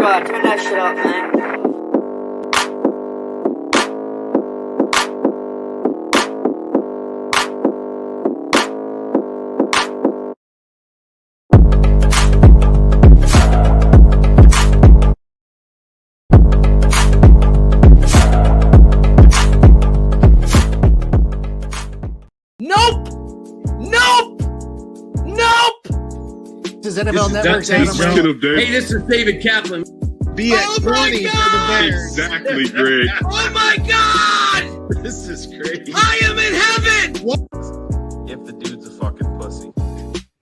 Bro, turn that shit up, man. This is NFL Network. Hey, this is David Kaplan. Be at 20 for the Bears. Exactly, Greg. Oh my God! This is crazy. I am in heaven! What? If the dude's a fucking pussy.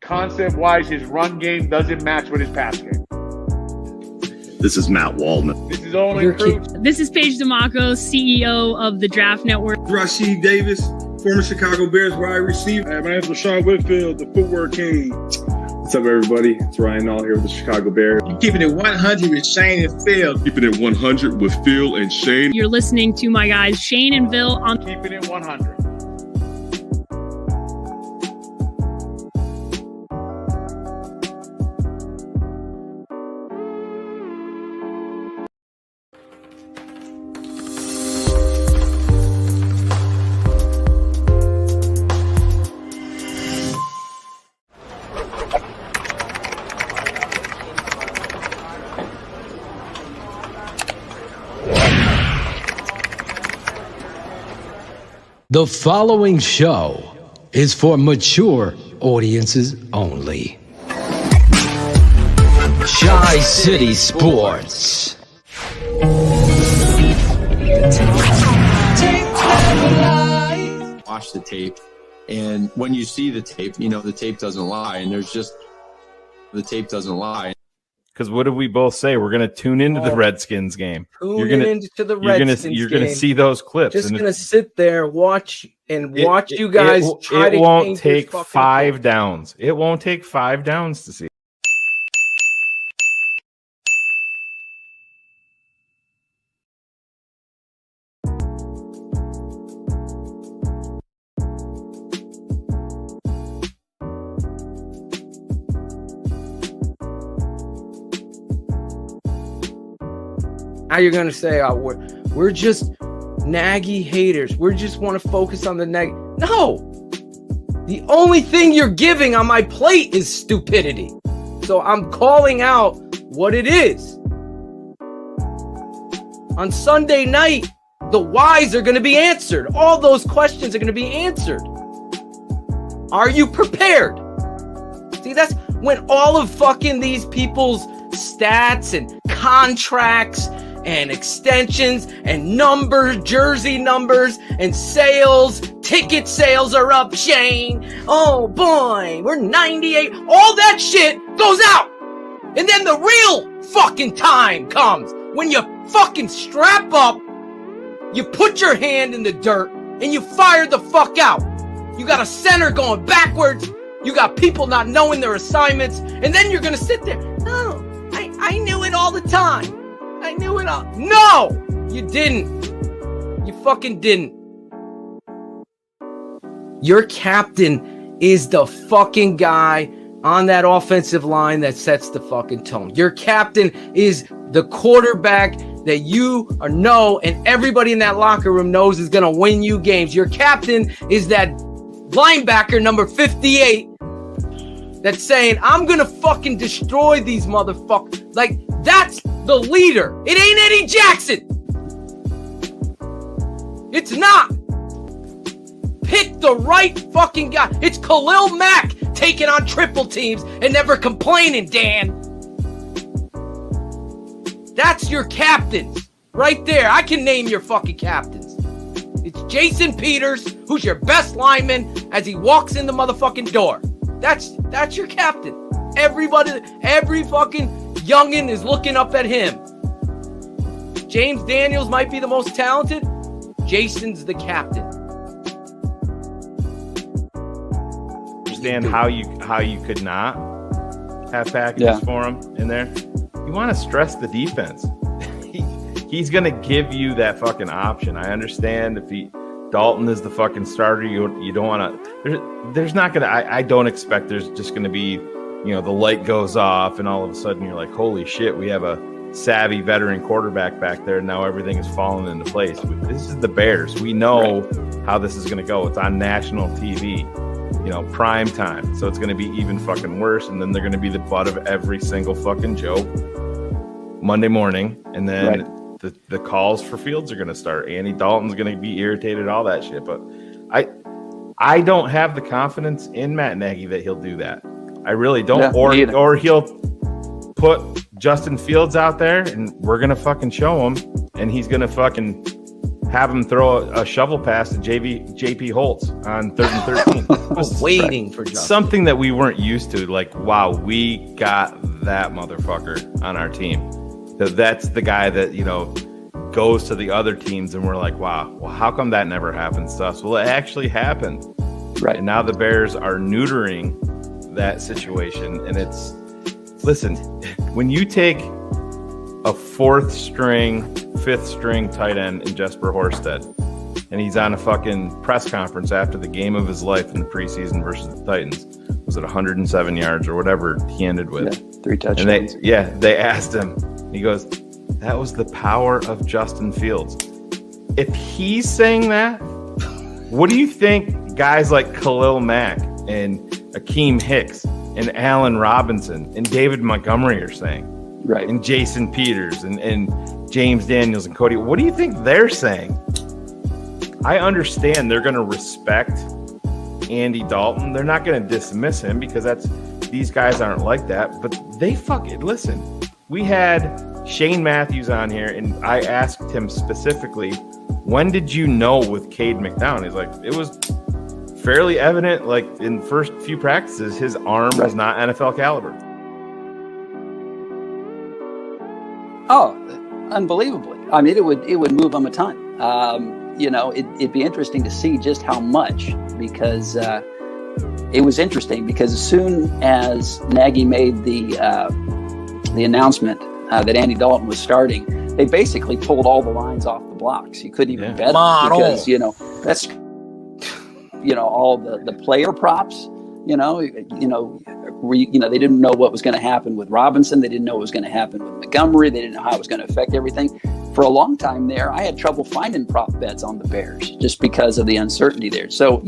Concept-wise, his run game doesn't match with his pass game. This is Matt Waldman. This is only proof. This is Paige DeMacco, CEO of the Draft Network. Rasheed Davis, former Chicago Bears wide receiver. Hey, my name's Rashawn Whitfield, the footwork king. What's up, everybody? It's Ryan All here with the Chicago Bears. You're keeping it 100 with Shayne and Phil. Keeping it 100 with Phil and Shayne. You're listening to my guys Shayne and Phil on Keeping It 100. The following show is for mature audiences only. Shy City Sports. Watch the tape, and when you see the tape, you know the tape doesn't lie, and the tape doesn't lie. Because what did we both say? We're going to tune into the Redskins game. You're going to see those clips. Just going to sit there, watch you guys try to. It won't take 5 downs. It won't take 5 downs to see. Now you're going to say, oh, we're just naggy haters. We just want to focus on the nag. No! The only thing you're giving on my plate is stupidity. So I'm calling out what it is. On Sunday night, the whys are going to be answered. All those questions are going to be answered. Are you prepared? See, that's when all of fucking these people's stats and contracts and extensions and numbers, jersey numbers and sales, ticket sales are up, Shayne. Oh boy, we're 98. All that shit goes out. And then the real fucking time comes when you fucking strap up, you put your hand in the dirt and you fire the fuck out. You got a center going backwards. You got people not knowing their assignments. And then you're going to sit there. Oh, I knew it all the time. I knew it all. No, you didn't. You fucking didn't. Your captain is the fucking guy on that offensive line that sets the fucking tone. Your captain is the quarterback that you know and everybody in that locker room knows is going to win you games. Your captain is that linebacker number 58 that's saying, I'm going to fucking destroy these motherfuckers. Like, that's the leader. It ain't Eddie Jackson. It's not. Pick the right fucking guy. It's Khalil Mack taking on triple teams and never complaining, Dan. That's your captains. Right there. I can name your fucking captains. It's Jason Peters, who's your best lineman as he walks in the motherfucking door. That's your captain. Everybody, every fucking youngin' is looking up at him. James Daniels might be the most talented. Jason's the captain. Understand how you could not have packages for him in there. You want to stress the defense. He's gonna give you that fucking option. I understand if Dalton is the fucking starter. You don't want to. There's not gonna. I don't expect there's just gonna be, the light goes off and all of a sudden you're like, holy shit, we have a savvy veteran quarterback back there. Now everything is falling into place. This is the Bears. We know how this is going to go. It's on national TV, prime time. So it's going to be even fucking worse. And then they're going to be the butt of every single fucking joke Monday morning. And then the calls for Fields are going to start. Andy Dalton's going to be irritated, all that shit. But I don't have the confidence in Matt Nagy that he'll do that. I really don't. Or he'll put Justin Fields out there and we're going to fucking show him, and he's going to fucking have him throw a shovel pass to JP Holtz on 3rd and 13. I was waiting for Justin. Something that we weren't used to. Like, wow, we got that motherfucker on our team. That's the guy that, goes to the other teams and we're like, wow, well, how come that never happens to us? Well, it actually happened. Right. And now the Bears are neutering that situation. And listen, when you take a 4th string, 5th string tight end in Jesper Horsted, and he's on a fucking press conference after the game of his life in the preseason versus the Titans, was it 107 yards or whatever he ended with? Yeah, 3 touchdowns. And they asked him, he goes, that was the power of Justin Fields. If he's saying that, what do you think guys like Khalil Mack and Akeem Hicks and Allen Robinson and David Montgomery are saying? Right. And Jason Peters and James Daniels and Cody. What do you think they're saying? I understand they're going to respect Andy Dalton. They're not going to dismiss him because these guys aren't like that. But they fucking listen. We had Shane Matthews on here, and I asked him specifically, when did you know with Cade McNown? He's like, it was fairly evident, like in the first few practices, his arm was not NFL caliber. Oh, unbelievably. I mean, it would move them a ton. It'd be interesting to see just how much, because it was interesting because as soon as Nagy made the announcement that Andy Dalton was starting, they basically pulled all the lines off the blocks. You couldn't even bet it because, that's, all the player props, they didn't know what was going to happen with Robinson. They didn't know what was going to happen with Montgomery. They didn't know how it was going to affect everything. For a long time there, I had trouble finding prop bets on the Bears just because of the uncertainty there. So,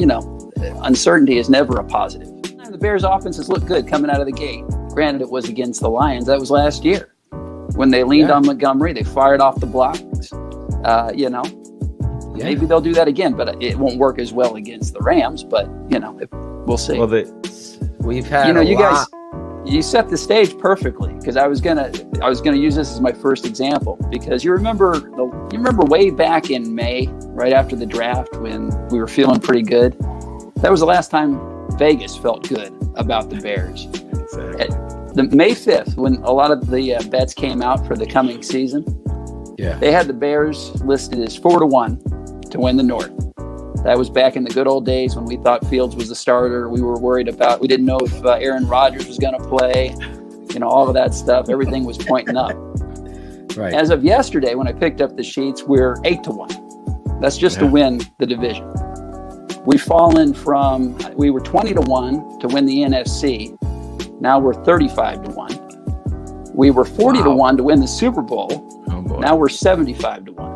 uncertainty is never a positive. The Bears offenses looked good coming out of the gate. Granted, it was against the Lions. That was last year. When they leaned on Montgomery, they fired off the blocks. Maybe they'll do that again, but it won't work as well against the Rams. But we'll see. Well, we've had you guys, you set the stage perfectly because I was gonna use this as my first example because you remember way back in May, right after the draft when we were feeling pretty good. That was the last time Vegas felt good about the Bears. Exactly. The May 5th, when a lot of the bets came out for the coming season, they had the Bears listed as 4-1 to win the North. That was back in the good old days when we thought Fields was the starter. We didn't know if Aaron Rodgers was going to play, all of that stuff. Everything was pointing up. Right. As of yesterday, when I picked up the sheets, we're 8-1. That's just to win the division. We've fallen from, we were 20-1 to win the NFC. Now we're 35-1. We were 40-1 to win the Super Bowl. Oh boy. Now we're 75-1.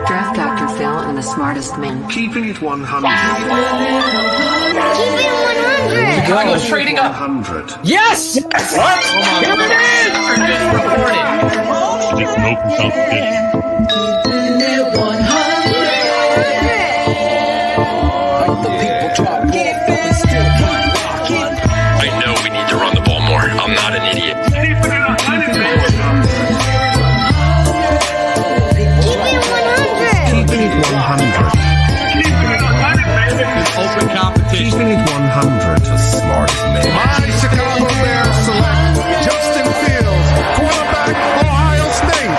Draft Dr. Phil and the smartest men. Keeping it 100. Keeping it 100. I was trading up. 100. Yes! What? Here it is! Just recorded. Just no consultation. Keeping it 100. The people drop off, but we still keep I know we need to run the ball more. I'm not an idiot. Keeping it 100. Keeping it 100. Keeping it 100, baby. Open competition. Keeping it 100. The smartest man. My Chicago Bears select Justin Fields, quarterback, Ohio State.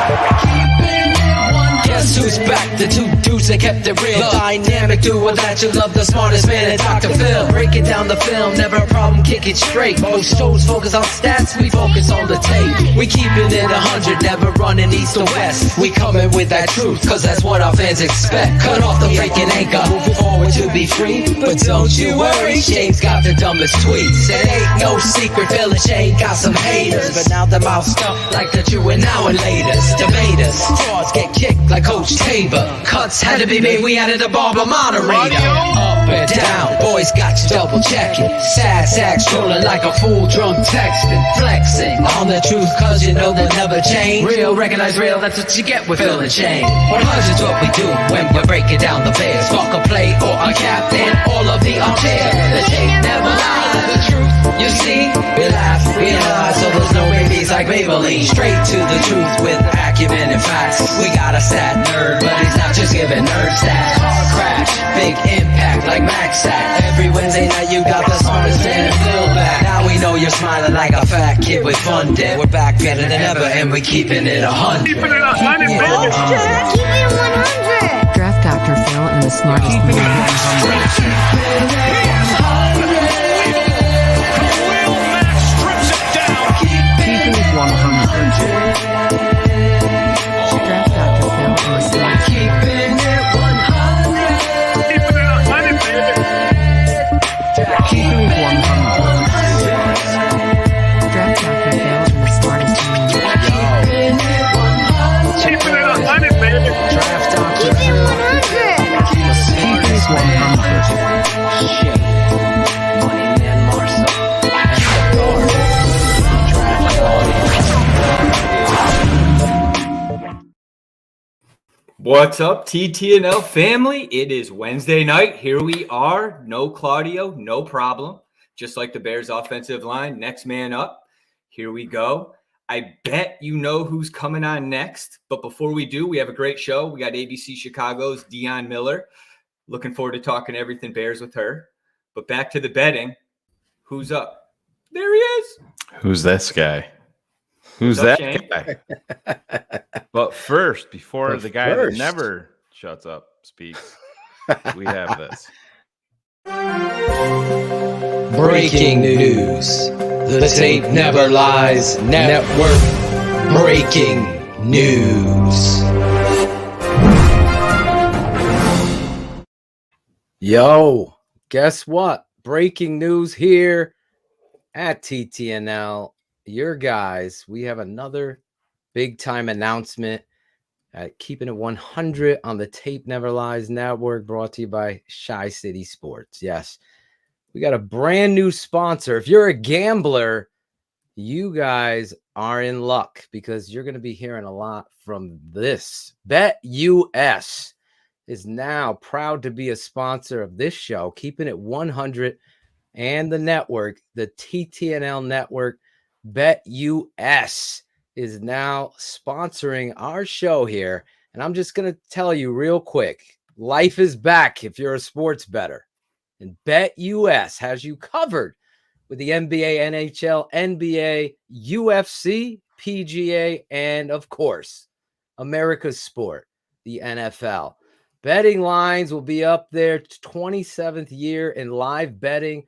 Guess who's back, the two dudes that kept it real. The dynamic duo that you love, the smartest man and Dr. Phil. Breaking down the film, never a problem, kick it straight. Most shows focus on stats, we focus on the tape. We keeping it 100, never running east or west. We coming with that truth, cause that's what our fans expect. Cut off the freaking anchor, moving forward to be free. But don't you worry, Shayne's got the dumbest tweets. It ain't no secret, Phil and Shayne got some haters, but now they're moused up like the true and now and laters. Debaters, frauds get kicked like Coach Tabor. Cuts had to be made, we added a barber moderator. Up and down, boys got you double checking. Sad sack strolling like a fool drunk texting. Flexing on the truth cause you know they'll never change. Real, recognize real, that's what you get with Phil and Shayne. 100's what we do when we're breaking down the bears. Fuck a play or a captain, all of the armchair. The tape never lies, the truth you see. We laugh, we analyze, so there's no babies like Maybelline. Straight to the truth with acumen and facts. We got a sad nerd, but he's not just giving nerd stats. Car crash, big impact like Max Sack. Every Wednesday night you got the smartest man and Phil back. Now we know you're smiling like a fat kid with fun day. We're back better than ever and we keeping it 100. Keeping it 100, baby. Keeping it 100. Draft Dr. Phil and the smartest Keeping it 100. Draft Dr. Phil and the smartest Keeping it 100. Keeping it 100, baby. Keeping it 100. Draft Dr. Phil and the smartest Keeping it 100. Keeping it 100, baby. Draft Dr. Keeping it Phil. 100. Keeping it 100. Shayne, Money Man Marsaw, and the guard. Draft audience. What's up, TTNL family? It is Wednesday night. Here we are. No Claudio, no problem. Just like the Bears offensive line, next man up. Here we go. I bet you know who's coming on next. But before we do, we have a great show. We got ABC Chicago's Dionne Miller. Looking forward to talking everything Bears with her. But back to the betting. Who's up? There he is. Who's this guy? Who's What's up, that Shayne? guy? But first, before the guy that never shuts up speaks, we have this. Breaking news. The tape never lies. Network breaking news. Yo, guess what? Breaking news here at TTNL. Your guys, we have another big time announcement at Keeping It 100 on the Tape Never Lies Network, brought to you by Shy City Sports. Yes, we got a brand new sponsor. If you're a gambler, you guys are in luck because you're going to be hearing a lot from this. BetUS is now proud to be a sponsor of this show, Keeping It 100 and the network, the TTNL network. BetUS is now sponsoring our show here. And I'm just going to tell you real quick, life is back if you're a sports bettor. And BetUS has you covered with the NBA, NHL, NBA, UFC, PGA, and of course, America's sport, the NFL. Betting lines will be up there, 27th year in live betting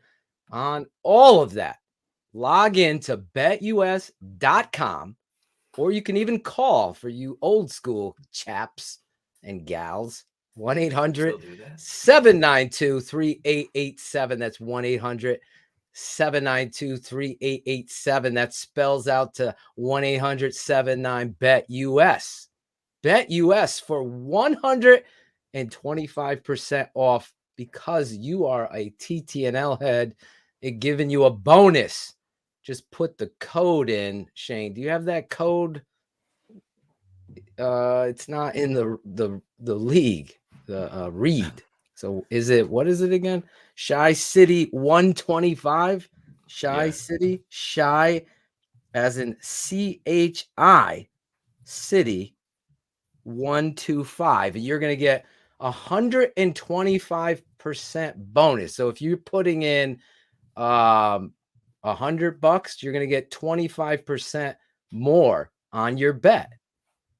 on all of that. Log in to betus.com, or you can even call for you old school chaps and gals. 1-800-792-3887. That's 1-800-792-3887. That spells out to 1-800-79-BET-US. BetUS for 125% off because you are a TTNL head. It giving you a bonus. Just put the code in, Shayne. Do you have that code? It's not in the league, the read. So what is it again? Shy City 125. Shy City, Shy as in CHI City 125. And you're gonna get 125% bonus. So if you're putting in $100, you're going to get 25% more on your bet.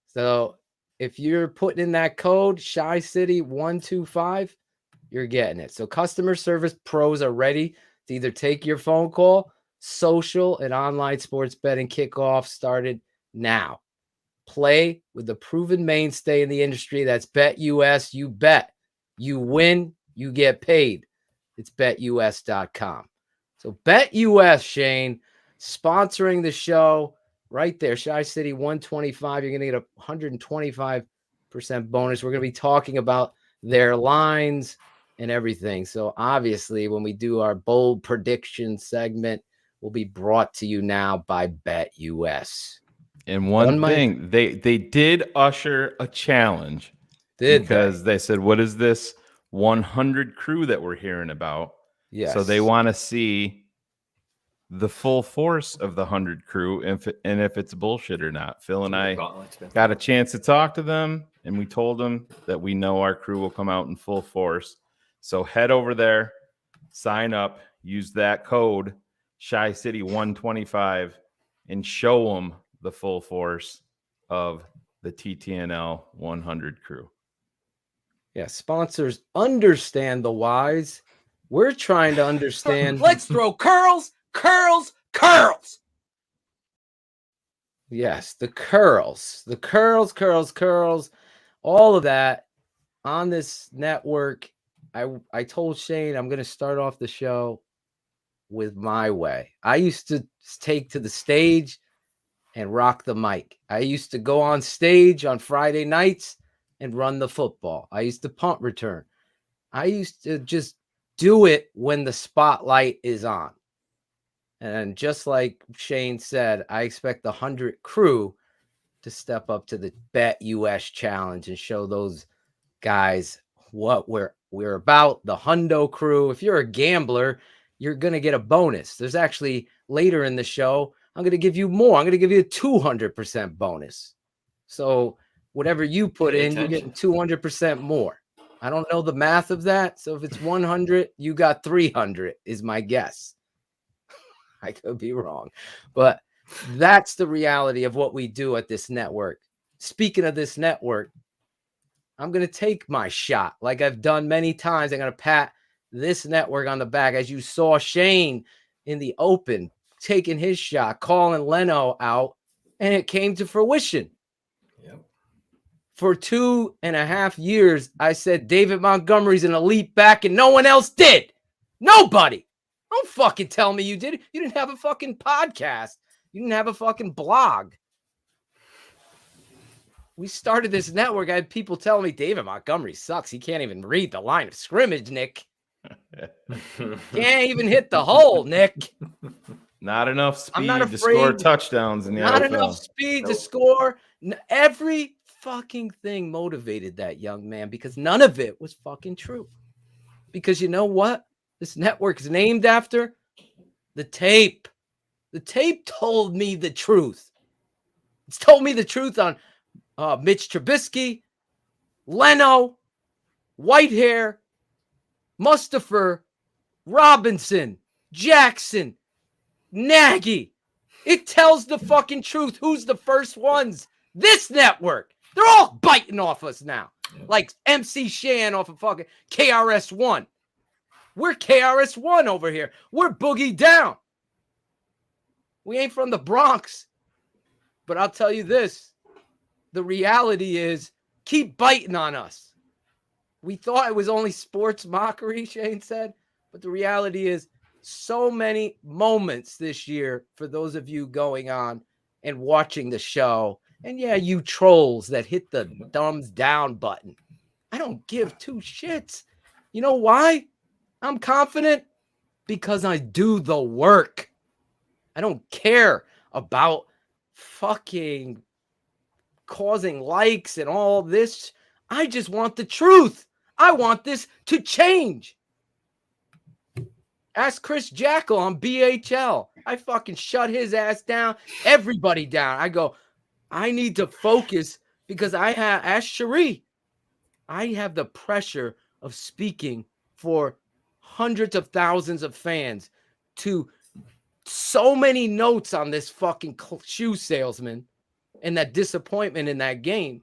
So if you're putting in that code Shy City 125, you're getting it. So customer service pros are ready to either take your phone call. Social and online sports betting kickoff started now. Play with the proven mainstay in the industry. That's BetUS. You bet. You win, you get paid. It's betus.com. So BetUS, Shayne, sponsoring the show right there. Shy City 125. You're going to get a 125% bonus. We're going to be talking about their lines and everything. So obviously, when we do our bold prediction segment, will be brought to you now by BetUS. And one thing, they did usher a challenge because they said, what is this 100 crew that we're hearing about? Yes. So they want to see the full force of the 100 crew and if it's bullshit or not. Phil and I got a chance to talk to them, and we told them that we know our crew will come out in full force. So head over there, sign up, use that code Shy City 125, and show them the full force of the TTNL 100 crew. Yeah, sponsors understand the whys. We're trying to understand. Let's throw curls. Yes, the curls, all of that on this network. I told Shayne I'm going to start off the show with my way. I used to take to the stage and rock the mic. I used to go on stage on Friday nights and run the football. I used to punt return. I used to just do it when the spotlight is on. And just like Shayne said, I expect the 100 crew to step up to the BetUS challenge and show those guys what we're about. The Hundo crew. If you're a gambler, you're going to get a bonus. There's actually later in the show, I'm going to give you more. I'm going to give you a 200% bonus. So whatever you put in, you're getting 200% more. I don't know the math of that. So if it's 100, you got 300 is my guess. I could be wrong, but that's the reality of what we do at this network. Speaking of this network, I'm going to take my shot like I've done many times. I'm going to pat this network on the back. As you saw Shayne in the open, taking his shot, calling Leno out, and it came to fruition. Yep. For 2.5 years, I said David Montgomery's an elite back, and no one else did. Nobody. Don't fucking tell me you did. You didn't have a fucking podcast. You didn't have a fucking blog. We started this network. I had people telling me David Montgomery sucks. He can't even read the line of scrimmage, Nick. Can't even hit the hole, Nick. Not enough speed not to score afraid. touchdowns in the Not NFL. enough speed to score. Every fucking thing motivated that young man because none of it was fucking true. Because you know what? This network is named after the tape. The tape told me the truth. It's told me the truth on Mitch Trubisky, Leno, Whitehair, Mustipher, Robinson, Jackson, Nagy. It tells the fucking truth. Who's the first ones? This network. They're all biting off us now. Like MC Shan off of fucking KRS-One. We're KRS-One over here. We're Boogie Down. We ain't from the Bronx. But I'll tell you this. The reality is keep biting on us. We thought it was only sports mockery, Shayne said. But the reality is so many moments this year for those of you going on and watching the show. And yeah, you trolls that hit the thumbs down button. I don't give two shits. You know why? I'm confident because I do the work. I don't care about fucking causing likes and all this. I just want the truth. I want this to change. Ask Chris Jackal on BHL. I fucking shut his ass down, everybody down. I go, I need to focus because ask Cherie. I have the pressure of speaking for hundreds of thousands of fans to so many notes on this fucking shoe salesman and that disappointment in that game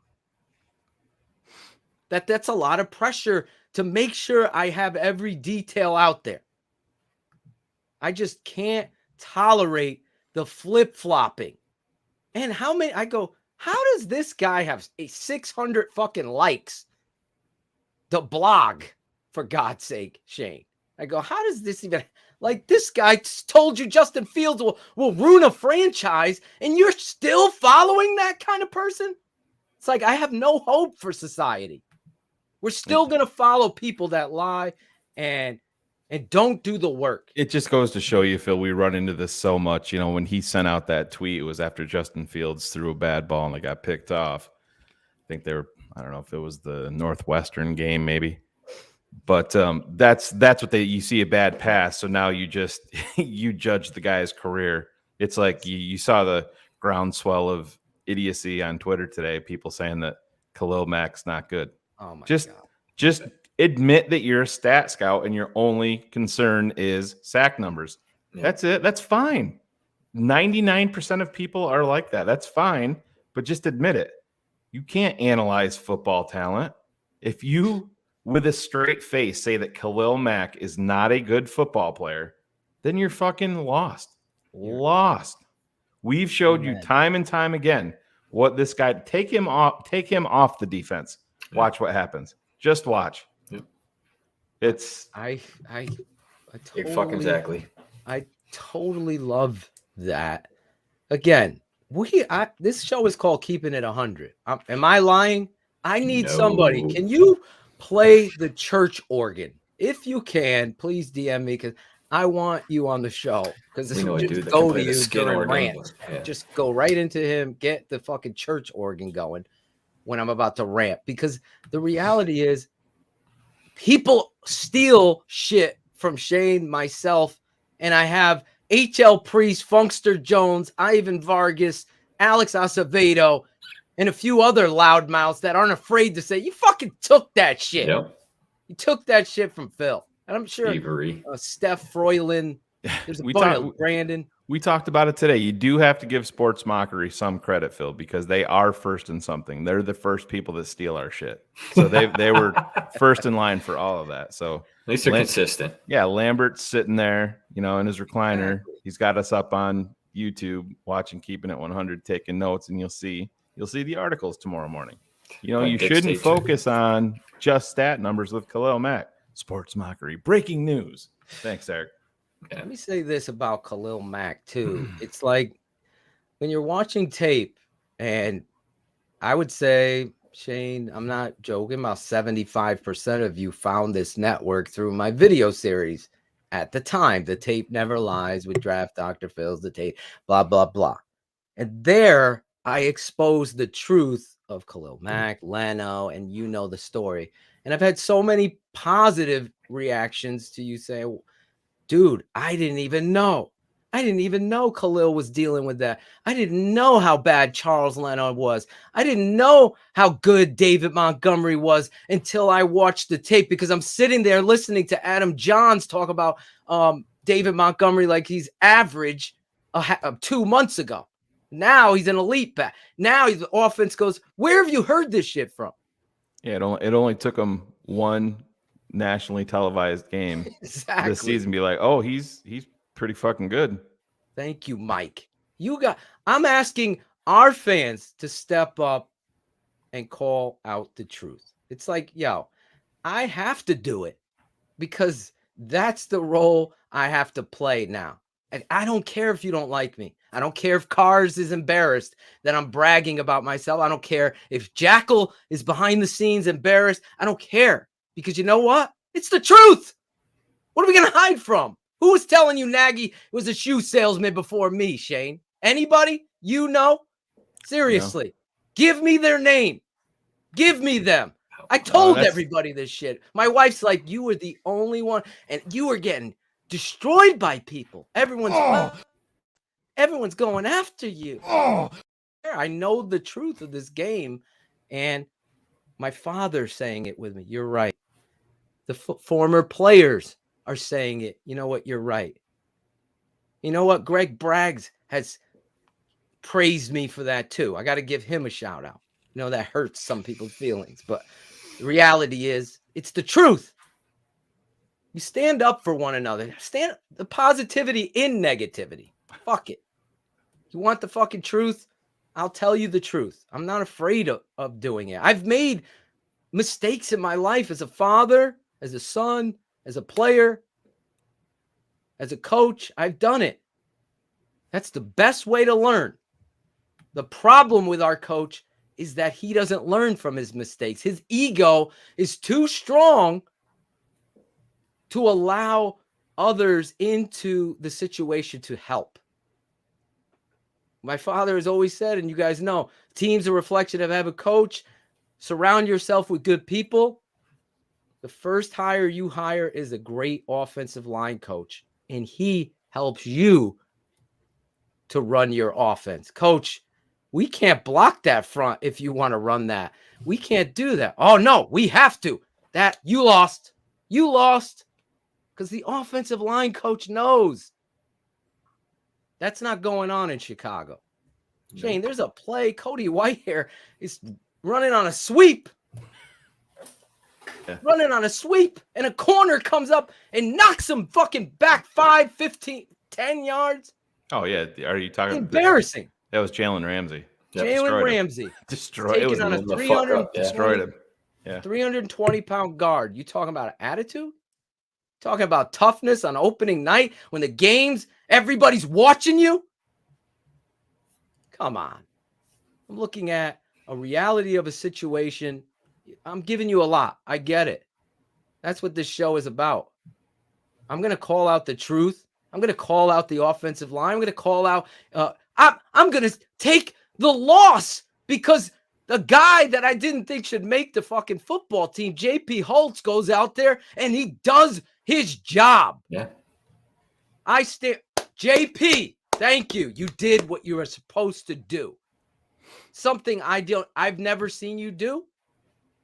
that's a lot of pressure to make sure I have every detail out there. I just can't tolerate the flip-flopping. And how does this guy have 600 fucking likes? The blog, for God's sake, Shayne. I go, how does this even, like, this guy told you Justin Fields will ruin a franchise, and you're still following that kind of person? It's like, I have no hope for society. We're still going to follow people that lie and don't do the work. It just goes to show you, Phil, we run into this so much. You know, when he sent out that tweet, it was after Justin Fields threw a bad ball and they got picked off. I think they were, I don't know if it was the Northwestern game, maybe. But that's what you see a bad pass. So now you just you judge the guy's career. It's like you saw the groundswell of idiocy on Twitter today. People saying that Khalil Mack's not good. Oh my God. Just admit that you're a stat scout and your only concern is sack numbers. Yeah. That's it. That's fine. 99% of people are like that. That's fine. But just admit it. You can't analyze football talent. If you, with a straight face, say that Khalil Mack is not a good football player, then you're fucking lost. Lost. We've showed you time and time again what this guy, take him off the defense. Watch what happens. Just watch. It's I totally, fuck exactly. I totally love that. Again, this show is called Keeping It 100. Am I lying? I need somebody. Can you play the church organ? If you can, please DM me because I want you on the show. Because just go to you during rant. Yeah. Just go right into him. Get the fucking church organ going when I'm about to rant. Because the reality is, people steal shit from Shayne, myself, and I have H.L. Priest, Funkster Jones, Ivan Vargas, Alex Acevedo, and a few other loudmouths that aren't afraid to say, you fucking took that shit. Yep. You took that shit from Phil. And I'm sure Steph Froylan, there's a bunch of Brandon. We talked about it today. You do have to give Sports Mockery some credit, Phil, because they are first in something. They're the first people that steal our shit. So they were first in line for all of that. So at least they're consistent. Yeah, Lambert's sitting there, in his recliner. He's got us up on YouTube watching Keeping It 100, taking notes, and you'll see the articles tomorrow morning. You shouldn't focus on just stat numbers with Khalil Mack. Sports Mockery, breaking news. Thanks, Eric. Okay. Let me say this about Khalil Mack, too. It's like when you're watching tape, and I would say, Shayne, I'm not joking, about 75% of you found this network through my video series at the time. The Tape Never Lies with Draft Dr. Phil's The Tape, blah, blah, blah. And there I exposed the truth of Khalil Mack, Leno, and you know the story. And I've had so many positive reactions to you saying, dude, I didn't even know. I didn't even know Khalil was dealing with that. I didn't know how bad Charles Leno was. I didn't know how good David Montgomery was until I watched the tape, because I'm sitting there listening to Adam Johns talk about David Montgomery like he's average 2 months ago. Now he's an elite back. Now the offense goes, where have you heard this shit from? Yeah, it only took him one nationally televised game this season be like, oh, he's pretty fucking good. Thank you, Mike. I'm asking our fans to step up and call out the truth. It's like, yo, I have to do it because that's the role I have to play now. And I don't care if you don't like me. I don't care if Cars is embarrassed that I'm bragging about myself. I don't care if Jackal is behind the scenes embarrassed. I don't care. Because you know what? It's the truth. What are we going to hide from? Who was telling you Nagy was a shoe salesman before me, Shayne? Anybody? You know? Seriously. No. Give me their name. Give me them. I told everybody this shit. My wife's like, you were the only one, and you were getting destroyed by people. Everyone's going after you. I know the truth of this game, and my father's saying it with me. You're right. The former players are saying it. You know what? You're right. You know what? Greg Braggs has praised me for that too. I got to give him a shout out. You know, that hurts some people's feelings, but The reality is, it's the truth. You stand up for one another. Stand the positivity in negativity. Fuck it. You want the fucking truth? I'll tell you the truth. I'm not afraid of doing it. I've made mistakes in my life as a father, as a son, as a player, as a coach. I've done it. That's the best way to learn. The problem with our coach is that he doesn't learn from his mistakes. His ego is too strong to allow others into the situation to help. My father has always said, and you guys know, team's a reflection of have a coach. Surround yourself with good people. The first hire you hire is a great offensive line coach, and he helps you to run your offense. Coach, we can't block that front if you want to run that. We can't do that. Oh, no, we have to. That you lost. You lost because the offensive line coach knows. That's not going on in Chicago. Shayne, there's a play. Cody Whitehair is running on a sweep. Yeah. Running on a sweep, and a corner comes up and knocks him fucking back 5, 15, 10 yards. Oh, yeah. Are you talking? Embarrassing. That was Jalen Ramsey. Jalen Ramsey. Destroyed. It was on a destroyed him. Yeah. 320-pound guard. You talking about attitude? Talking about toughness on opening night when the games, everybody's watching you? Come on. I'm looking at a reality of a situation. I'm giving you a lot. I get it. That's what this show is about. I'm going to call out the truth. I'm going to call out the offensive line. I'm going to call out. I'm going to take the loss because the guy that I didn't think should make the fucking football team, JP Holtz, goes out there and he does his job. Yeah. JP, thank you. You did what you were supposed to do. Something I've never seen you do,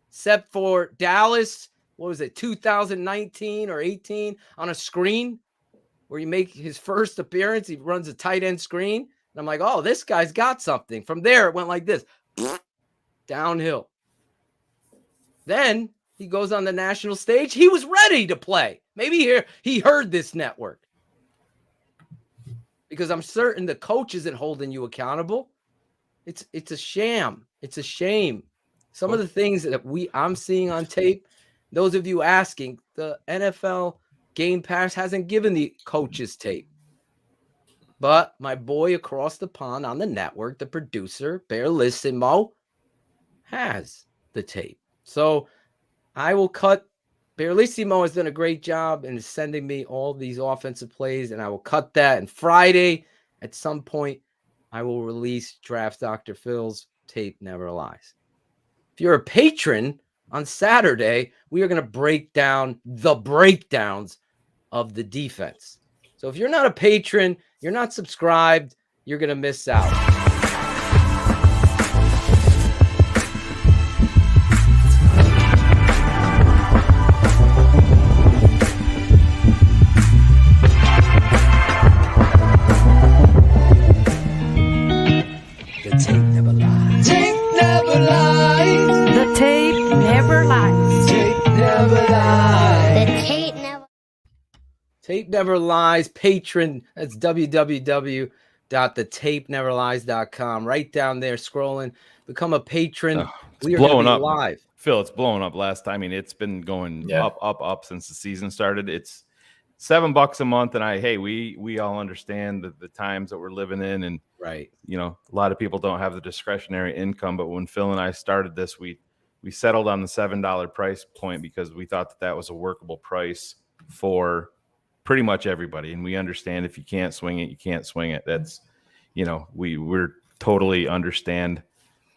except for Dallas. What was it, 2019 or 18 on a screen where you make his first appearance. He runs a tight end screen. And I'm like, oh, this guy's got something. From there, it went like this, downhill. Then he goes on the national stage. He was ready to play. Maybe he heard this network. Because I'm certain the coach isn't holding you accountable. It's a sham. It's a shame. Some of the things that I'm seeing on tape, those of you asking, the NFL Game Pass hasn't given the coaches tape. But my boy across the pond on the network, the producer, Bearlissimo, has the tape. So I will cut. Bearlissimo has done a great job in sending me all these offensive plays, and I will cut that. And Friday, at some point, I will release Draft Dr. Phil's Tape Never Lies. If you're a patron, on Saturday, we are going to break down the breakdowns of the defense. So if you're not a patron, you're not subscribed, you're going to miss out. The tape never lies. Tape never lies. The tape never lies. Tape never lies. The tape never. Tape Never Lies, patron. That's www.thetapeneverlies.com. Right down there, scrolling. Become a patron. We are blowing gonna up be live. Phil, it's blowing up last time. I mean, it's been going up since the season started. It's $7 a month, and we all understand the times that we're living in, and right, you know, a lot of people don't have the discretionary income. But when Phil and I started this, we settled on the $7 price point because we thought that was a workable price for pretty much everybody. And we understand if you can't swing it, you can't swing it. That's, you know, we're totally understand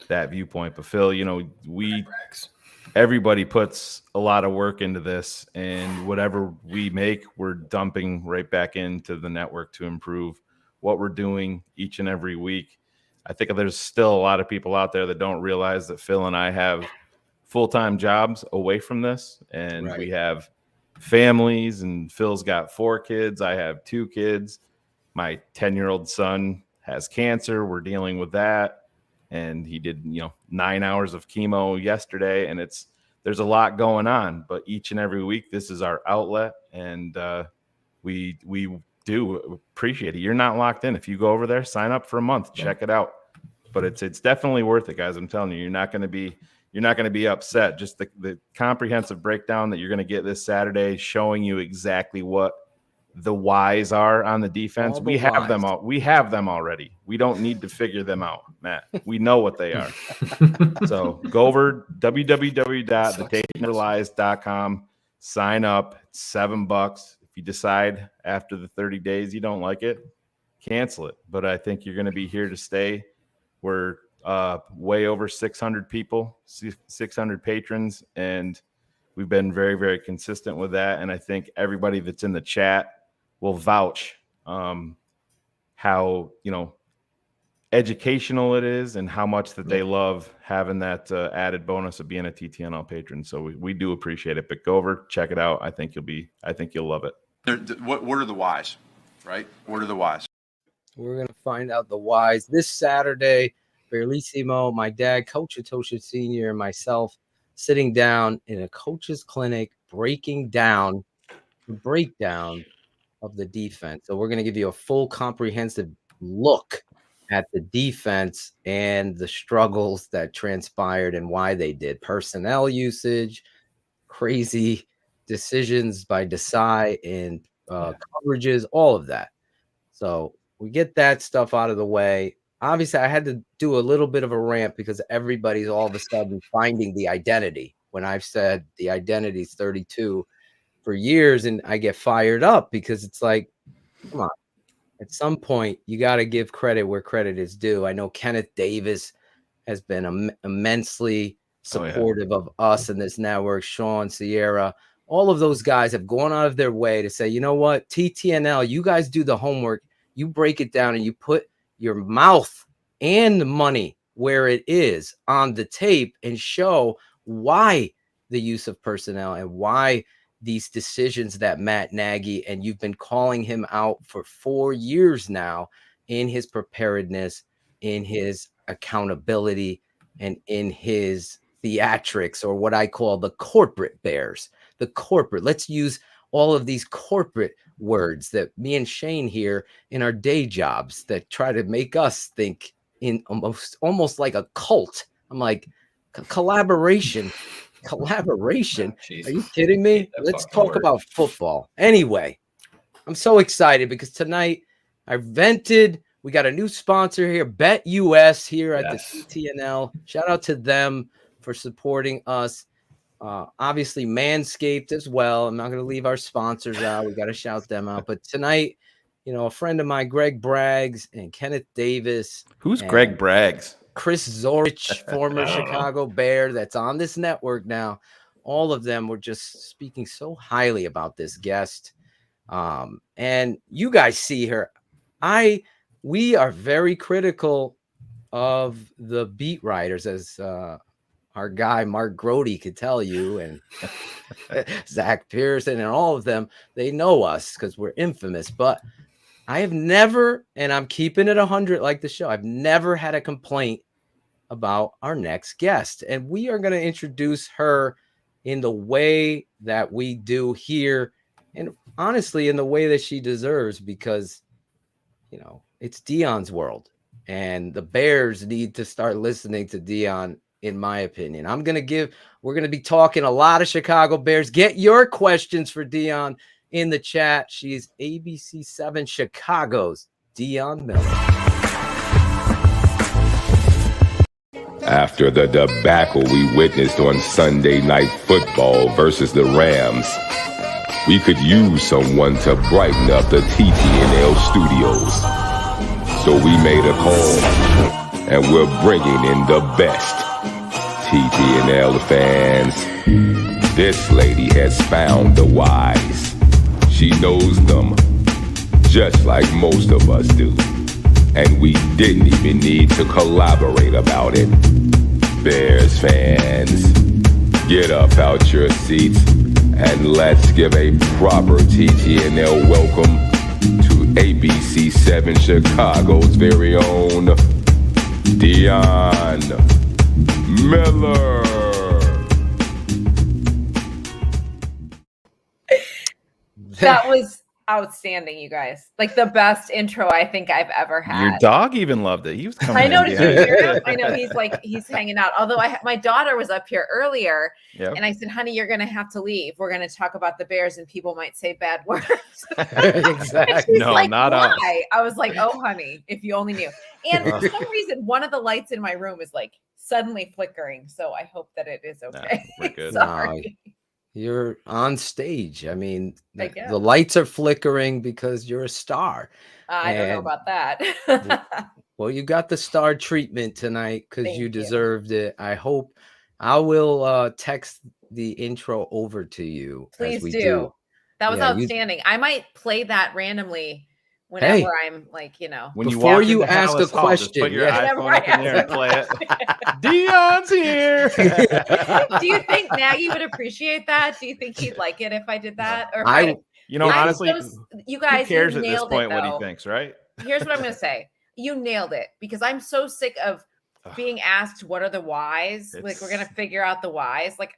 that viewpoint. But Phil, you know, everybody puts a lot of work into this, and whatever we make, we're dumping right back into the network to improve what we're doing each and every week. I think there's still a lot of people out there that don't realize that Phil and I have full-time jobs away from this, and we have families, and Phil's got 4 kids. I have 2 kids. My 10-year-old son has cancer. We're dealing with that. And he did, 9 hours of chemo yesterday. And there's a lot going on, but each and every week, this is our outlet, and we do appreciate it. You're not locked in. If you go over there, sign up for a month, check it out. But it's definitely worth it, guys. I'm telling you, you're not going to be upset. Just the comprehensive breakdown that you're going to get this Saturday, showing you exactly what the whys are on the defense. We have them all. We have them already. We don't need to figure them out, Matt. We know what they are. So go over www.thetapeneverlies.com, sign up. It's $7. If you decide after the 30 days you don't like it, cancel it. But I think you're going to be here to stay. We're way over 600 people, 600 patrons, and we've been very, very consistent with that. And I think everybody that's in the chat will vouch how, educational it is and how much that they love having that added bonus of being a TTNL patron. So we do appreciate it. But go over, check it out. I think you'll love it. What are the whys, right? What are the whys? We're going to find out the whys this Saturday. Berlissimo, my dad, Coach Atosha Sr., and myself sitting down in a coach's clinic, breaking down the breakdown of the defense. So we're going to give you a full comprehensive look at the defense and the struggles that transpired and why they did. Personnel usage, crazy decisions by Desai and coverages, all of that. So we get that stuff out of the way. Obviously, I had to do a little bit of a rant because everybody's all of a sudden finding the identity when I've said the identity is 32 for years, and I get fired up because it's like, come on. At some point, you got to give credit where credit is due. I know Kenneth Davis has been immensely supportive of us and this network. Sean, Sierra, all of those guys have gone out of their way to say, you know what, TTNL, you guys do the homework. You break it down and you put your mouth and the money where it is on the tape and show why the use of personnel and why these decisions that Matt Nagy, and you've been calling him out for 4 years now in his preparedness, in his accountability, and in his theatrics, or what I call the corporate bears. The corporate, let's use all of these corporate words that me and Shayne hear in our day jobs that try to make us think in almost like a cult. I'm like, collaboration. Collaboration? Are you kidding me? Let's talk about football. Anyway, I'm so excited because tonight I vented. We got a new sponsor here, Bet US, here at the TTNL. Shout out to them for supporting us. Obviously, Manscaped as well. I'm not going to leave our sponsors out. We got to shout them out. But tonight, a friend of mine, Greg Braggs and Kenneth Davis. Who's Greg Braggs? Chris Zorich, former Chicago Bear, that's on this network now. All of them were just speaking so highly about this guest. And you guys see her. We are very critical of the beat writers, as our guy Mark Grody could tell you, and Zach Pearson and all of them. They know us because we're infamous. But I have never, and I'm keeping it 100 like the show, I've never had a complaint about our next guest. And we are going to introduce her in the way that we do here. And honestly, in the way that she deserves, because, it's Dionne's world. And the Bears need to start listening to Dionne, in my opinion. We're going to be talking a lot of Chicago Bears. Get your questions for Dionne in the chat. She's ABC7 Chicago's Dionne Miller. After the debacle we witnessed on Sunday Night Football versus the Rams, we could use someone to brighten up the TTNL studios. So we made a call, and we're bringing in the best TTNL fans. This lady has found the whys. She knows them, just like most of us do. And we didn't even need to collaborate about it. Bears fans, get up out your seats and let's give a proper TTNL welcome to ABC7 Chicago's very own Dionne Miller. That was outstanding, you guys. Like the best intro I think I've ever had. Your dog even loved it. He was coming. I know. Did you hear him? I know he's hanging out. Although my daughter was up here earlier, and I said, "Honey, you're going to have to leave. We're going to talk about the Bears, and people might say bad words." Exactly. No, like, not us. why? I was like, "Oh, honey, if you only knew." And for some reason, one of the lights in my room is like suddenly flickering. So I hope that it is okay. We're good. Sorry. You're on stage. I mean, I guess. the lights are flickering because you're a star. I don't know about that. Well, you got the star treatment tonight because you deserved it. I hope I will text the intro over to you. Please as we do. That was Yeah, outstanding. I might play that randomly whenever I'm like, When before you, you walk into ask a Hallis Hall, just question, put your Whenever iPhone up I in there and play it. Dionne's here. Do you think Nagy would appreciate that? Do you think he'd like it if I did that? Or Honestly, you guys, who cares you at this nailed point it, what he though. thinks, right? Here's what I'm going to say. You nailed it because I'm so sick of being asked, what are the whys? Like, we're going to figure out the whys. Like,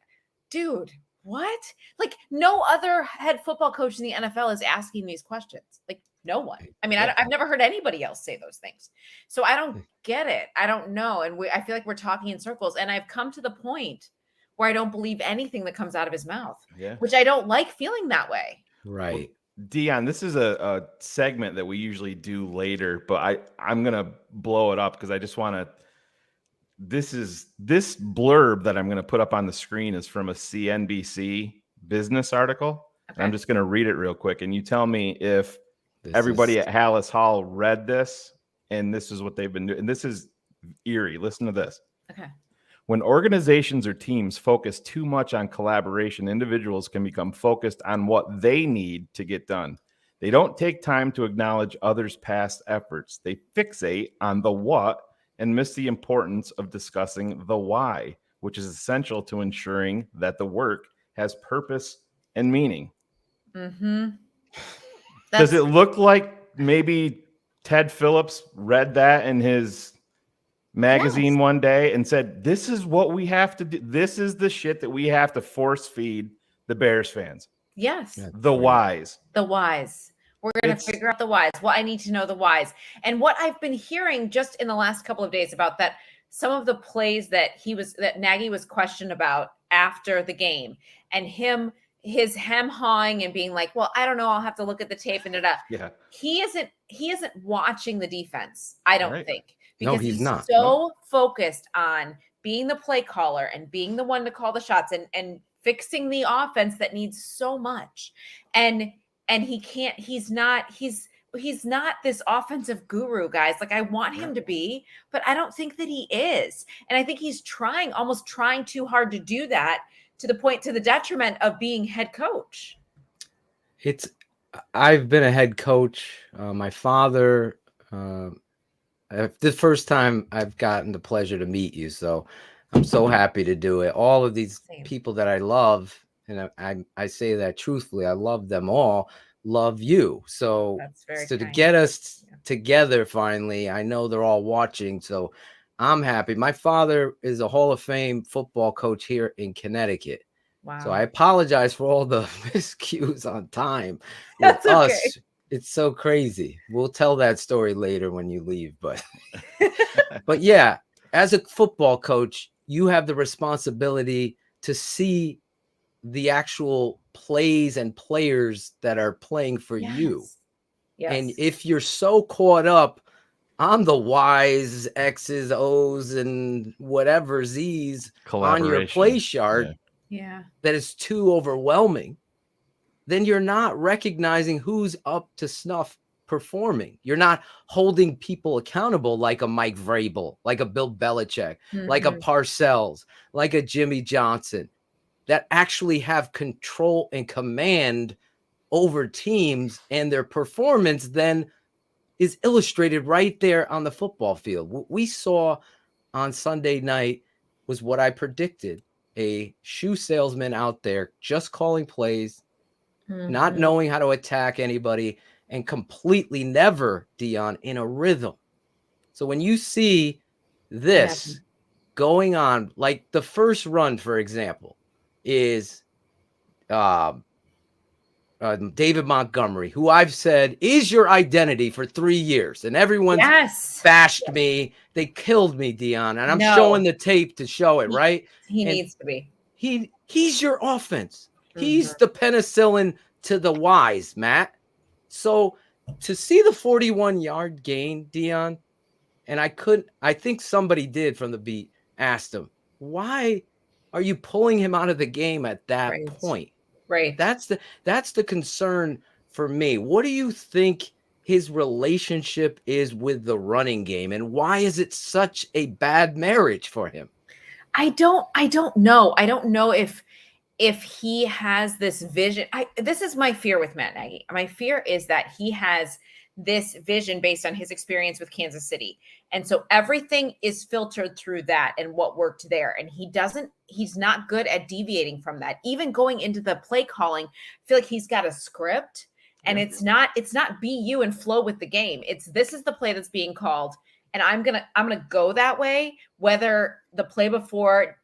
dude, what? Like, no other head football coach in the NFL is asking these questions. Like, no one. I mean, I've never heard anybody else say those things. So I don't get it. I don't know. And I feel like we're talking in circles. And I've come to the point where I don't believe anything that comes out of his mouth, which I don't like feeling that way. Right. Dionne, this is a segment that we usually do later, but I'm going to blow it up because I just want to. This blurb that I'm going to put up on the screen is from a CNBC business article. Okay. I'm just going to read it real quick. And you tell me if everybody at Hallis Hall read this and this is what they've been doing. And this is eerie. Listen to this. Okay. When organizations or teams focus too much on collaboration, individuals can become focused on what they need to get done. They don't take time to acknowledge others' past efforts. They fixate on the what and miss the importance of discussing the why, which is essential to ensuring that the work has purpose and meaning. Mm-hmm. Does it look like maybe Ted Phillips read that in his magazine one day and said, this is what we have to do. This is the shit that we have to force feed the Bears fans. Yes. The whys. The whys. We're going to figure out the whys. Well, I need to know the whys. And what I've been hearing just in the last couple of days about that, some of the plays that Nagy was questioned about after the game and his hem-hawing and being like, well, I don't know. I'll have to look at the tape and Yeah. He isn't watching the defense. I don't think. Because he's not. So focused on being the play caller and being the one to call the shots and fixing the offense that needs so much. And he's not this offensive guru, guys. Like I want him to be, but I don't think that he is. And I think he's almost trying too hard to do that to the detriment of being head coach. I've been a head coach. My father, the first time I've gotten the pleasure to meet you. So I'm so happy to do it. All of these people that I love, and I say that truthfully, I love them all, love you. So to get us together finally, I know they're all watching. So I'm happy. My father is a Hall of Fame football coach here in Connecticut. Wow. So I apologize for all the miscues on time. With us, okay. It's so crazy. We'll tell that story later when you leave. But yeah, as a football coach, you have the responsibility to see the actual plays and players that are playing for you. Yes. And if you're so caught up on the Y's, X's, O's, and whatever Z's on your play chart, that is too overwhelming, then you're not recognizing who's up to snuff performing. You're not holding people accountable like a Mike Vrabel, like a Bill Belichick, like a Parcells, like a Jimmy Johnson, that actually have control and command over teams, and their performance then is illustrated right there on the football field. What we saw on Sunday night was what I predicted: a shoe salesman out there just calling plays, not knowing how to attack anybody, and completely never, Dionne, in a rhythm. So when you see this going on, like the first run, for example, is David Montgomery, who I've said is your identity for 3 years, and everyone's bashed me. They killed me, Dionne, and I'm showing the tape to show it, right? He needs to be. He's your offense. He's the penicillin to the wise, Matt. So to see the 41-yard gain, Dionne, and I think somebody did from the beat, asked him, why are you pulling him out of the game at that point? Right. That's the concern for me. What do you think his relationship is with the running game, and why is it such a bad marriage for him? I don't know. I don't know if he has this vision. This is my fear with Matt Nagy. My fear is that he has this vision based on his experience with Kansas City. And so everything is filtered through that and what worked there. And he's not good at deviating from that. Even going into the play calling, I feel like he's got a script, and it's not be you and flow with the game. This is the play that's being called, and I'm going to go that way, whether the play before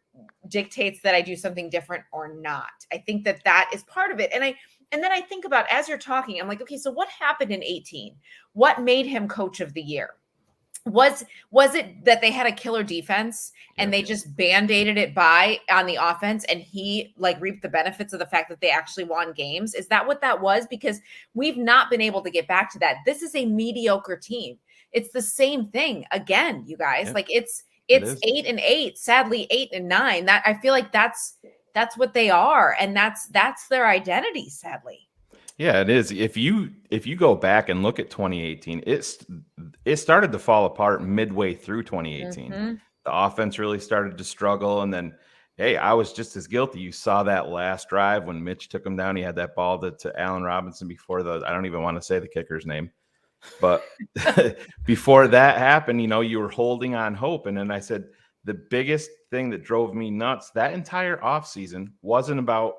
dictates that I do something different or not. I think that is part of it. And then I think about, as you're talking, I'm like, okay, so what happened in 2018? What made him coach of the year? Was it that they had a killer defense and they just band-aided it by on the offense, and he reaped the benefits of the fact that they actually won games? Is that what that was? Because we've not been able to get back to that. This is a mediocre team. It's the same thing again, you guys. Yeah. It's 8-8, sadly 8-9. That I feel like that's what they are, and that's their identity, sadly. Yeah, it is. If you go back and look at 2018, it started to fall apart midway through 2018. Mm-hmm. The offense really started to struggle, and then, hey, I was just as guilty. You saw that last drive when Mitch took him down. He had that ball to Allen Robinson before I don't even want to say the kicker's name. But before that happened, you were holding on hope. And then I said, the biggest thing that drove me nuts that entire offseason wasn't about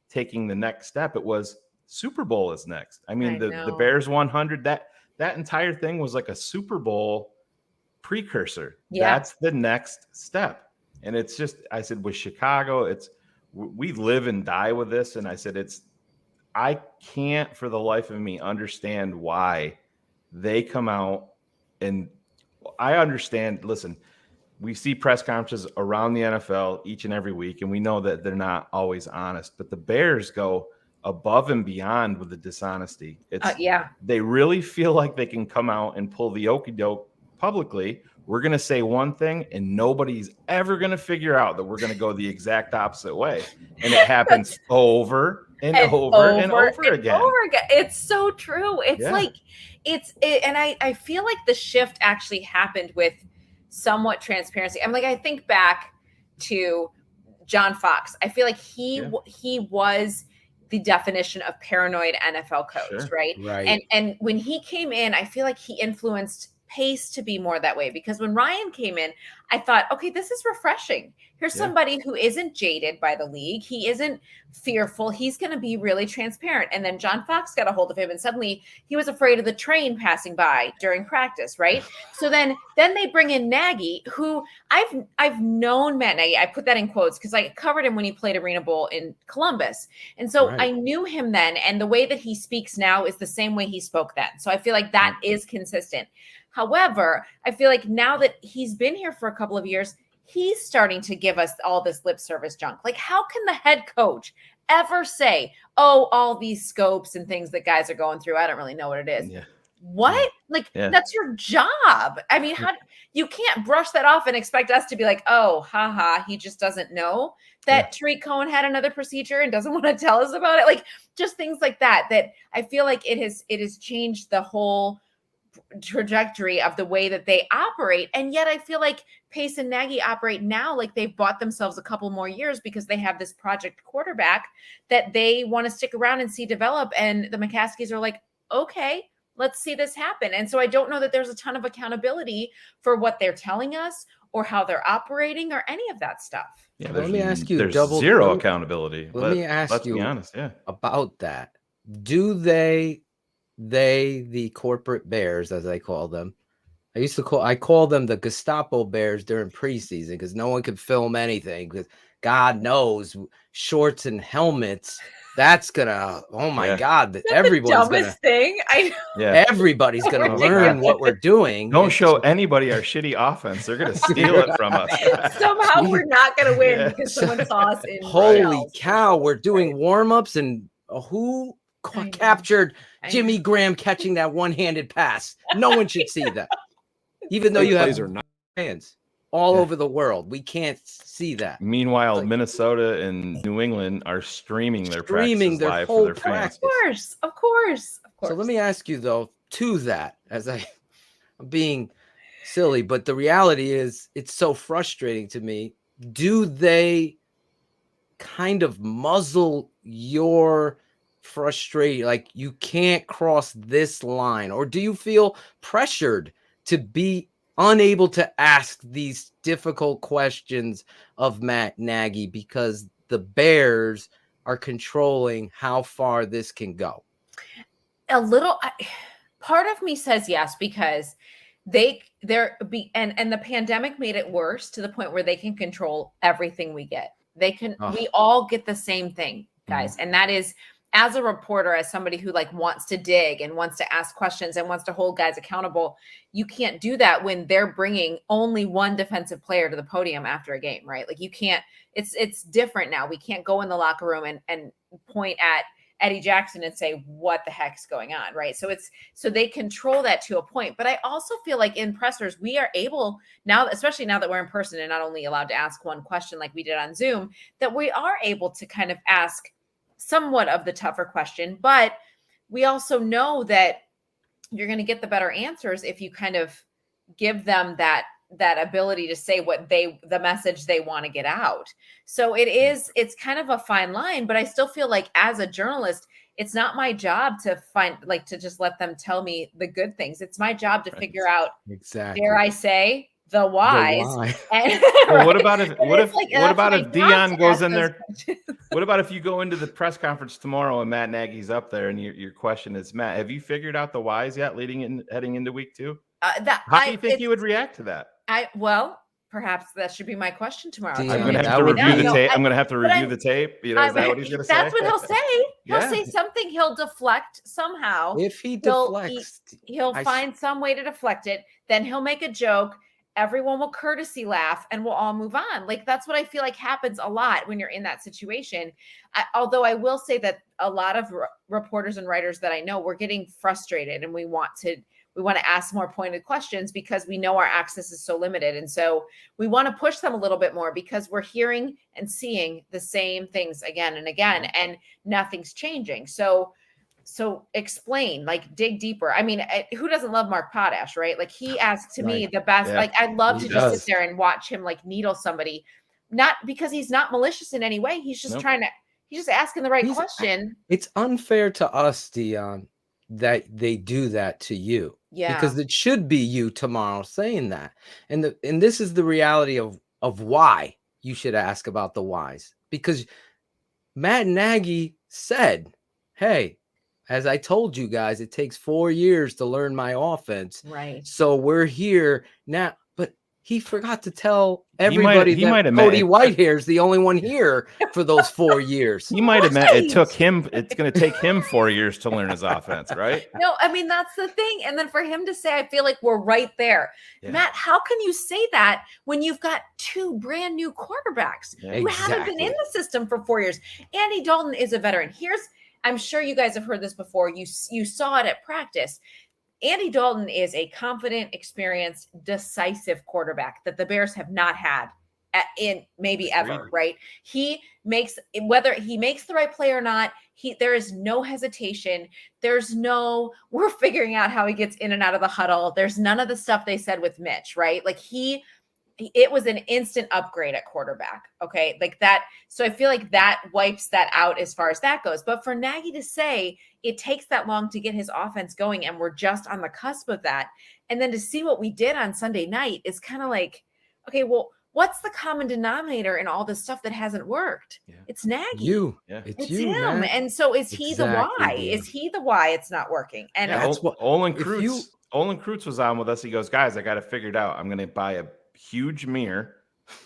taking the next step. It was Super Bowl is next. I mean, the Bears 100, that entire thing was like a Super Bowl precursor. Yeah. That's the next step. And it's just, I said, with Chicago, we live and die with this. And I said, I can't for the life of me understand why they come out. And I understand, listen, we see press conferences around the NFL each and every week, and we know that they're not always honest, but the Bears go above and beyond with the dishonesty. They really feel like they can come out and pull the okey doke publicly. We're going to say one thing, and nobody's ever going to figure out that we're going to go the exact opposite way. And it happens over and over again. It's so true. And I feel like the shift actually happened with somewhat transparency. I think back to John Fox. I feel like he was the definition of paranoid NFL coach, right? And when he came in, I feel like he influenced Pace to be more that way, because when Ryan came in, I thought, okay, this is refreshing. Here's somebody who isn't jaded by the league. He isn't fearful. He's going to be really transparent. And then John Fox got a hold of him, and suddenly he was afraid of the train passing by during practice, right? So then they bring in Nagy, who I've known Matt Nagy. I put that in quotes because I covered him when he played Arena Bowl in Columbus. And so I knew him then, and the way that he speaks now is the same way he spoke then. So I feel like that is consistent. However, I feel like now that he's been here for a couple of years, he's starting to give us all this lip service junk. Like, how can the head coach ever say, oh, all these scopes and things that guys are going through, I don't really know what it is. Yeah. What? That's your job. I mean, you can't brush that off and expect us to be like, oh, haha, he just doesn't know that Tariq Cohen had another procedure and doesn't want to tell us about it. Like, just things like that I feel like it has changed the whole trajectory of the way that they operate. And yet I feel like Pace and Nagy operate now like they've bought themselves a couple more years because they have this project quarterback that they want to stick around and see develop. And the McCaskies are like, okay, let's see this happen. And so I don't know that there's a ton of accountability for what they're telling us or how they're operating or any of that stuff. Yeah, let me ask you, there's zero accountability. Let me ask you be honest, about that. Do they, the corporate bears, as I call them, I call them the Gestapo bears during preseason because no one could film anything because God knows shorts and helmets That's gonna. Oh my God! That's Everyone's the dumbest thing. Everybody's gonna learn what we're doing. Don't show anybody our shitty offense. They're gonna steal it from us. Somehow we're not gonna win because someone saw us in. Holy cow! We're doing warm-ups, and who captured Jimmy Graham catching that one-handed pass? No one should see that, even though you have fans all over the world. We can't see that. Meanwhile, Minnesota and New England are streaming their practices their live whole for their fans. Of course. So let me ask you though, to that, as I'm being silly, but the reality is it's so frustrating to me. Do they kind of muzzle your frustration? Like you can't cross this line, or do you feel pressured to be unable to ask these difficult questions of Matt Nagy because the Bears are controlling how far this can go? A little part of me says yes, because and the pandemic made it worse to the point where they can control everything we get. We all get the same thing, guys. And that is, as a reporter, as somebody who wants to dig and wants to ask questions and wants to hold guys accountable, you can't do that when they're bringing only one defensive player to the podium after a game, right? Like you can't, it's different now. We can't go in the locker room and point at Eddie Jackson and say, what the heck's going on, right? So they control that to a point. But I also feel like in pressers, we are able now, especially now that we're in person and not only allowed to ask one question like we did on Zoom, that we are able to kind of ask somewhat of the tougher question, but we also know that you're going to get the better answers if you kind of give them that ability to say the message they want to get out. So it's kind of a fine line, but I still feel like as a journalist, it's not my job to to just let them tell me the good things. It's my job to figure out, dare I say, the whys. Well, what about if Dionne goes in there? What about if you go into the press conference tomorrow and Matt Nagy's up there and your question is, Matt, have you figured out the whys yet heading into week 2? How do you think you would react to that? Perhaps that should be my question tomorrow. I'm going to have to review the tape. I'm going to have to review the tape. Is that what he's going to say? That's what he'll say. He'll say something. He'll deflect somehow. If he deflects, he'll find some way to deflect it. Then he'll make a joke. Everyone will courtesy laugh and we'll all move on. Like that's what I feel like happens a lot when you're in that situation. Although I will say that a lot of reporters and writers that I know, we're getting frustrated and we want to ask more pointed questions because we know our access is so limited. And so we want to push them a little bit more because we're hearing and seeing the same things again and again, and nothing's changing. So explain, dig deeper. I mean, who doesn't love Mark Potash, right? Like he asked to me the best, I'd love to just sit there and watch him needle somebody, not because he's not malicious in any way. He's just he's just asking the right question. It's unfair to us, Dionne, that they do that to you. Yeah. Because it should be you tomorrow saying that. And this is the reality of why you should ask about the whys. Because Matt Nagy said, hey, as I told you guys, it takes 4 years to learn my offense. Right. So we're here now. But he forgot to tell everybody that Cody Whitehair is the only one here for those 4 years. He might have meant it's going to take him 4 years to learn his offense, right? No, I mean, that's the thing. And then for him to say, I feel like we're right there. Yeah. Matt, how can you say that when you've got 2 brand new quarterbacks who haven't been in the system for 4 years? Andy Dalton is a veteran. I'm sure you guys have heard this before. You saw it at practice. Andy Dalton is a confident, experienced, decisive quarterback that the Bears have not had in maybe ever, right? Whether he makes the right play or not, there is no hesitation. We're figuring out how he gets in and out of the huddle. There's none of the stuff they said with Mitch, right? Like it was an instant upgrade at quarterback. Okay. Like that. So I feel like that wipes that out as far as that goes. But for Nagy to say it takes that long to get his offense going and we're just on the cusp of that. And then to see what we did on Sunday night is kind of like, okay, well, what's the common denominator in all this stuff that hasn't worked? Yeah. It's Nagy. It's you, him. Man. And so is he the why? Is he the why it's not working? And that's what Olin Kreutz was on with us. He goes, guys, I got it figured out. I'm going to buy a huge mirror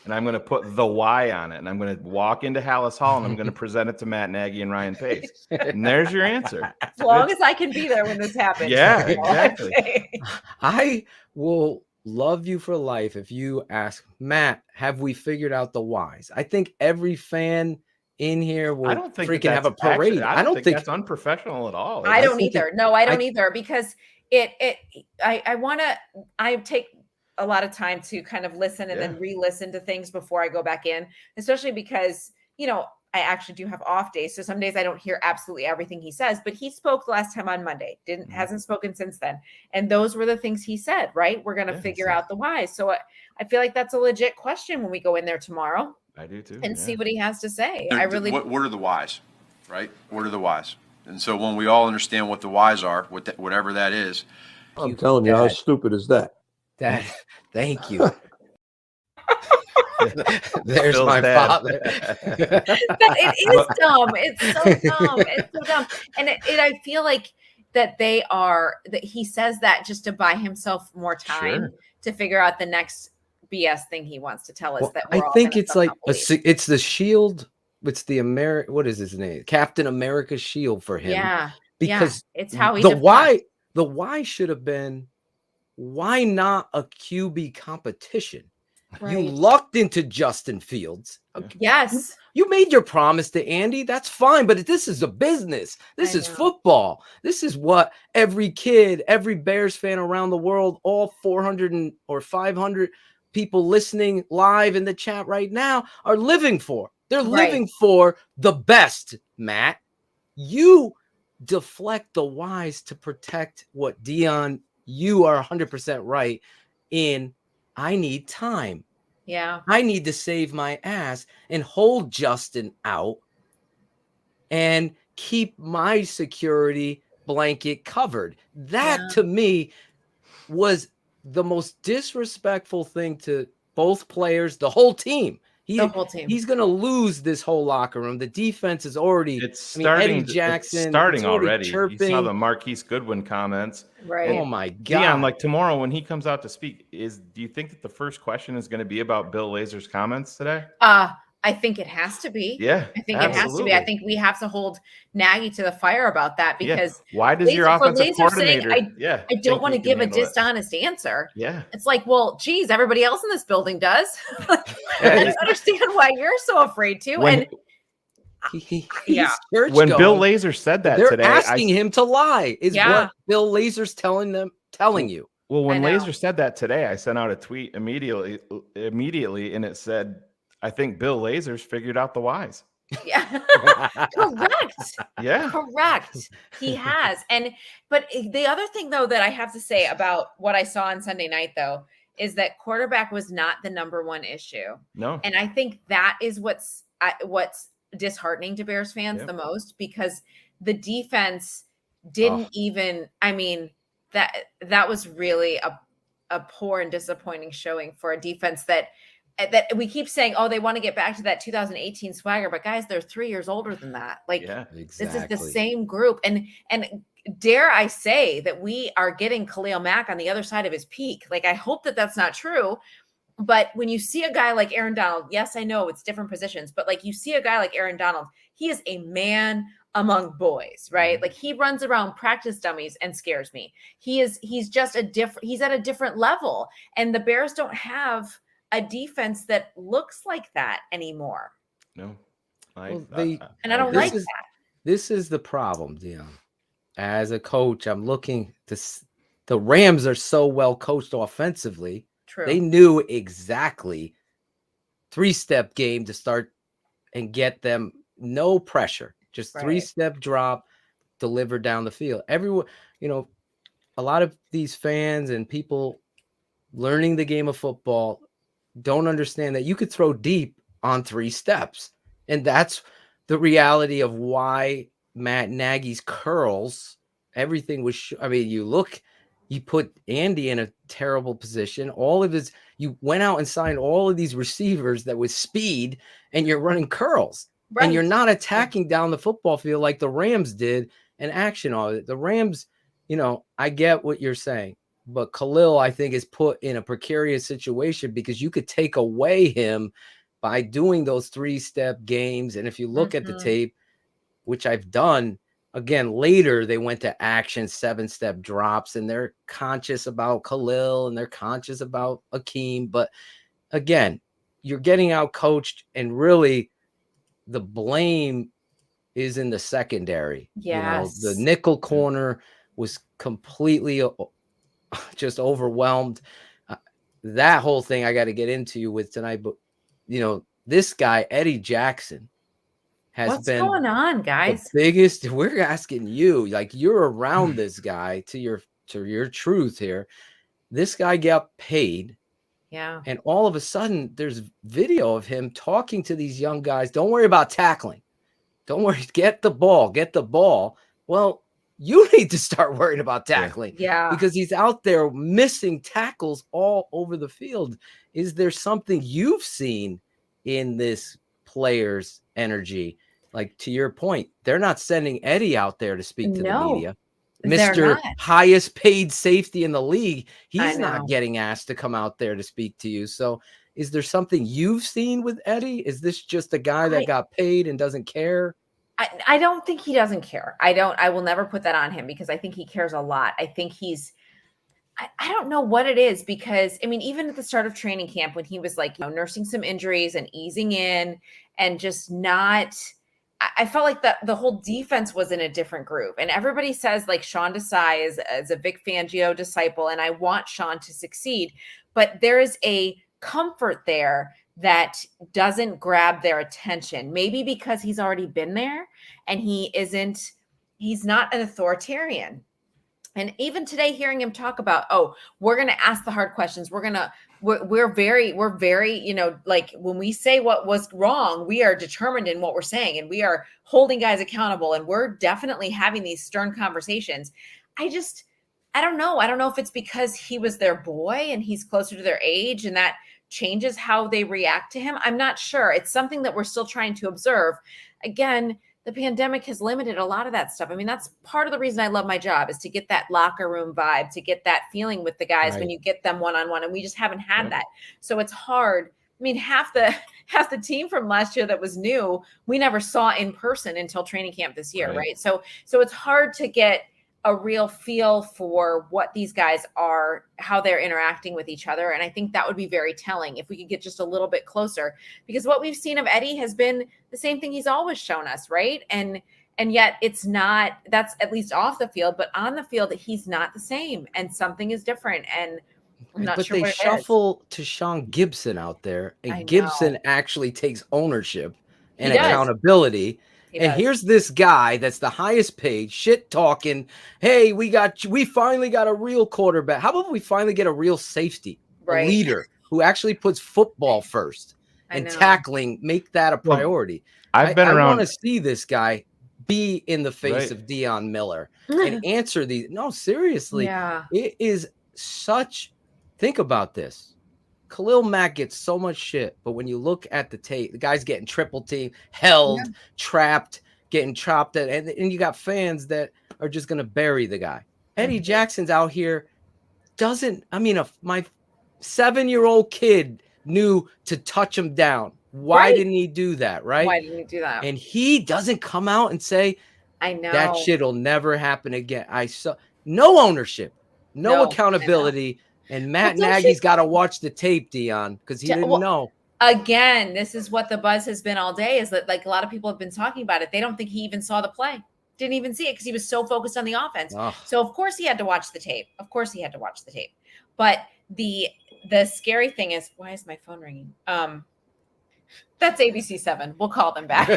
and I'm going to put the why on it, and I'm going to walk into Hallis Hall, and I'm going to present it to Matt Nagy and Ryan Pace. And there's your answer. As long as I can be there when this happens. Yeah, that's all I'm exactly. saying. I will love you for life if you ask, Matt, have we figured out the whys? I think every fan in here will I don't think freaking that's have a parade. actually, I don't think that's unprofessional at all. I don't think either. No, I don't either, because I take a lot of time to kind of listen and then re-listen to things before I go back in, especially because, I actually do have off days. So some days I don't hear absolutely everything he says, but he spoke last time on Monday, hasn't spoken since then. And those were the things he said, right? We're going to figure out the whys. So I feel like that's a legit question when we go in there tomorrow. I do too. And see what he has to say. What are the whys, right? What are the whys? And so when we all understand what the whys are, whatever that is. I'm telling you, how stupid is that? Thank you. There's my father. It is dumb. It's so dumb. It's so dumb. And I feel like that he says that just to buy himself more time to figure out the next BS thing he wants to tell us. I think it's like it's the shield. It's the what is his name? Captain America's shield for him. Yeah. Because it's how he the why should have been, why not a QB competition? Right. You lucked into Justin Fields. Yes. You made your promise to Andy. That's fine. But this is a business. This is football. This is what every kid, every Bears fan around the world, all 400 or 500 people listening live in the chat right now are living for. They're living for the best, Matt. You deflect the whys to protect what Dionne, you are 100% right in. I need time. Yeah. I need to save my ass and hold Justin out and keep my security blanket covered. That to me was the most disrespectful thing to both players, the whole team. The whole team. He's going to lose this whole locker room. The defense is already. Starting, Eddie Jackson it's starting already. Chirping. You saw the Marquise Goodwin comments. Right. Oh my God. Dionne, like tomorrow when he comes out to speak, do you think that the first question is going to be about Bill Lazor's comments today? I think it has to be. Yeah. I think it has to be. I think we have to hold Nagy to the fire about that, because why does your offensive coordinator? I don't want to give a dishonest answer. Yeah. It's like, well, geez, everybody else in this building does. I don't understand why you're so afraid to. When Bill Lazor said that they're today, asking him to lie. Is what Bill Lazor's telling you. Well, when Lazor said that today, I sent out a tweet immediately, and it said, I think Bill Lazor's figured out the whys. Yeah. Correct. Yeah. Correct. He has. But the other thing, though, that I have to say about what I saw on Sunday night, though, is that quarterback was not the number one issue. No. And I think that is what's disheartening to Bears fans the most, because the defense didn't even, that was really a poor and disappointing showing for a defense that we keep saying, oh, they want to get back to that 2018 swagger, but guys, they're 3 years older than that. Like, This is the same group. And dare I say that we are getting Khalil Mack on the other side of his peak. Like, I hope that that's not true. But when you see a guy like Aaron Donald, yes, I know it's different positions, but like you see a guy like Aaron Donald, he is a man among boys, right? Like, he runs around practice dummies and scares me. He's just he's at a different level. And the Bears don't have a defense that looks like that anymore. No. I don't like that. This is the problem, Dionne. As a coach, I'm looking to the Rams are so well coached offensively. True. They knew exactly 3-step game to start and get them no pressure. Just 3-step drop, deliver down the field. Everyone, a lot of these fans and people learning the game of football don't understand that you could throw deep on 3 steps. And that's the reality of why Matt Nagy's curls, everything was, you put Andy in a terrible position. You went out and signed all of these receivers that with speed, and you're running curls. Right. And you're not attacking down the football field like the Rams did and action on it. The Rams, I get what you're saying. But Khalil, I think, is put in a precarious situation because you could take away him by doing those 3-step games. And if you look at the tape, which I've done, again, later they went to action 7-step drops, and they're conscious about Khalil and they're conscious about Akeem. But again, you're getting out coached, and really the blame is in the secondary. Yes. The nickel corner was completely just overwhelmed. That whole thing I got to get into with tonight, but this guy Eddie Jackson has What's been going on, guys? the biggest. We're asking you, like, you're around this guy, to your truth here. This guy got paid. Yeah. And all of a sudden there's video of him talking to these young guys. Don't worry about tackling. Don't worry. Get the ball. Well, you need to start worrying about tackling. Yeah. Because he's out there missing tackles all over the field. Is there something you've seen in this player's energy? Like, to your point, they're not sending Eddie out there to speak to the media. Mr. highest paid safety in the league, he's not getting asked to come out there to speak to you. So is there something you've seen with Eddie? Is this just a guy that got paid and doesn't care? I don't think he doesn't care. I will never put that on him, because I think he cares a lot. I think I don't know what it is, because I mean, even at the start of training camp, when he was like, nursing some injuries and easing in and just not, I felt like the whole defense was in a different groove. And everybody says like Sean Desai is a Vic Fangio disciple, and I want Sean to succeed, but there is a comfort there that doesn't grab their attention. Maybe because he's already been there and he's not an authoritarian. And even today, hearing him talk about, we're going to ask the hard questions. We're very, like when we say what was wrong, we are determined in what we're saying, and we are holding guys accountable, and we're definitely having these stern conversations. I don't know. I don't know if it's because he was their boy and he's closer to their age, and that changes how they react to him. I'm not sure. It's something that we're still trying to observe. Again, the pandemic has limited a lot of that stuff. I mean, that's part of the reason I love my job, is to get that locker room vibe, to get that feeling with the guys when you get them one-on-one, and we just haven't had that. So it's hard. I mean, half the team from last year that was new, we never saw in person until training camp this year, right? So it's hard to get a real feel for what these guys are, how they're interacting with each other. And I think that would be very telling if we could get just a little bit closer, because what we've seen of Eddie has been the same thing he's always shown us. Right. And yet it's not, that's at least off the field, but on the field, he's not the same, and something is different. And I'm not sure. But they shuffle to Sean Gibson out there, and Gibson actually takes ownership and accountability. And here's this guy that's the highest paid, shit talking. Hey, we finally got a real quarterback. How about we finally get a real safety, a leader who actually puts football first and tackling, make that a priority. I've been around. I want to see this guy be in the face of Dionne Miller and answer these. No, seriously. Yeah. It is such, think about this. Khalil Mack gets so much shit, but when you look at the tape, the guy's getting triple team, held, trapped, getting chopped at, and you got fans that are just going to bury the guy. Eddie Jackson's out here my 7-year-old kid knew to touch him down. Why didn't he do that, right? Why didn't he do that? And he doesn't come out and say, I know that shit'll never happen again. I saw no ownership, no accountability. And Matt Nagy's got to watch the tape, Dionne, because he didn't know. Again, this is what the buzz has been all day, is that like a lot of people have been talking about it. They don't think he even saw the play. Didn't even see it because he was so focused on the offense. So of course he had to watch the tape. But the scary thing is, why is my phone ringing? That's ABC7. We'll call them back.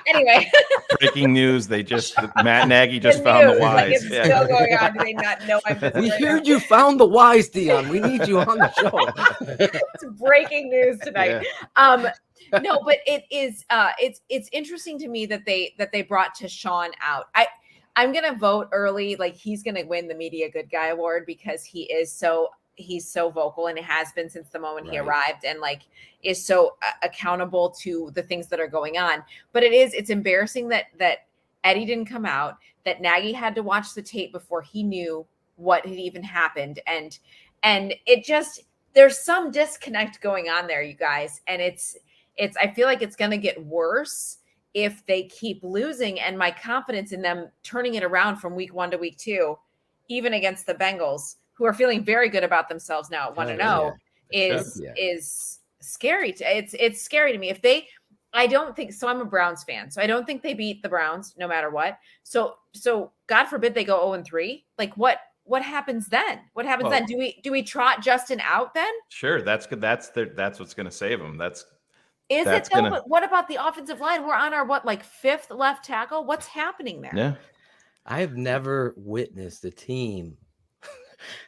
Anyway. Breaking news. Matt Nagy just found the wise. It's still going on. Do they not know I'm busy? We heard you found the wise, Dionne. We need you on the show. It's breaking news tonight. No, but it is it's interesting to me that they brought Sean out. I'm gonna vote early, like he's gonna win the Media Good Guy Award, because he's so vocal, and it has been since the moment he arrived, and like is so accountable to the things that are going on. But it's embarrassing that Eddie didn't come out, that Nagy had to watch the tape before he knew what had even happened. And it just, there's some disconnect going on there, you guys. And I feel like it's going to get worse if they keep losing. And my confidence in them turning it around from week 1 to week 2, even against the Bengals, who are feeling very good about themselves now at 1-0, is scary. It's scary to me. I don't think so. I'm a Browns fan, so I don't think they beat the Browns no matter what. So God forbid they go 0-3. Like what happens then? What happens then? Do we trot Justin out then? Sure, that's good. That's what's going to save them. But what about the offensive line? We're on our 5th left tackle. What's happening there? Yeah, I have never witnessed a team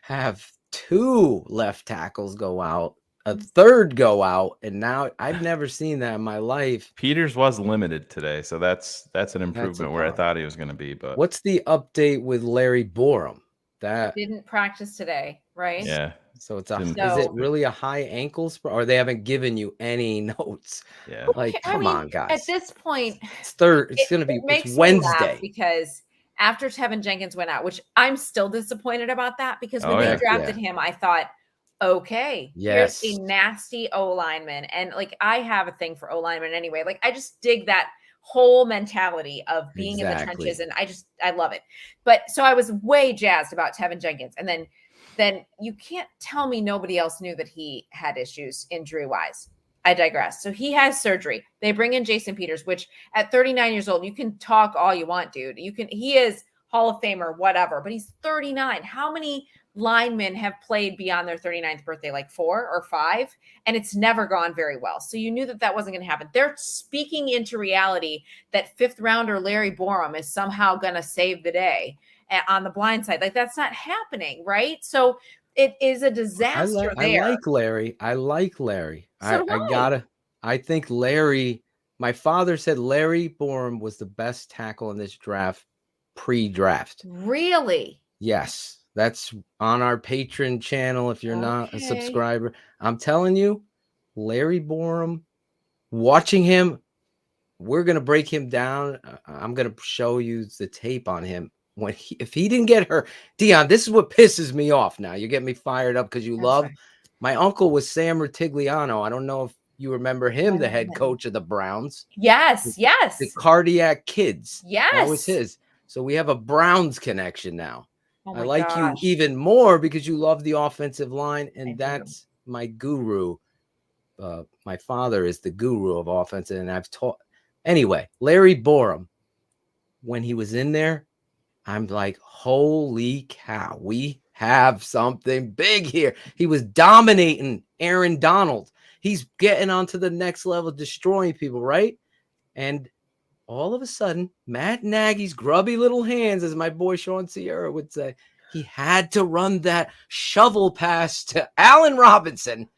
have 2 left tackles go out, a third go out, and now I've never seen that in my life. Peters was limited today, so that's an improvement where I thought he was going to be. But what's the update with Larry Borum? That didn't practice today, right? Yeah. So is it really a high ankle sprain, or they haven't given you any notes? Yeah. Come on, guys. At this point, it's going to be Wednesday because after Tevin Jenkins went out, which I'm still disappointed about that, because when they drafted him, I thought, okay, here's a nasty O lineman. And I have a thing for O lineman anyway. I just dig that whole mentality of being in the trenches. And I love it. But so I was way jazzed about Tevin Jenkins. And then you can't tell me nobody else knew that he had issues injury wise. I digress. So he has surgery. They bring in Jason Peters, which at 39 years old, you can talk all you want, dude. He is Hall of Famer, whatever, but he's 39. How many linemen have played beyond their 39th birthday? 4 or 5, and it's never gone very well. So you knew that wasn't going to happen. They're speaking into reality that 5th rounder Larry Borum is somehow going to save the day on the blind side. That's not happening, right? So it is a disaster there. I like Larry. So I think Larry, my father said Larry Borum was the best tackle in this draft pre-draft. Really? Yes. That's on our Patreon channel. If you're not a subscriber, I'm telling you, Larry Borum, watching him, we're going to break him down. I'm going to show you the tape on him. If he didn't get hurt, Dionne, this is what pisses me off now. You get me fired up because my uncle was Sam Rutigliano. I don't know if you remember him, the head coach of the Browns. Yes. The Cardiac Kids. Yes. That was his. So we have a Browns connection now. Oh I like you even more because you love the offensive line, and that's my guru. My father is the guru of offense, and I've taught. Anyway, Larry Borum, when he was in there, I'm like, holy cow, we have something big here. He was dominating Aaron Donald. He's getting onto the next level, destroying people, right? And all of a sudden, Matt Nagy's grubby little hands, as my boy Sean Sierra would say, he had to run that shovel pass to Allen Robinson,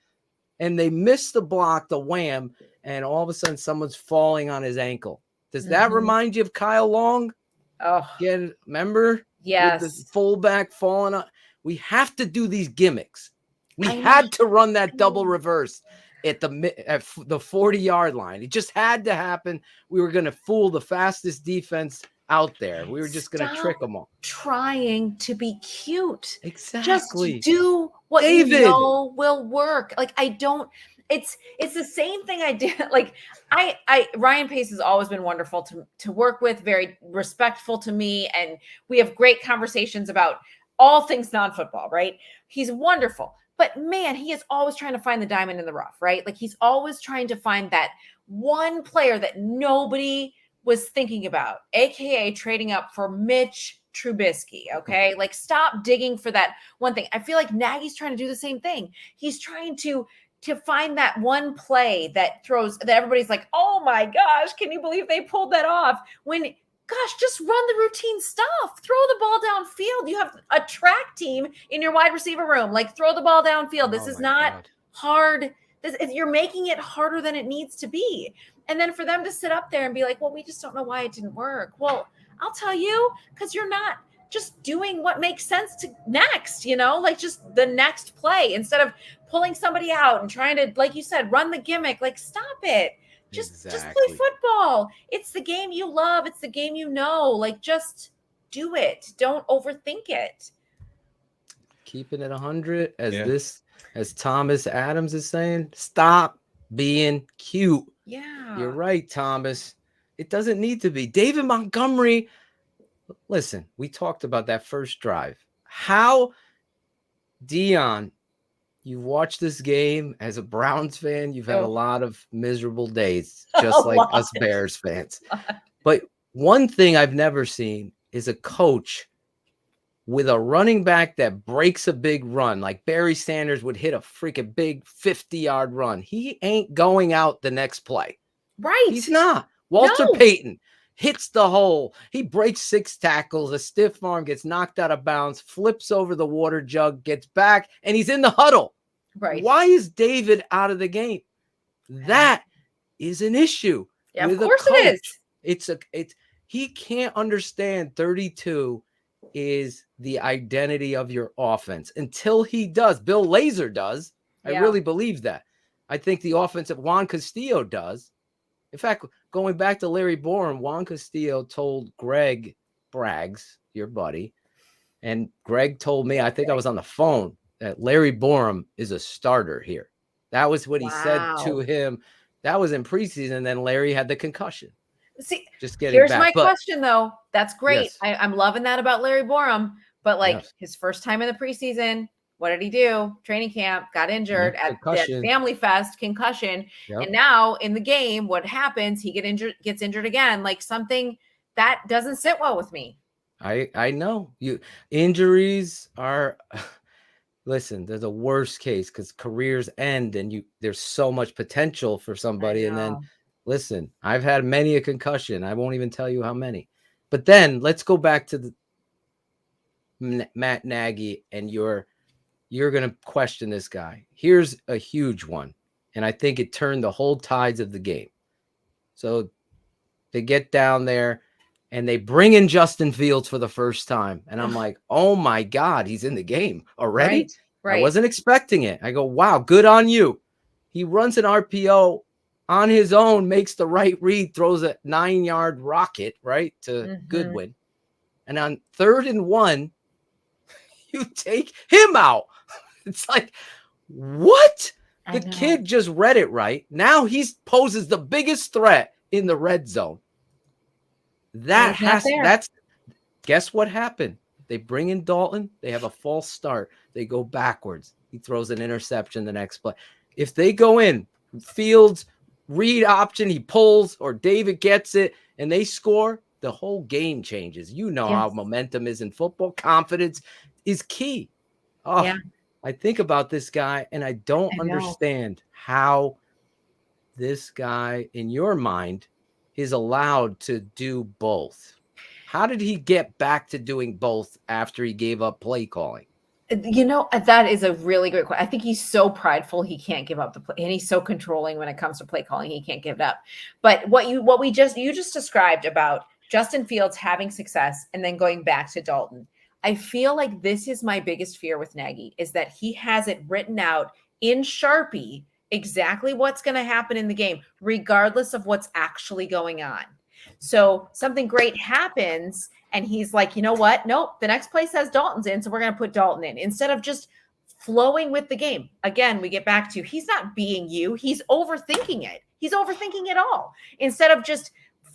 and they missed the block, the wham, and all of a sudden someone's falling on his ankle. Does that remind you of Kyle Long? Oh, remember? Yes. With the fullback falling on. We have to do these gimmicks. We had to run that double reverse at the 40-yard line. It just had to happen. We were going to fool the fastest defense out there. We were just going to trick them all. Trying to be cute. Exactly. Just do what you know will work. It's the same thing I did. Ryan Pace has always been wonderful to work with, very respectful to me. And we have great conversations about all things non-football, right? He's wonderful. But man, he is always trying to find the diamond in the rough, right? He's always trying to find that one player that nobody was thinking about, AKA trading up for Mitch Trubisky. Okay. Stop digging for that one thing. I feel like Nagy's trying to do the same thing. He's trying to find that one play that everybody's like, oh my gosh, can you believe they pulled that off? When gosh, just run the routine stuff. Throw the ball downfield. You have a track team in your wide receiver room. Throw the ball downfield. This is not hard. You're making it harder than it needs to be. And then for them to sit up there and be like, well, we just don't know why it didn't work. Well, I'll tell you, because you're not just doing what makes sense to next, just the next play instead of pulling somebody out and trying to, like you said, run the gimmick. Stop it. Just play football. It's the game you love. It's the game you know. Just do it. Don't overthink it. keeping it 100, as Thomas Adams is saying, stop being cute. Yeah. You're right, Thomas. It doesn't need to be. David Montgomery, listen, we talked about that first drive. How, Dionne, you've watched this game as a Browns fan. You've had a lot of miserable days, just like us Bears fans. But one thing I've never seen is a coach with a running back that breaks a big run, like Barry Sanders would hit a freaking big 50-yard run. He ain't going out the next play. Right. He's not. Walter Payton hits the hole. He breaks 6 tackles, a stiff arm, gets knocked out of bounds, flips over the water jug, gets back, and he's in the huddle. Right. Why is David out of the game? That is an issue. Yeah, with of course a coach. it is. He can't understand 32 is the identity of your offense until he does. Bill Lazor does. I really believe that. I think the offensive Juan Castillo does. In fact, going back to Larry Borum, Juan Castillo told Greg Braggs, your buddy, and Greg told me, I think I was on the phone, that Larry Borum is a starter here. That was what he said to him. That was in preseason. And then Larry had the concussion. See, just getting here's back. my question, though. That's great. Yes. I'm loving that about Larry Borum. But like his first time in the preseason, what did he do? Training camp, got injured at Family Fest, concussion. Yep. And now in the game, what happens? He gets injured again. Like something that doesn't sit well with me. I know injuries are. Listen, they're the worst case because careers end and there's so much potential for somebody. And then listen, I've had many a concussion. I won't even tell you how many. But then let's go back to Matt Nagy, and you're going to question this guy. Here's a huge one. And I think it turned the whole tides of the game. So they get down there and they bring in Justin Fields for the first time. And I'm like, oh my God, he's in the game already. Right. I wasn't expecting it. I go, wow, good on you. He runs an RPO on his own, makes the right read, throws a 9-yard rocket, right, to Goodwin. And on 3rd and 1, you take him out. It's like, what? The kid just read it right. Now he poses the biggest threat in the red zone. That's guess what happened? They bring in Dalton. They have a false start. They go backwards. He throws an interception the next play. If they go in, Fields, read option, he pulls, or David gets it, and they score, the whole game changes. You know how momentum is in football. Confidence is key. Oh, I think about this guy, and I don't understand how this guy, in your mind, is allowed to do both. How did he get back to doing both after he gave up play calling? You know, that is a really great question. I think he's so prideful he can't give up the play, and he's so controlling when it comes to play calling he can't give it up. But you just described about Justin Fields having success and then going back to Dalton, I feel like this is my biggest fear with Nagy, is that he has it written out in Sharpie exactly what's going to happen in the game, regardless of what's actually going on. So something great happens and he's like, you know what? Nope. The next play says Dalton's in. So we're going to put Dalton in instead of just flowing with the game. Again, we get back to, he's not being you. He's overthinking it. He's overthinking it all instead of just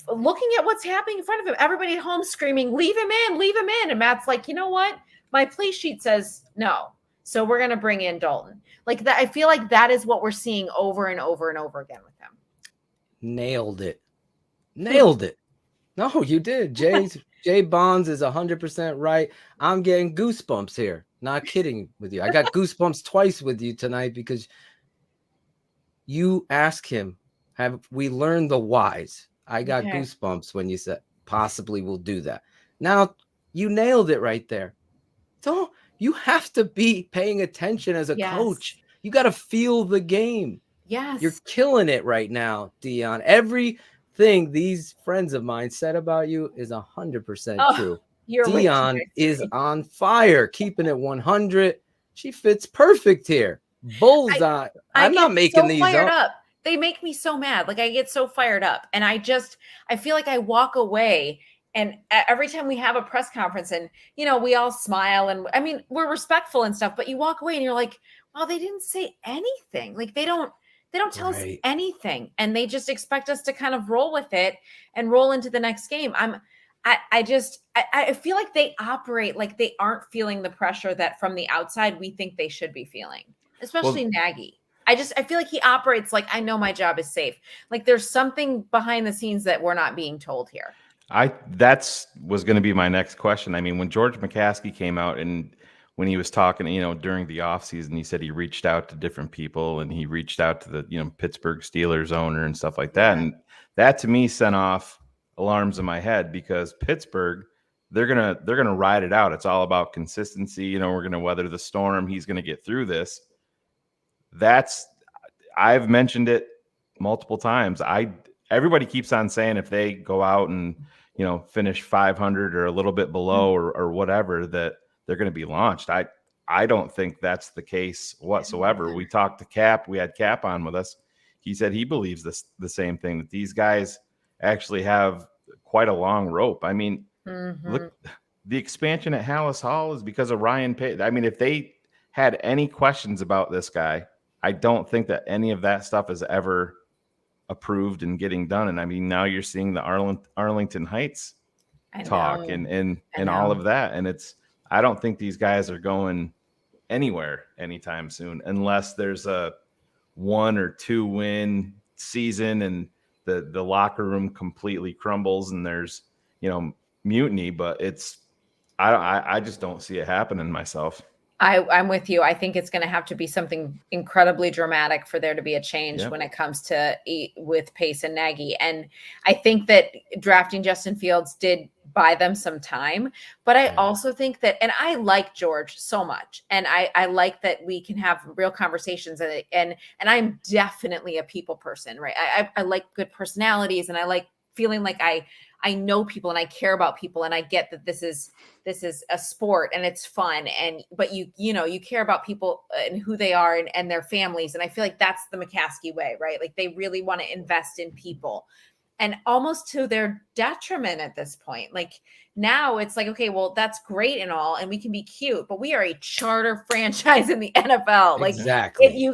looking at what's happening in front of him. Everybody at home screaming, leave him in, leave him in. And Matt's like, you know what? My play sheet says no. So we're going to bring in Dalton. Like that. I feel like that is what we're seeing over and over and over again with him. Nailed it. Nailed it. No, you did. Jay Bonds is 100% right. I'm getting goosebumps here. Not kidding with you. I got goosebumps twice with you tonight because you ask him, have we learned the whys? I got goosebumps when you said possibly we'll do that. Now you nailed it right there. So you have to be paying attention as a coach. You got to feel the game. Yes. You're killing it right now, Dionne. Everything these friends of mine said about you is 100% true. Dionne is on fire, keeping it 100. She fits perfect here. Bullseye. I'm not making these up. They make me so mad. Like I get so fired up and I feel like I walk away And every time we have a press conference and, you know, we all smile and I mean, we're respectful and stuff, but you walk away and you're like, wow, they didn't say anything. Like they don't tell us anything. And they just expect us to kind of roll with it and roll into the next game. I feel like they operate like they aren't feeling the pressure that from the outside we think they should be feeling, especially Nagy. I feel like he operates like I know my job is safe. Like there's something behind the scenes that we're not being told here. That's was going to be my next question. I mean, when George McCaskey came out and when he was talking, you know, during the offseason, he said he reached out to different people and he reached out to the, you know, Pittsburgh Steelers owner and stuff like that. And that to me sent off alarms in my head because Pittsburgh, they're gonna ride it out. It's all about consistency. You know, we're gonna weather the storm. He's gonna get through this. I've mentioned it multiple times. Everybody keeps on saying if they go out and, you know, finish 500 or a little bit below or whatever, that they're going to be launched. I don't think that's the case whatsoever. We talked to Cap. We had Cap on with us. He said he believes the same thing, that these guys actually have quite a long rope. I mean, look, the expansion at Hallis Hall is because of Ryan Pace. I mean, if they had any questions about this guy, I don't think that any of that stuff is ever approved and getting done. And I mean, now you're seeing the Arlington Heights talk and all of that. And I don't think these guys are going anywhere anytime soon, unless there's a 1 or 2 win season and the locker room completely crumbles and there's, you know, mutiny. But I just don't see it happening myself. I'm with you. I think it's going to have to be something incredibly dramatic for there to be a change when it comes to with Pace and Nagy. And I think that drafting Justin Fields did buy them some time, but I also think that, and I like George so much, and I like that we can have real conversations, and I'm definitely a people person, right? I like good personalities, and I like feeling like I know people and I care about people, and I get that this is a sport and it's fun, but you care about people and who they are and their families, and I feel like that's the McCaskey way, right? Like they really want to invest in people, and almost to their detriment at this point. Like now it's like, okay, well, that's great and all, and we can be cute, but we are a charter franchise in the NFL. Like exactly,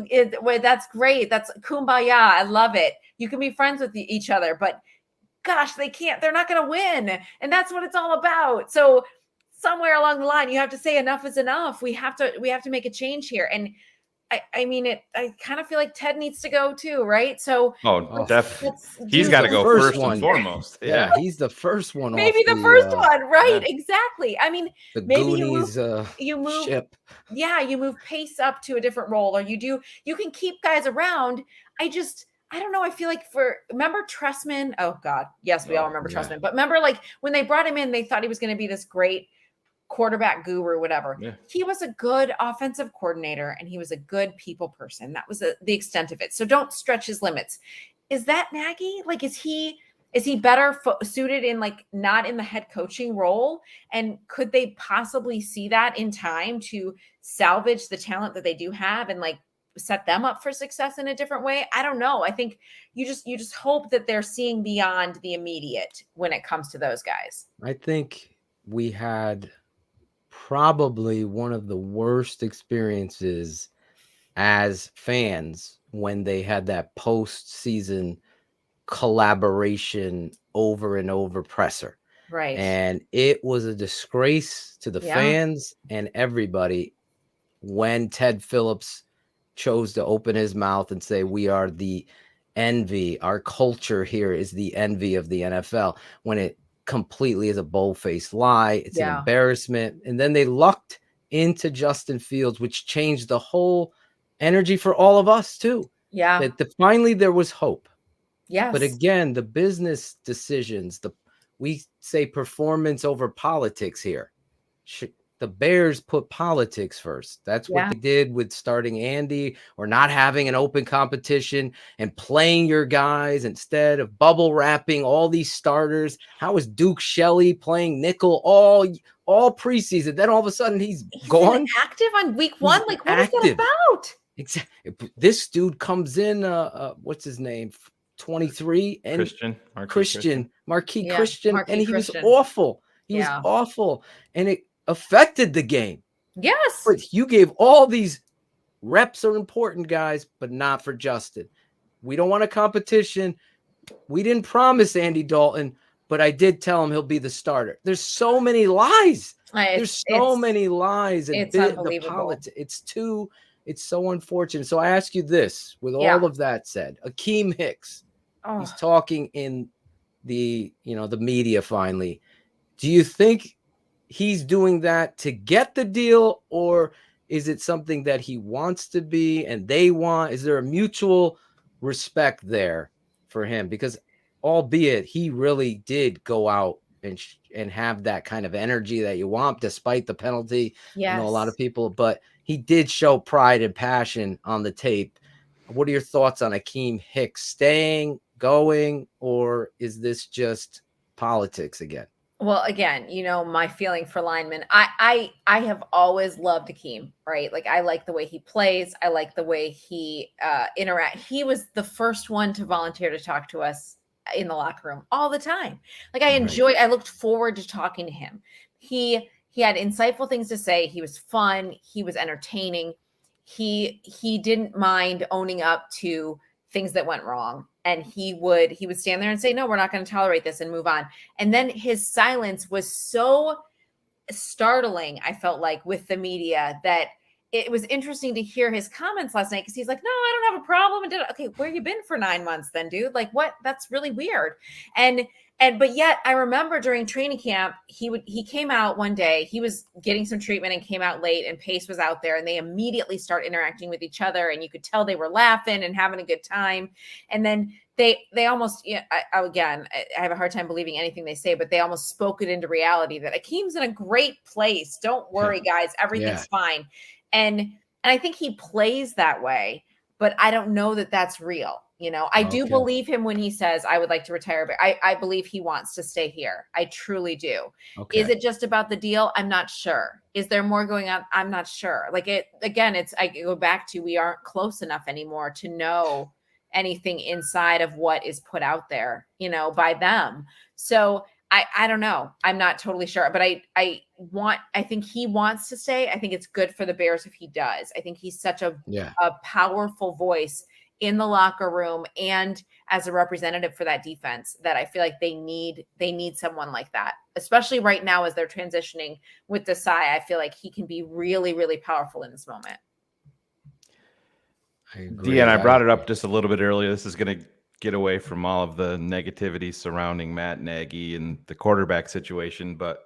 that's great, that's kumbaya, I love it. You can be friends with each other, but gosh, they're not going to win. And that's what it's all about. So somewhere along the line, you have to say enough is enough. We have to make a change here. And I mean, I kind of feel like Ted needs to go too, right? So definitely. He's got to go first and foremost. Yeah, he's the first one. Maybe the first one, right? Yeah. Exactly. I mean, maybe Goonies, you move ship. Yeah, you move Pace up to a different role, or you can keep guys around. I don't know. I feel like remember Tressman? Oh God. Yes, we all remember Tressman. But remember, like when they brought him in, they thought he was going to be this great quarterback guru, whatever. Yeah. He was a good offensive coordinator and he was a good people person. That was the extent of it. So don't stretch his limits. Is that Nagy? Like, is he better suited in like not in the head coaching role? And could they possibly see that in time to salvage the talent that they do have and like set them up for success in a different way? I don't know. I think you just hope that they're seeing beyond the immediate when it comes to those guys. I think we had probably one of the worst experiences as fans when they had that post-season collaboration over and over presser. Right. And it was a disgrace to the fans and everybody when Ted Phillips chose to open his mouth and say, we are the envy. Our culture here is the envy of the NFL, when it completely is a bold-faced lie. It's an embarrassment. And then they lucked into Justin Fields, which changed the whole energy for all of us too. Yeah. That finally there was hope. Yes. But again, the business decisions, we say performance over politics here. The Bears put politics first. That's what they did with starting Andy, or not having an open competition and playing your guys instead of bubble wrapping all these starters. How is Duke Shelley playing nickel all preseason? Then all of a sudden he's gone. Active on week 1. Like, what is that about? Exactly. This dude comes in, what's his name? 23 and Marquis Yeah, Christian, Marquis and he Christian. was awful. He Yeah. was awful, and it affected the game. Yes. But you gave all these reps are important, guys, but not for Justin. We don't want a competition. We didn't promise Andy Dalton, but I did tell him he'll be the starter. There's so many lies. There's so many lies. And it's the unbelievable. politics. It's so unfortunate. So I ask you this, with all of that said, Akeem Hicks, he's talking in the media finally. Do you think he's doing that to get the deal, or is it something that he wants to be and they want? Is there a mutual respect there for him? Because albeit he really did go out and have that kind of energy that you want, despite the penalty. Yes. A lot of people, but he did show pride and passion on the tape. What are your thoughts on Akeem Hicks staying, going, or is this just politics again? Well, again, my feeling for linemen, I have always loved Akeem, right? Like, I like the way he plays. I like the way he interact. He was the first one to volunteer to talk to us in the locker room all the time. Like, I looked forward to talking to him. He had insightful things to say. He was fun. He was entertaining. He didn't mind owning up to things that went wrong. And he would stand there and say, no, we're not going to tolerate this, and move on. And then his silence was so startling, I felt like, with the media, that it was interesting to hear his comments last night, because he's like, no, I don't have a problem. And okay, where you been for 9 months then, dude? Like, what? That's really weird. But yet I remember during training camp, he came out one day, he was getting some treatment and came out late, and Pace was out there, and they immediately start interacting with each other. And you could tell they were laughing and having a good time. And then they almost, I have a hard time believing anything they say, but they almost spoke it into reality that Akeem's in a great place. Don't worry, guys. Everything's fine. And I think he plays that way, but I don't know that that's real. I do believe him when he says, I would like to retire, but I believe he wants to stay here. I truly do. Okay. Is it just about the deal? I'm not sure. Is there more going on? I'm not sure. I go back to, we aren't close enough anymore to know anything inside of what is put out there, by them. So I don't know. I'm not totally sure, but I think he wants to stay. I think it's good for the Bears if he does. I think he's such a powerful voice in the locker room and as a representative for that defense, that I feel like they need someone like that, especially right now as they're transitioning with Desai. I feel like he can be really, really powerful in this moment. I agree. Dionne, I brought it up just a little bit earlier. This is going to get away from all of the negativity surrounding Matt Nagy and the quarterback situation, but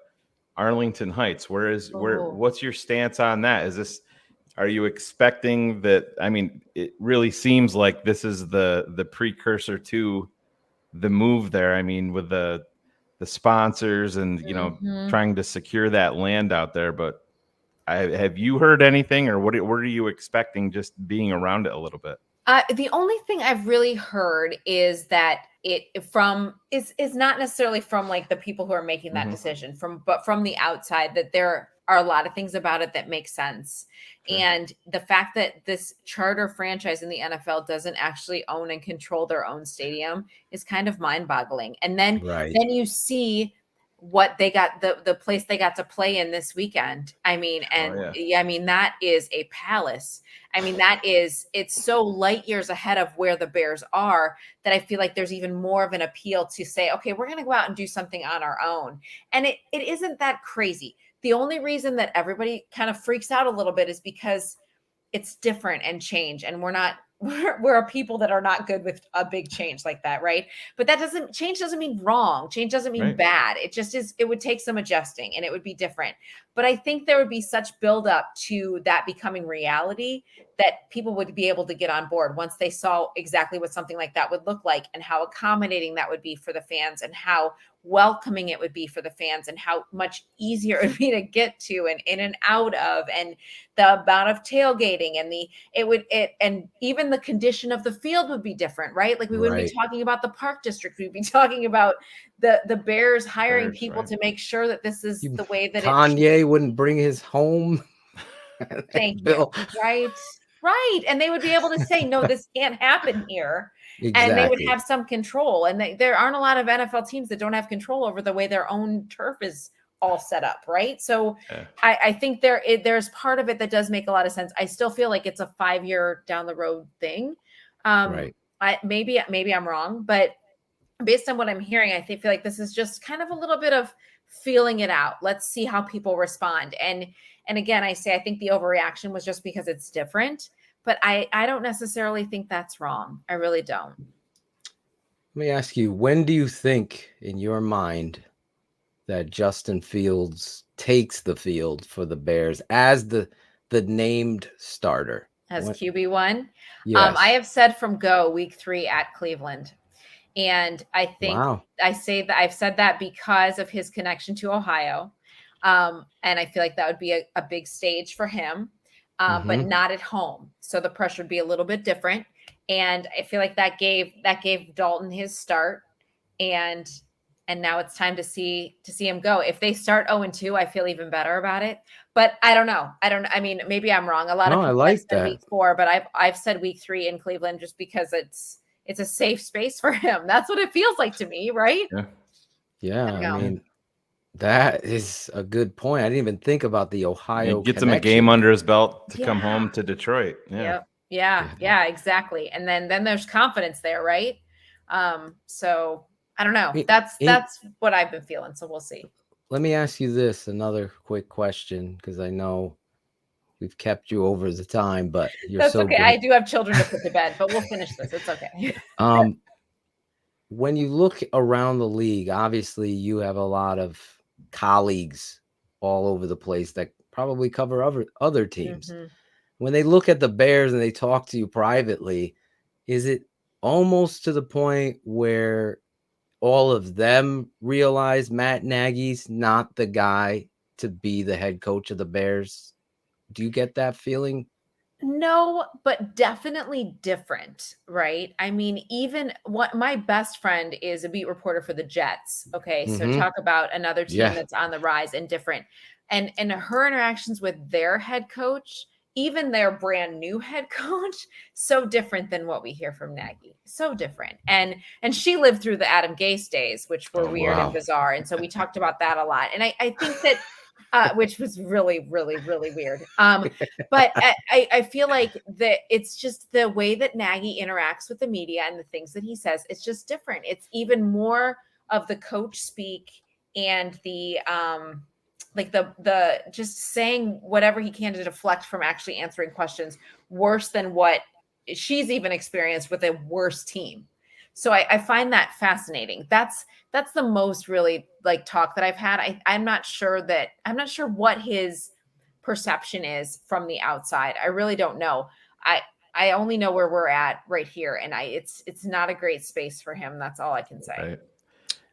Arlington Heights, what's your stance on that? Are you expecting that? I mean, it really seems like this is the precursor to the move there. I mean, with the sponsors and, trying to secure that land out there. But have you heard anything, or what are you expecting just being around it a little bit? The only thing I've really heard is that it is not necessarily from like the people who are making that decision, but from the outside, that there are a lot of things about it that make sense. Sure. And the fact that this charter franchise in the NFL doesn't actually own and control their own stadium is kind of mind-boggling. And then you see what they got, the place they got to play in this weekend. I mean, I mean, that is a palace. I mean, it's so light years ahead of where the Bears are, that I feel like there's even more of an appeal to say, okay, we're going to go out and do something on our own. And it isn't that crazy. The only reason that everybody kind of freaks out a little bit is because it's different and change. And we're a people that are not good with a big change like that. Right. But change doesn't mean wrong. Change doesn't mean bad. It just is. It would take some adjusting and it would be different. But I think there would be such buildup to that becoming reality that people would be able to get on board once they saw exactly what something like that would look like, and how accommodating that would be for the fans, and how welcoming it would be for the fans, and how much easier it would be to get to and in and out of, and the amount of tailgating, and and even the condition of the field would be different, right? Like we wouldn't be talking about the Park District. We'd be talking about the Bears hiring people to make sure that this is the way that Kanye wouldn't bring his home. Thank you. Right. And they would be able to say, no, this can't happen here. And they would have some control. And there aren't a lot of NFL teams that don't have control over the way their own turf is all set up, right? So I think there's part of it that does make a lot of sense. I still feel like it's a 5-year down the road thing. Right. Maybe I'm wrong, but based on what I'm hearing, I feel like this is just kind of a little bit of feeling it out. Let's see how people respond. And again, I think the overreaction was just because it's different, but I don't necessarily think that's wrong. I really don't. Let me ask you, when do you think in your mind that Justin Fields takes the field for the Bears as the named starter? As QB1? Yes. I have said from go week 3 at Cleveland. And I think I've said that because of his connection to Ohio. And I feel like that would be a big stage for him, but not at home. So the pressure would be a little bit different. And I feel like that gave Dalton his start. And now it's time to see him go. If they start 0-2, I feel even better about it. But I don't know. I mean, maybe I'm wrong. A lot of people have said week 4, but I've said week 3 in Cleveland just because it's a safe space for him. That's what it feels like to me, right? Yeah. I mean, that is a good point. I didn't even think about the Ohio. It gets him a game under his belt to come home to Detroit. Yeah, exactly. And then there's confidence there, right? So I don't know. That's what I've been feeling. So we'll see. Let me ask you this, another quick question, because I know we've kept you over the time, but that's so okay. good. I do have children to put to bed, but we'll finish this. It's okay. When you look around the league, obviously you have a lot of colleagues all over the place that probably cover other teams. When they look at the Bears and they talk to you privately, is it almost to the point where all of them realize Matt Nagy's not the guy to be the head coach of the Bears? Do you get that feeling? No, but definitely different, right? I mean, even my best friend is a beat reporter for the Jets. Okay. So talk about another team that's on the rise and different. And her interactions with their head coach, even their brand new head coach, so different than what we hear from Nagy. So different. And she lived through the Adam Gase days, which were weird and bizarre. And so we talked about that a lot. And I think that which was really, really, really weird. But I feel like that it's just the way that Nagy interacts with the media and the things that he says, it's just different. It's even more of the coach speak and the like the just saying whatever he can to deflect from actually answering questions worse than what she's even experienced with a worse team. So I find that fascinating. That's the most really like talk that I've had. I'm not sure what his perception is from the outside. I really don't know. I only know where we're at right here. And it's not a great space for him. That's all I can say. Right.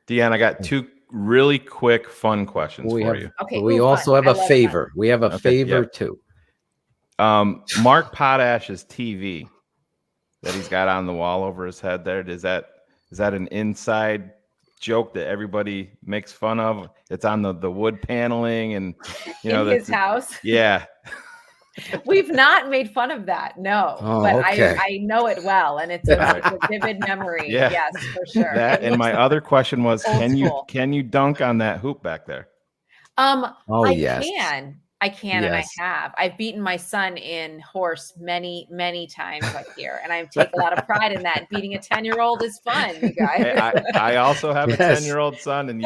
Dionne, I got 2 really quick, fun questions for you. Okay. We also have a favor. We have a favor too. Mark Potash's TV that he's got on the wall over his head there. Is that an inside joke that everybody makes fun of? It's on the wood paneling and in his house. Yeah. We've not made fun of that. No, but okay. I know it well. And it's a vivid memory. Yeah. Yes, for sure. And my other question was, can you dunk on that hoop back there? I can, and I have. I've beaten my son in horse many, many times up here, and I take a lot of pride in that. Beating a 10-year-old is fun, you guys. I also have a 10-year-old son, and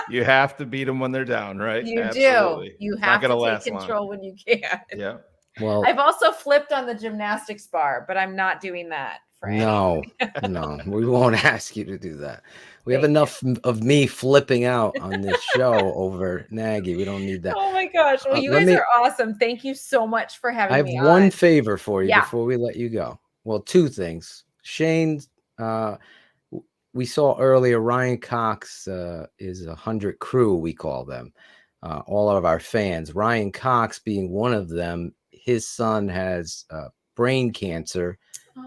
you have to beat them when they're down, right? You Absolutely. Do. You have to take control when you can. Yeah. Well, I've also flipped on the gymnastics bar, but I'm not doing that. No, we won't ask you to do that. We have enough of me flipping out on this show over Nagy. We don't need that. Oh my gosh. Well, you guys are awesome. Thank you so much for having me on. I have one favor for you before we let you go. Well, 2 things. Shayne, we saw earlier, Ryan Cox is 100 crew, we call them. All of our fans. Ryan Cox being one of them. His son has brain cancer.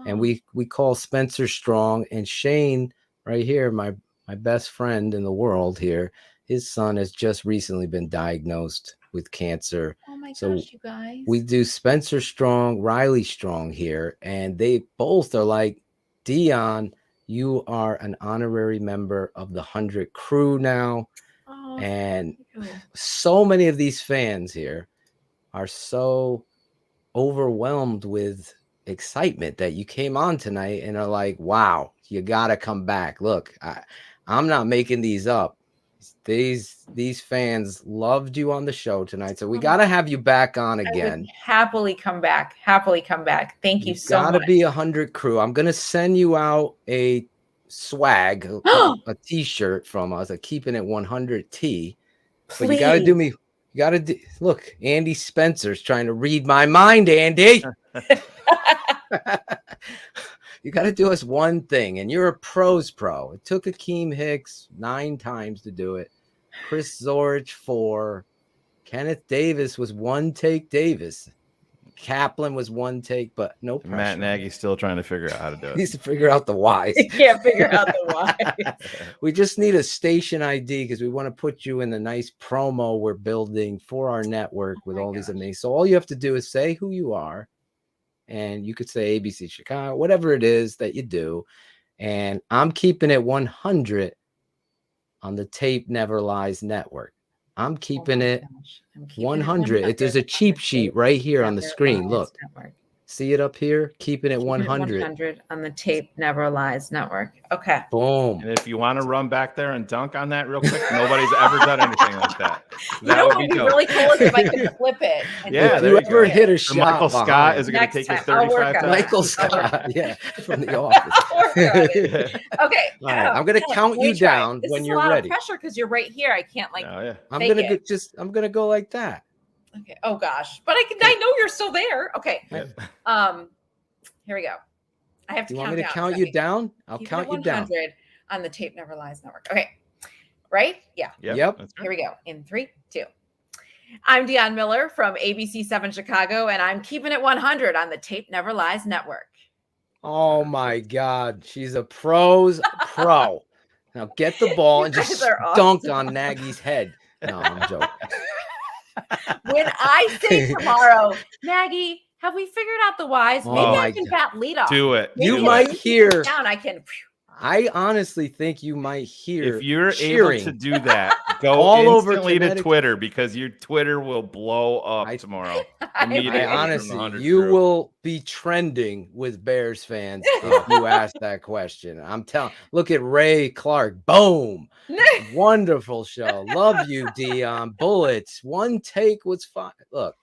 And we call Spencer Strong and Shayne right here, my best friend in the world here. His son has just recently been diagnosed with cancer. Oh my gosh, you guys. We do Spencer Strong, Riley Strong here, and they both are like Dionne, you are an honorary member of the 100 crew now. Oh, and so many of these fans here are so overwhelmed with excitement that you came on tonight and are like, wow, you got to come back. Look, I'm not making these up. These fans loved you on the show tonight, so we got to have you back on again. I would happily come back. Thank you so much. Got to be 100 crew. I'm gonna send you out a swag, a T-shirt from us, a Keepin It 100 tee. But you got to do me. You got to look. Andy Spencer's trying to read my mind, Andy. You got to do us one thing, and you're a pros pro. It took Akeem Hicks 9 times to do it. Chris Zorich 4. Kenneth Davis was 1 take Davis. Kaplan was 1 take, but no pressure. Matt Nagy's still trying to figure out how to do it. He needs to figure out the whys. He can't figure out the why. We just need a station ID because we want to put you in the nice promo we're building for our network with all these amazing. So all you have to do is say who you are, and you could say ABC Chicago, whatever it is that you do. And I'm keeping it 100 on the Tape Never Lies Network. I'm keeping it 100. There's a cheap sheet right here on the screen. Look, see it up here? Keeping it 100. 100 on the Tape Never Lies Network. Okay. Boom. And if you want to run back there and dunk on that real quick, nobody's ever done anything like that. That would be really cool if I could flip it. Yeah, if you ever hit a shot, Michael Scott is it going to take you 35 times? Michael Scott, yeah, from the office. Okay. All right, I'm going to count you down when you're ready. Pressure because you're right here. I can't like. Oh, yeah. I'm going to go like that. Okay. Oh gosh, but I know you're still there. Okay. Yeah. Here we go. I have to. You want me to count you down? I'll count you down. 100 on the Tape Never Lies Network. Okay. Right? Yeah. Yep. Here we go. In 3, 2. I'm Dionne Miller from ABC 7 Chicago, and I'm keeping it 100 on the Tape Never Lies Network. Oh my God, she's a pro's pro. Now get the ball and just dunk on Nagy's head. No, I'm joking. When I say tomorrow, Nagy, have we figured out the whys? Maybe I can bat leadoff. Do it. You might hear. Down, I can. I honestly think you might hear. If you're cheering. able to do that, go all over instantly to Twitter because your Twitter will blow up tomorrow. I honestly, you will be trending with Bears fans if you ask that question. I'm telling. Look at Ray Clark. Boom. Wonderful show. Love you, Dionne. Bullets. 1 take was fine. Look,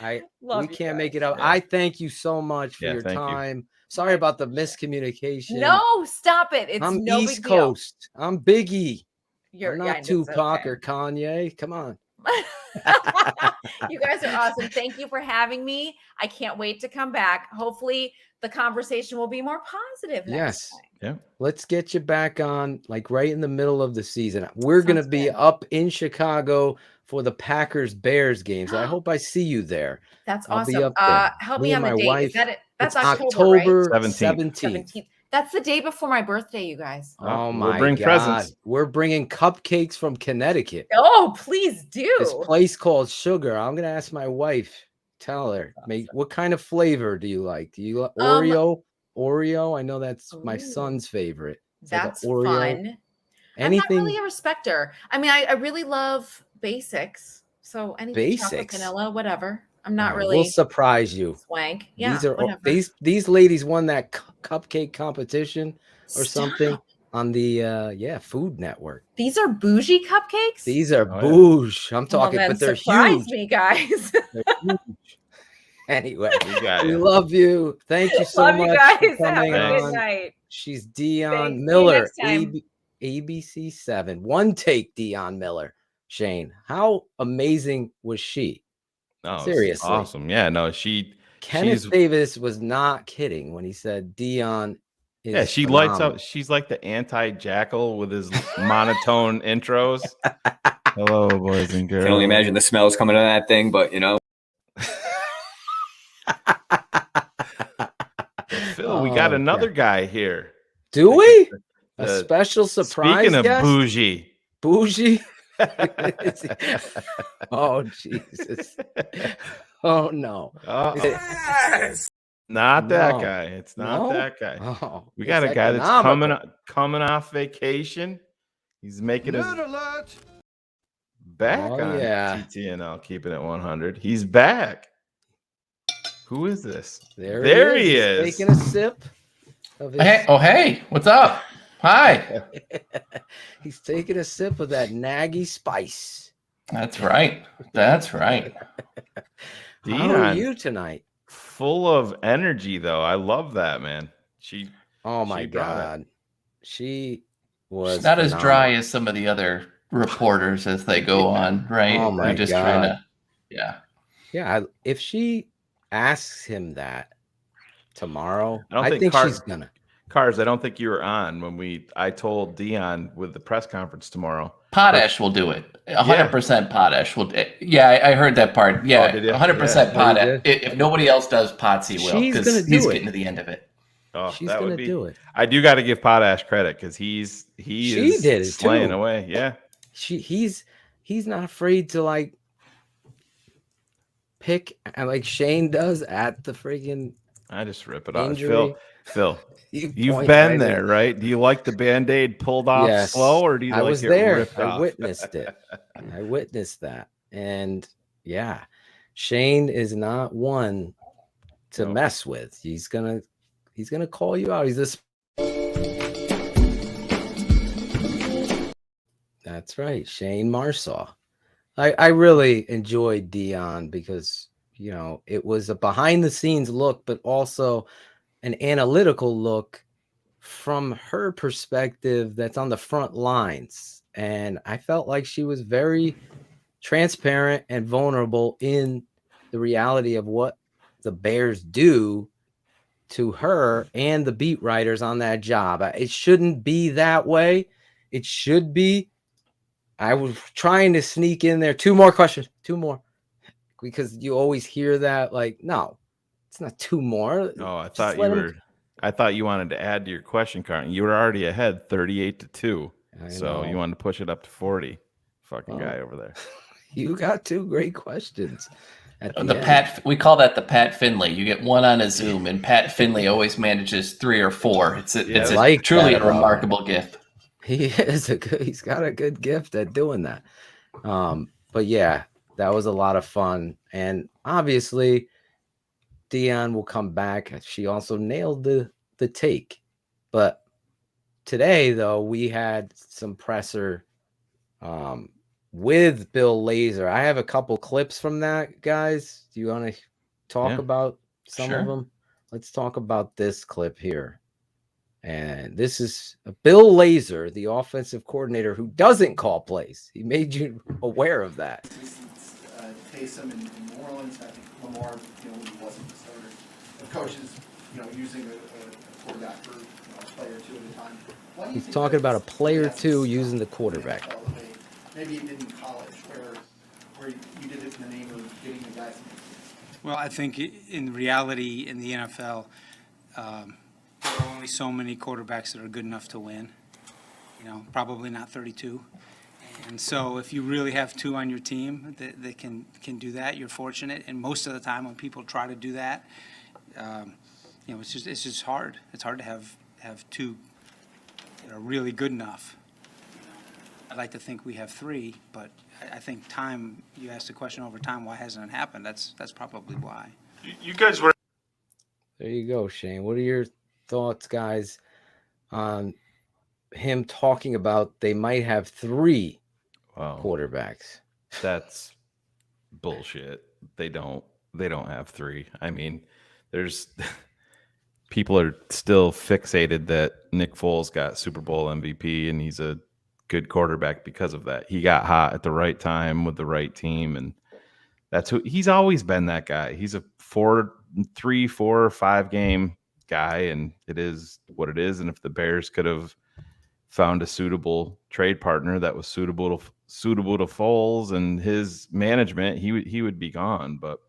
we can't make it up. Yeah. I thank you so much for your time. You. Sorry about the miscommunication. No, stop it. It's I'm no East big deal. Coast. I'm Biggie. You're I'm not Tupac or Kanye. Come on. You guys are awesome. Thank you for having me. I can't wait to come back. Hopefully the conversation will be more positive next time. Yeah. Let's get you back on like right in the middle of the season. We're going to be up in Chicago for the Packers Bears games. I hope I see you there. That's I'll awesome. be up there. Help me on the date. Wife. Is that it? That's It's October, right? 17th. That's the day before my birthday, you guys. Oh my bring God. presents. We're bringing cupcakes from Connecticut. Oh, please do. This place called Sugar. I'm going to ask my wife. Tell her, what kind of flavor do you like? Do you like Oreo? Oreo? I know that's my son's favorite. That's Oreo. fun. Anything? I'm not really a respecter. I mean, I really love basics. So anything chocolate, vanilla, whatever. I'm not really. We'll surprise you. Swank. Yeah. These are whatever. these ladies won that cupcake competition or something on the Food Network. These are bougie cupcakes. These are bouge. I'm talking, but they're surprise huge. Me, guys. They're huge. Anyway, we love you. Thank you so love much you guys. for coming Have a on. good night. She's Dionne Thanks. Miller, See you next time. ABC 7. 1 take Dionne Miller. Shayne, how amazing was she? Oh, seriously, awesome. Yeah, no, Kenneth Davis was not kidding when he said Dionne is yeah, she phenomenal. lights up. She's like the anti-Jackal with his monotone intros. Hello, boys and girls. I can only imagine the smells coming out of that thing, but you know. Phil, we got another guy here. Do we? A special surprise. Speaking of guest? bougie. Oh Jesus! Oh no! Not that No. guy. It's not No? that guy. Oh, We got a it's guy that's economical. coming off vacation. He's making his back Oh, on yeah. TTNL, keeping it 100. He's back. Who is this? There he He's is. taking a sip of his... Hey, what's up? Hi. He's taking a sip of that Nagy spice. That's right. That's right. How are Dionne, you tonight? full of energy, though. I love that, man. Oh my she brought it. God. She was She's not as phenomenal. dry as some of the other reporters as they go on, right? Oh my They're just God. trying to, yeah. Yeah, if she asks him that tomorrow, I don't I think think she's gonna. Cars, I don't think you were on when I told Dionne with the press conference tomorrow. Potash will do it. 100% Potash will. Yeah, I heard that part. Yeah, Oh, did you? 100% Yeah. Potash. If nobody else does Pots, he will, She's gonna because do he's it. getting to the end of it. Oh, She's that gonna would be. do it. I do got to give Potash credit because he She is did it slaying too. away. Yeah, He's not afraid to like pick like Shayne does at the freaking. I just rip it off. Injury. Phil, You you've point been right there, in. right? Do you like the Band-Aid pulled off Yes, slow, or do you I like was it there. ripped I off? witnessed it. I witnessed that, and yeah, Shayne is not one to mess with. He's gonna call you out. He's this. That's right, Shayne Marsaw. I really enjoyed Dionne because it was a behind the scenes look, but also an analytical look from her perspective that's on the front lines. And I felt like she was very transparent and vulnerable in the reality of what the Bears do to her and the beat writers on that job. It shouldn't be that way. It should be. I was trying to sneak in there. 2 more questions. 2 more. Because you always hear that, like, no, it's not 2 more. Oh, I Just thought let you him- were. I thought you wanted to add to your question, Carton. You were already ahead, 38-2. I So know. you wanted to push it up to 40. Fucking Well, guy over there. You got 2 great questions. At the end. We call that the Pat Finley. You get one on a Zoom, and Pat Finley always manages 3 or 4. It's like truly that, a remarkable gift. He's got a good gift at doing that. But yeah, that was a lot of fun. And obviously Dionne will come back. She also nailed the take. But today though, we had some presser with Bill Lazor. I have a couple clips from that, guys. Do you want to talk about some of them? Let's talk about this clip here. And this is Bill Lazor, the offensive coordinator who doesn't call plays. He made you aware of that. Taysom in New Orleans, I think Lamar, he wasn't the starter. The coaches, using a quarterback for a play or 2 at a time. Why do you He's think talking about a that's- play or that's 2 using the quarterback. Maybe you did in college, where you did it in the name of getting the guys. Well, I think in reality, in the NFL, there are only so many quarterbacks that are good enough to win. Probably not 32. And so if you really have 2 on your team that can do that, you're fortunate. And most of the time when people try to do that, it's just hard. It's hard to have 2 that are really good enough. I'd like to think we have 3, but I think time, you asked the question over time, why hasn't it happened? That's probably why. You guys were. There you go, Shayne. What are your thoughts, guys, on him talking about they might have 3 quarterbacks? That's bullshit. They don't have 3. I mean, there's people are still fixated that Nick Foles got Super Bowl MVP and he's a good quarterback because of that. He got hot at the right time with the right team, and that's who he's always been. That guy. He's a 3, 4, 5 game guy, and it is what it is. And if the Bears could have found a suitable trade partner that was suitable to Foles and his management, he would be gone. But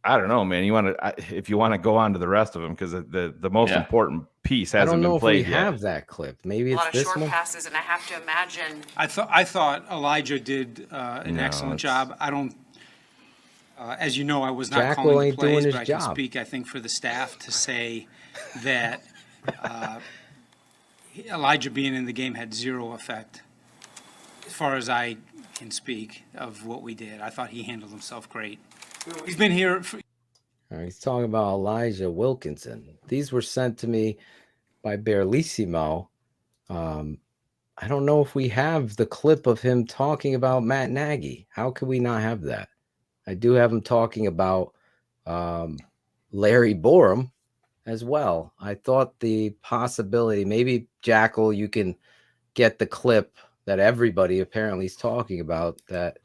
I don't know, man. If you want to go on to the rest of them, because the most important piece hasn't been played yet. I don't know if we have that clip. Maybe it's this one. Passes, and I have to imagine. I thought Elijah did an excellent job. I As you know, I was not Jackal calling the ain't doing plays, his but I can job. speak, I think, for the staff to say that Elijah being in the game had zero effect, as far as I can speak, of what we did. I thought he handled himself great. He's been here for... All right, he's talking about Elijah Wilkinson. These were sent to me by Berlissimo. I don't know if we have the clip of him talking about Matt Nagy. How could we not have that? I do have him talking about Larry Borum as well. I thought the possibility, maybe Jackal, you can get the clip that everybody apparently is talking about. That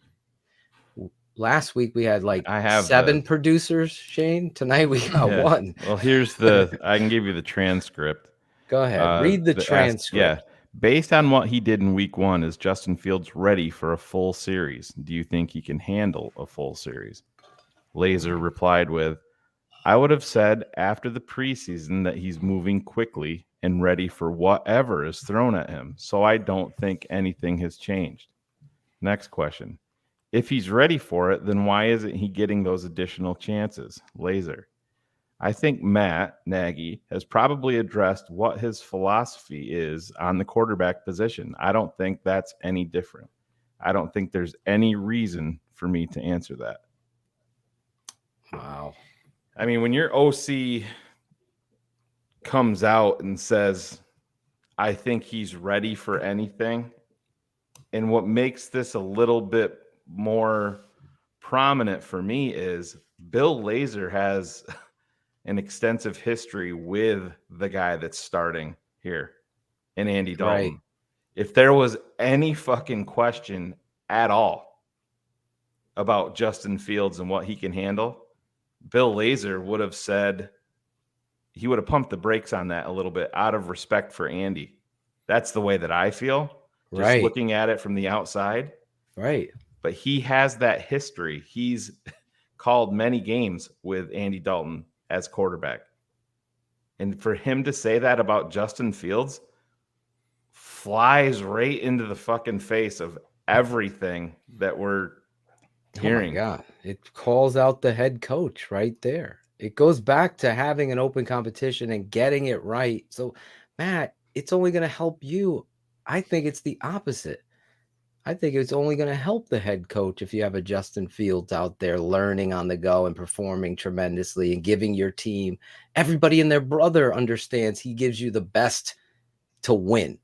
last week we had like I have 7 producers, Shayne. Tonight we got one. Well, here's I can give you the transcript. Go ahead. Read the transcript. Based on what he did in week 1, is Justin Fields ready for a full series? Do you think he can handle a full series? Laser replied with, I would have said after the preseason that he's moving quickly and ready for whatever is thrown at him. So I don't think anything has changed. Next question. If he's ready for it, then why isn't he getting those additional chances? Laser. I think Matt Nagy has probably addressed what his philosophy is on the quarterback position. I don't think that's any different. I don't think there's any reason for me to answer that. Wow. I mean, when your OC comes out and says, I think he's ready for anything, and what makes this a little bit more prominent for me is Bill Lazor has an extensive history with the guy that's starting here in Andy Dalton. Right. If there was any fucking question at all about Justin Fields and what he can handle, Bill Lazor would have said, he would have pumped the brakes on that a little bit out of respect for Andy. That's the way that I feel, just Right. looking at it from the outside. Right. But he has that history. He's called many games with Andy Dalton as quarterback. And for him to say that about Justin Fields flies right into the fucking face of everything that we're hearing. Oh my God. It calls out the head coach right there. It goes back to having an open competition and getting it right. So, Matt, it's only going to help you. I think it's the opposite. I think it's only going to help the head coach if you have a Justin Fields out there learning on the go and performing tremendously and giving your team, everybody and their brother understands he gives you the best to win.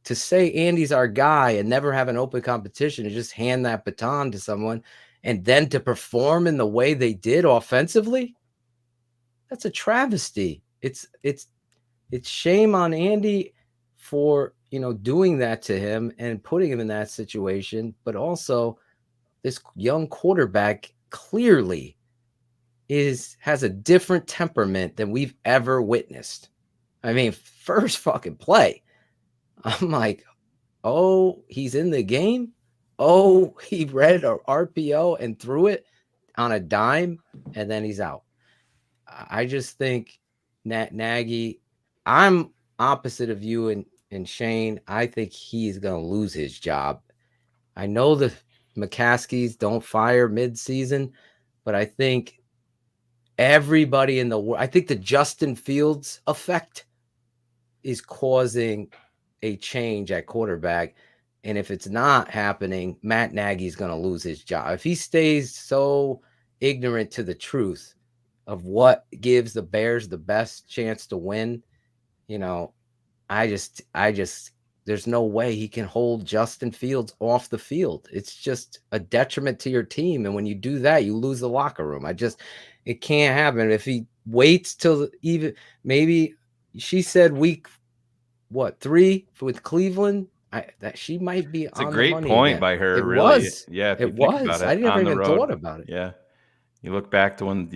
To say Andy's our guy and never have an open competition and just hand that baton to someone and then to perform in the way they did offensively, that's a travesty. It's shame on Andy for, doing that to him and putting him in that situation. But also this young quarterback clearly has a different temperament than we've ever witnessed. I mean, first fucking play, I'm like, oh, he's in the game. Oh, he read an RPO and threw it on a dime, and then he's out. I just think Nagy, I'm opposite of you and Shayne. I think he's going to lose his job. I know the McCaskies don't fire mid-season, but I think everybody in the world, I think the Justin Fields effect is causing a change at quarterback. And if it's not happening, Matt Nagy's going to lose his job. If he stays so ignorant to the truth of what gives the Bears the best chance to win, I just there's no way he can hold Justin Fields off the field. It's just a detriment to your team. And when you do that, you lose the locker room. It can't happen. If he waits till even maybe she said week 3 with Cleveland, that she might be. It's a great point by her. It really, was. Yeah, if it you think was. about it, I never even thought road, about it. Yeah, you look back to when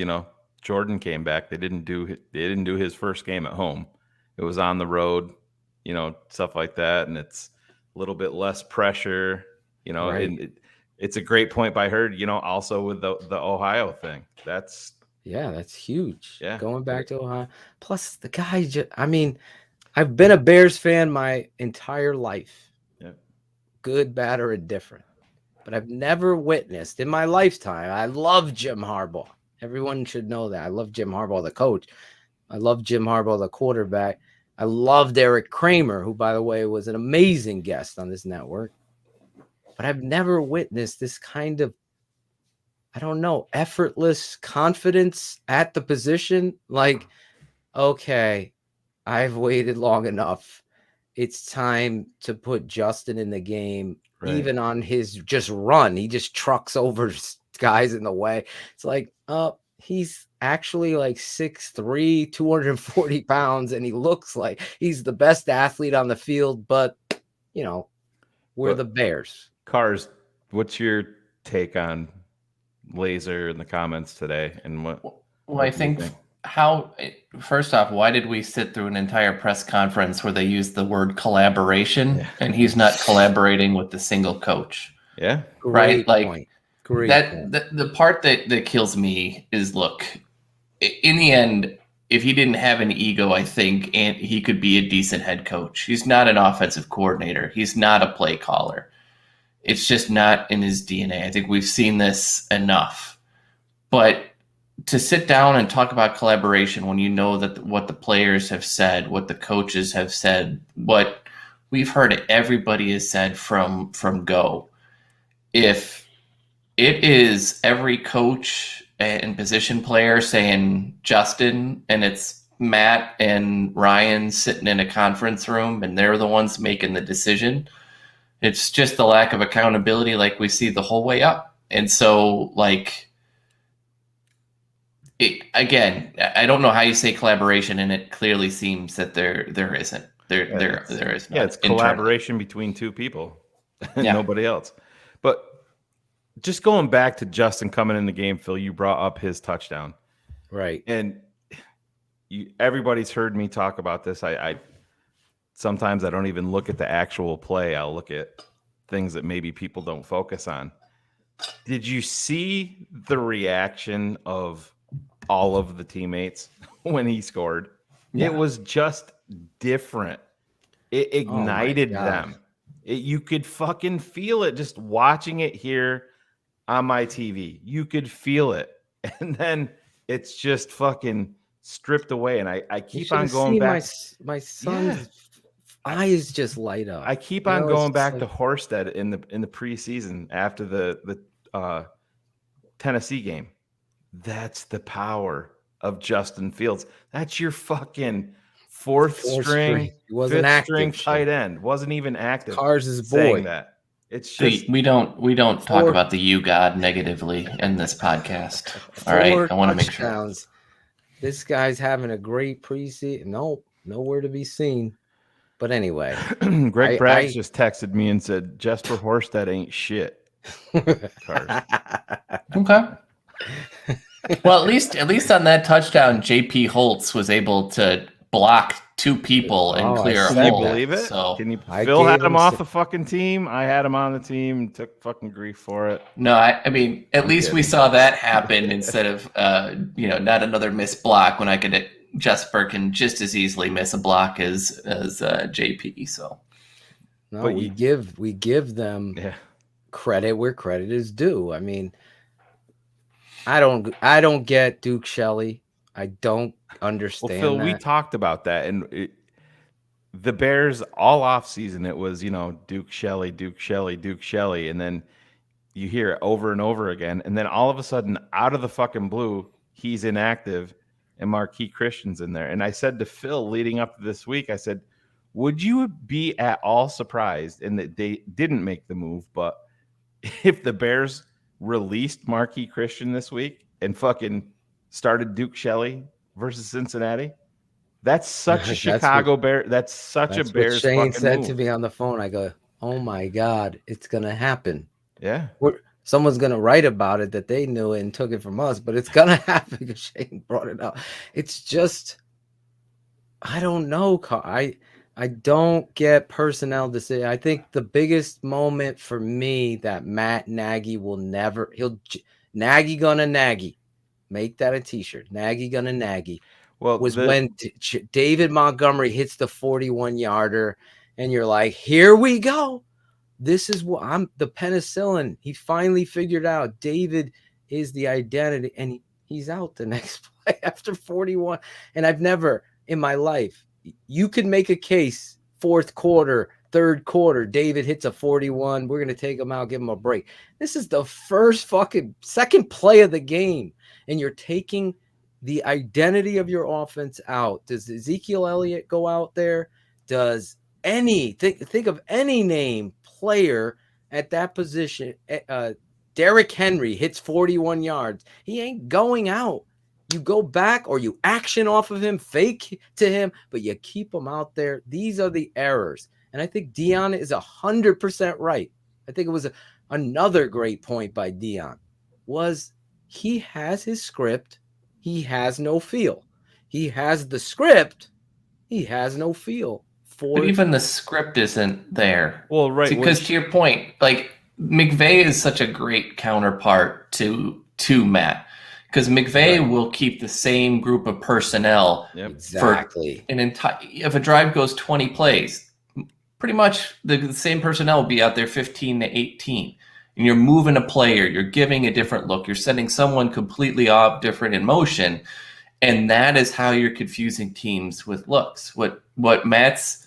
Jordan came back. They didn't do his first game at home. It was on the road. Stuff like that, and it's a little bit less pressure. Right. And it's a great point by her. Also with the Ohio thing. That's huge. Yeah, going back to Ohio. Plus, the guy. I've been a Bears fan my entire life. Yeah. Good, bad, or indifferent. but I've never witnessed in my lifetime. I love Jim Harbaugh. Everyone should know that. I love Jim Harbaugh, the coach. I love Jim Harbaugh, the quarterback. I loved Eric Kramer, who, by the way, was an amazing guest on this network. But I've never witnessed this kind of, I don't know, effortless confidence at the position. Like, okay, I've waited long enough. It's time to put Justin in the game, even on his just run. He just trucks over guys in the way. It's like, he's actually like 6'3", 240 pounds, and he looks like he's the best athlete on the field. But, you know, we're the Bears. Cars, what's your take on Laser in the comments today? And what? Well, I think first off, why did we sit through an entire press conference where they used the word collaboration and he's not collaborating with the single coach? Yeah. Right. Great point. Great point. The part that kills me is, look, in the end, if he didn't have an ego, I think, and he could be a decent head coach. He's not an offensive coordinator. He's not a play caller. It's just not in his DNA. I think we've seen this enough. But to sit down and talk about collaboration when you know that what the players have said, what the coaches have said, what we've heard everybody has said from go. If it is every coach and position player saying Justin, and it's Matt and Ryan sitting in a conference room and they're the ones making the decision, it's just the lack of accountability like we see the whole way up. And so, like, again, I don't know how you say collaboration, and it clearly seems that there isn't. There is. Yeah, it's collaboration between two people, nobody else. But just going back to Justin coming in the game, Phil, you brought up his touchdown, right? And everybody's heard me talk about this. I sometimes I don't even look at the actual play. I'll look at things that maybe people don't focus on. Did you see the reaction of all of the teammates when he scored? Yeah. It was just different. It ignited them. You could fucking feel it just watching it here on my TV. You could feel it. And then it's just fucking stripped away. And I keep on going back. My son's eyes just light up. I keep on going back to Horsted in the preseason after the Tennessee game. That's the power of Justin Fields. That's your fucking fourth string, fifth string tight end. Wasn't even active. Cars is boy. That. It's just we don't talk about the you God negatively in this podcast. All right, I want to make sure. This guy's having a great preseason. No, nowhere to be seen. But anyway, Greg Braggs just texted me and said, Jesper Horsted ain't shit. Okay. Well, at least on that touchdown, JP Holtz was able to block two people and clear a hole. Can you believe it? So Phil had him off the fucking team. I had him on the team. Took fucking grief for it. No, I mean, at least we saw that happen instead of not another missed block when I could. Jesper can just as easily miss a block as JP. So no, we give them credit where credit is due. I mean, I don't get Duke Shelley. I don't understand. Well, Phil, we talked about that, and the Bears all off season it was Duke Shelley, Duke Shelley, Duke Shelley, and then you hear it over and over again, and then all of a sudden, out of the fucking blue, he's inactive. And Marquis Christian's in there. And I said to Phil leading up to this week, I said, would you be at all surprised in that they didn't make the move, but if the Bears released Marquis Christian this week and fucking started Duke Shelley versus Cincinnati? That's such a Chicago Bear. That's such a Bears fucking move. Shayne said to me on the phone, I go, oh my God, it's going to happen. Yeah. Someone's going to write about it that they knew it and took it from us, but it's going to happen because Shayne brought it up. It's just, I don't know. I don't get personnel decision. I think the biggest moment for me that Matt Nagy will never, Nagy gonna Nagy. Make that a t-shirt. Nagy gonna Nagy. Well, was when David Montgomery hits the 41-yarder and you're like, here we go. this is what the penicillin. He finally figured out David is the identity, and he's out the next play after 41. And I've never in my life, you could make a case fourth quarter, third quarter, David hits a 41. We're going to take him out, give him a break. This is the first fucking second play of the game, and you're taking the identity of your offense out. Does Ezekiel Elliott go out there? Does think of any name player at that position? Derrick Henry hits 41 yards. He ain't going out. You go back or you action off of him, fake to him, but you keep him out there. These are the errors. And I think Dionne is 100% right. I think it was another great point by Dionne was he has his script. He has no feel. He has the script. He has no feel. But even the script isn't there. Well, right. Because to your point, like McVay is such a great counterpart to Matt. Because McVay will keep the same group of personnel exactly for an entire. If a drive goes 20 plays, pretty much the same personnel will be out there 15 to 18. And you're moving a player, you're giving a different look, you're sending someone completely off different in motion. And that is how you're confusing teams with looks. What Matt's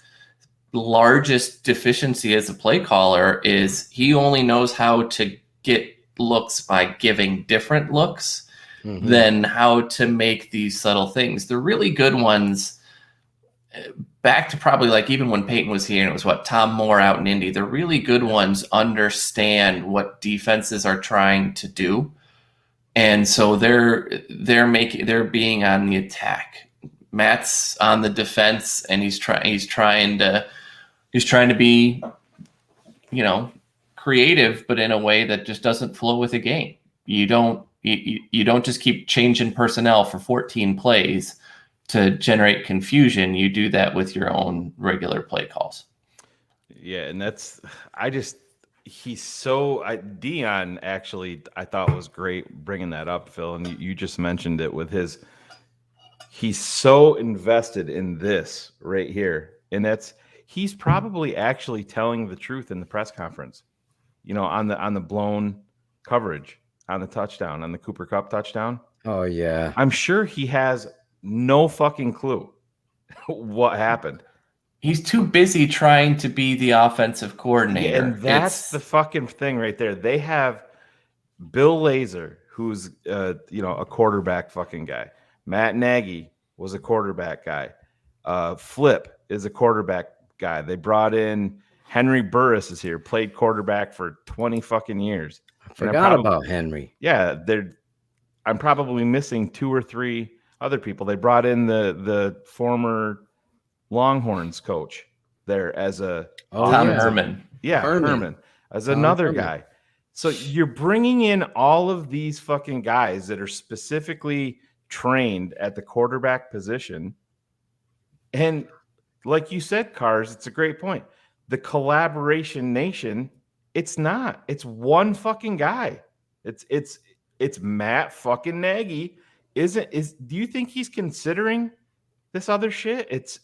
largest deficiency as a play caller is he only knows how to get looks by giving different looks than how to make these subtle things. The really good ones, back to probably like even when Peyton was here and it was Tom Moore out in Indy, the really good ones understand what defenses are trying to do. And so they're being on the attack. Matt's on the defense and he's trying to be, creative, but in a way that just doesn't flow with the game. You don't just keep changing personnel for 14 plays to generate confusion. You do that with your own regular play calls. Yeah, and Dionne actually I thought was great bringing that up, Phil, and you just mentioned it with he's so invested in this right here, and he's probably actually telling the truth in the press conference, on the blown coverage, on the touchdown, on the Cooper Kupp touchdown. Oh yeah, I'm sure he has no fucking clue what happened. He's too busy trying to be the offensive coordinator. Yeah, and that's the fucking thing right there. They have Bill Lazor, who's a quarterback fucking guy. Matt Nagy was a quarterback guy. Flip is a quarterback guy. They brought in Henry Burris is here, played quarterback for 20 fucking years. I forgot about Henry. Yeah, I'm probably missing 2 or 3 other people. They brought in the former Longhorns coach there as Tom Herman. Yeah, Herman as another guy. So you're bringing in all of these fucking guys that are specifically trained at the quarterback position. And like you said, Cars, it's a great point. The collaboration nation, it's not. It's one fucking guy. It's Matt fucking Nagy. Do you think he's considering this other shit?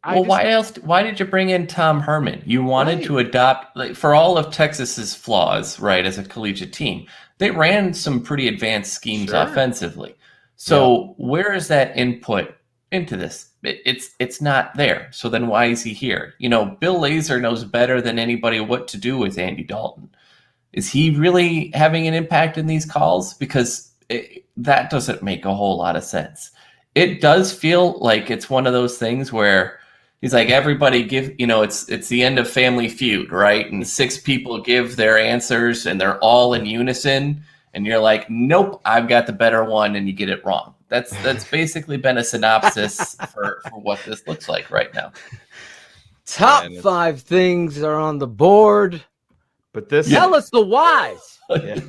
Why did you bring in Tom Herman? You wanted to adopt, for all of Texas's flaws, right, as a collegiate team, they ran some pretty advanced schemes offensively. So where is that input into this? It's not there. So then why is he here? Bill Lazor knows better than anybody what to do with Andy Dalton. Is he really having an impact in these calls? Because that doesn't make a whole lot of sense. It does feel like it's one of those things where he's like, everybody give, it's the end of Family Feud, right? And 6 people give their answers and they're all in unison. And you're like, nope, I've got the better one, and you get it wrong. That's basically been a synopsis for what this looks like right now. Top 5 things are on the board. But tell us the whys. Yeah.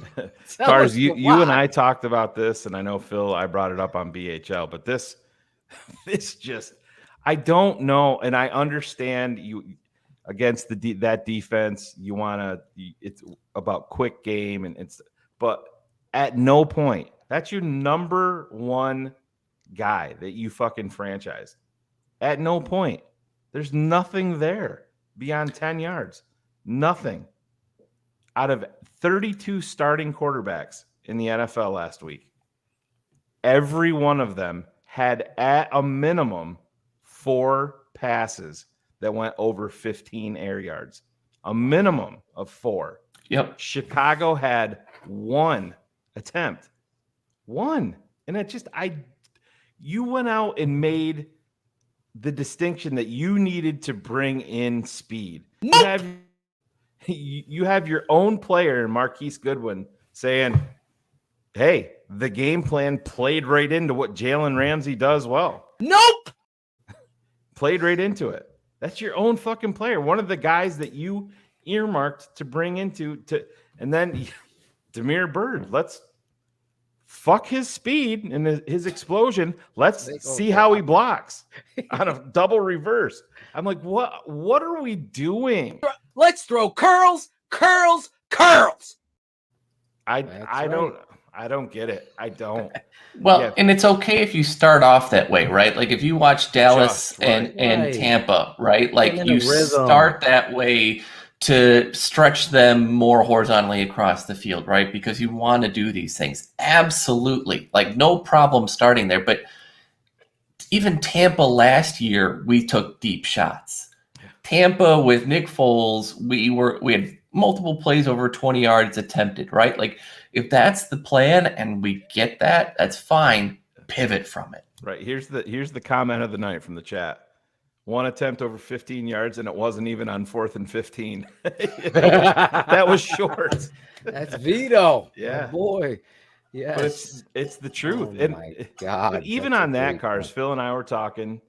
Cars, you and I talked about this, and I know Phil, I brought it up on BHL, but this just, I don't know, and I understand you against that defense. You want to, it's about quick game, but at no point, that's your number 1 guy that you fucking franchise. At no point, there's nothing there beyond 10 yards. Nothing. out of 32 starting quarterbacks in the NFL last week, every one of them had at a minimum 4 passes that went over 15 air yards. A minimum of 4. Yep. Chicago had 1 attempt. 1. And it just, you went out and made the distinction that you needed to bring in speed. You have your own player, Marquise Goodwin, saying, hey, the game plan played right into what Jalen Ramsey does well. Nope. Played right into it. That's your own fucking player. One of the guys that you earmarked to bring into and then Damiere Byrd. Let's fuck his speed and his explosion. Let's see how he blocks on a double reverse. I'm like, what are we doing? Let's throw curls. I don't get it. I don't. Well, and it's okay if you start off that way, right? Like if you watch Dallas and Tampa, right? Like you start that way to stretch them more horizontally across the field, right? Because you want to do these things. Absolutely. Like no problem starting there. But even Tampa last year, we took deep shots. Tampa with Nick Foles, we had multiple plays over 20 yards attempted, right? Like if that's the plan and we get that, that's fine. Pivot from it. Right. Here's the comment of the night from the chat. 1 attempt over 15 yards, and it wasn't even on 4th and 15. That was short. That's Vito. Yeah. Oh boy. Yeah. But it's the truth. Oh my God. But even on that, Cars, Phil and I were talking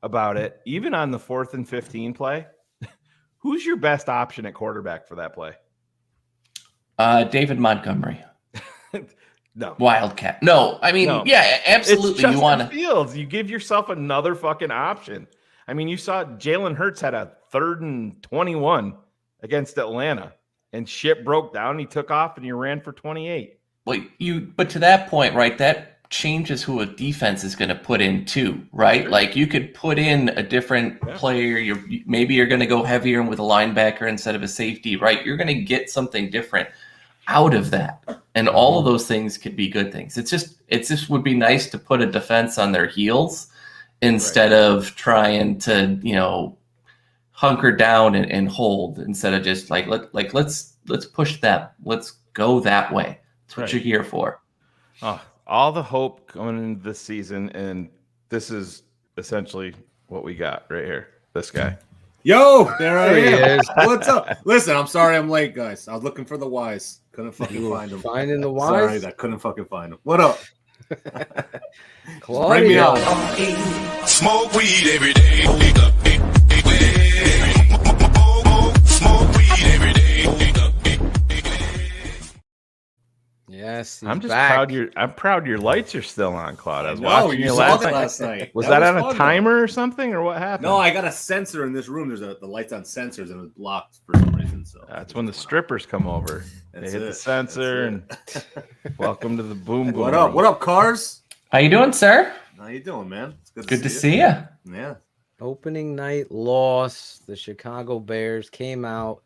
about it. Even on the 4th and 15 play, who's your best option at quarterback for that play? David Montgomery. No. Wildcat. No, I mean, yeah, absolutely. It's Justin you want to Fields. You give yourself another fucking option. I mean, you saw Jalen Hurts had a 3rd and 21 against Atlanta, and shit broke down. He took off and he ran for 28. But to that point, right? That changes who a defense is going to put in too, right? Sure. Like you could put in a different player. Maybe you're going to go heavier with a linebacker instead of a safety, right? You're going to get something different out of that, and all of those things could be good things. It just would be nice to put a defense on their heels instead of trying to hunker down and hold, instead of just let's push them. Let's go that way. That's what you're here for. Oh, all the hope going into this season, and this is essentially what we got right here. This guy. Yo, there I am. What's up? Listen, I'm sorry I'm late, guys. I was looking for the wise. Couldn't fucking find them. Finding the wise? Sorry, I couldn't fucking find them. What up? Claudia. Bring me out. Smoke weed every day. Smoke weed every day. Yes, I'm just back. proud your lights are still on, Claude. I was No, watching you saw that last night. Was that on a fun, timer or something, or what happened? No, I got a sensor in this room. There's the lights on sensors, and it was blocked for some reason. So that's when the strippers come over. That's they hit it. the sensor and welcome to the boom boom. What up? What up, Cars? How you doing, sir? How you doing, man? It's good to see you. Yeah. Opening night loss. The Chicago Bears came out.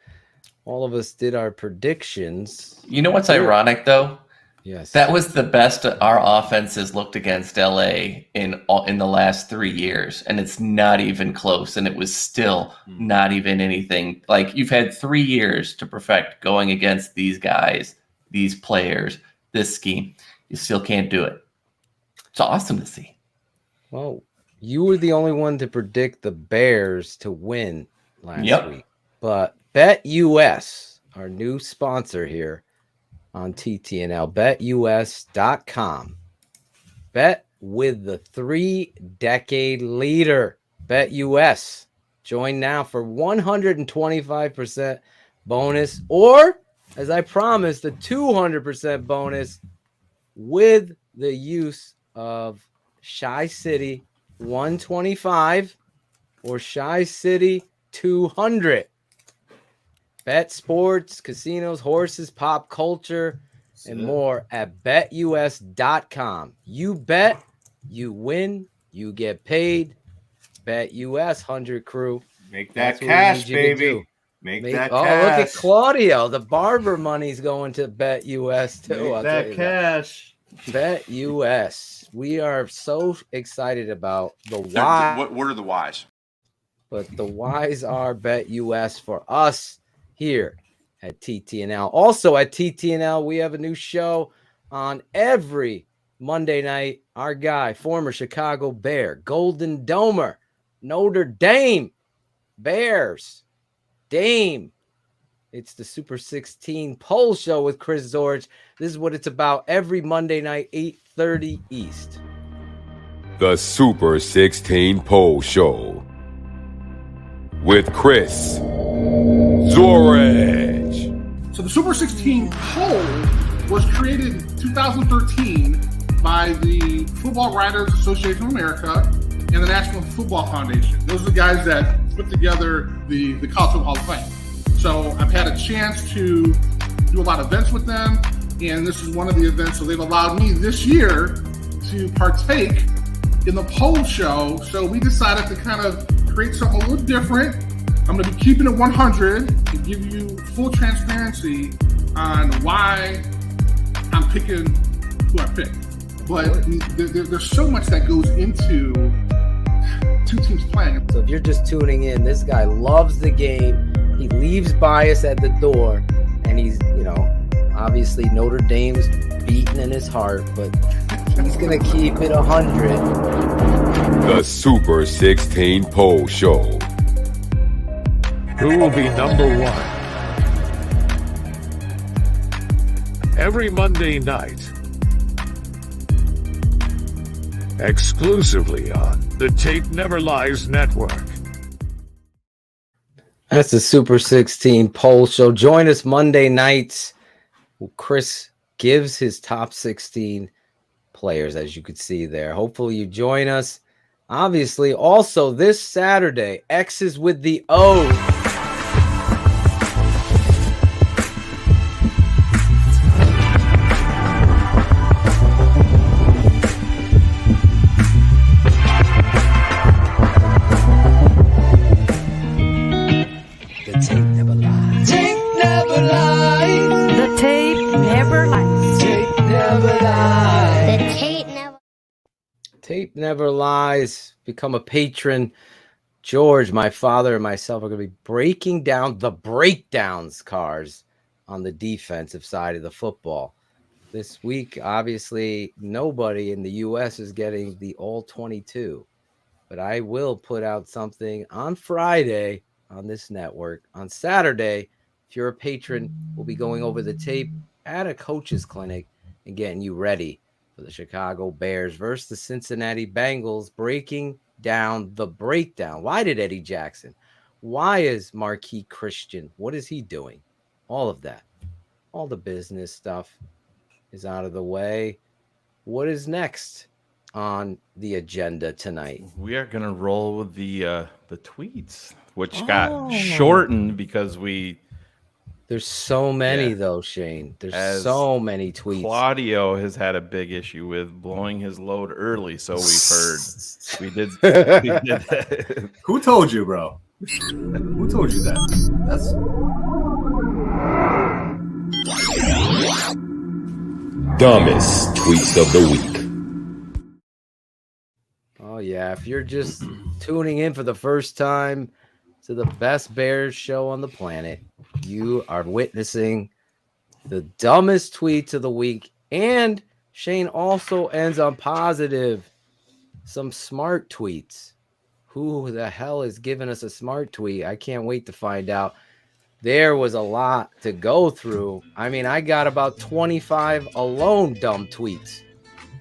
All of us did our predictions. You know what's ironic though? Yes. That was the best our offense has looked against LA in the last 3 years, and it's not even close, and it was still not even anything. Like you've had 3 years to perfect going against these guys, these players, this scheme. You still can't do it. It's awesome to see. Well, you were the only one to predict the Bears to win last week. But BetUS, our new sponsor here on TTNL, betus.com. Bet with the 3-decade leader, BetUS. Join now for 125% bonus, or, as I promised, the 200% bonus with the use of Shy City 125 or Shy City 200. Bet sports, casinos, horses, pop culture, and more at betus.com. You bet, you win, you get paid. BetUS 100 crew. Make that cash, baby. Make that look cash. at Claudio. The barber money's going to Bet US too. Make I'll that tell you cash. Bet US. We are so excited about the So, why. what are the whys? But the whys are Bet US for us here at TTNL. Also at TTNL, we have a new show on every Monday night. Our guy, former Chicago Bear, Golden Domer, Notre Dame, Bears, Dame. It's the Super 16 poll show with Chris Zorge. This is what it's about every Monday night, 8:30 East. The Super 16 Poll Show with Chris Zorage. So the Super 16 poll was created in 2013 by the Football Writers Association of America and the National Football Foundation. Those are the guys that put together the College Football Hall of Fame. So I've had a chance to do a lot of events with them, and this is one of the events. So they've allowed me this year to partake in the poll show. So we decided to kind of create something a little different. I'm going to be keeping it 100 and give you full transparency on why I'm picking who I picked. But there's so much that goes into two teams playing. So if you're just tuning in, this guy loves the game. He leaves bias at the door, and he's, obviously Notre Dame's beating in his heart, but he's going to keep it 100. The Super 16 Poll Show. Who will be number one? Every Monday night, exclusively on the Tape Never Lies Network. That's the Super 16 poll show. Join us Monday nights. Chris gives his top 16 players, as you could see there. Hopefully you join us. Obviously, also this Saturday, X's with the O. Tape never lies. Become a patron. George, my father, and myself are going to be breaking down the breakdowns cars on the defensive side of the football. This week, obviously, nobody in the U.S. is getting the all-22. But I will put out something on Friday on this network. On Saturday, if you're a patron, we'll be going over the tape at a coach's clinic and getting you ready for the Chicago Bears versus the Cincinnati Bengals, breaking down the breakdown. Why did Eddie Jackson? Why is Marquis Christian? What is he doing? All of that. All the business stuff is out of the way. What is next on the agenda tonight? We are going to roll with the tweets, which got shortened because there's so many though, Shayne. There's so many tweets. Claudio has had a big issue with blowing his load early, so we've heard. We did that. Who told you, bro? Who told you that? That's dumbest tweets of the week. Oh yeah, if you're just tuning in for the first time to the best Bears show on the planet, you are witnessing the dumbest tweets of the week. And Shayne also ends on positive. Some smart tweets. Who the hell is giving us a smart tweet? I can't wait to find out. There was a lot to go through. I mean, I got about 25 alone dumb tweets.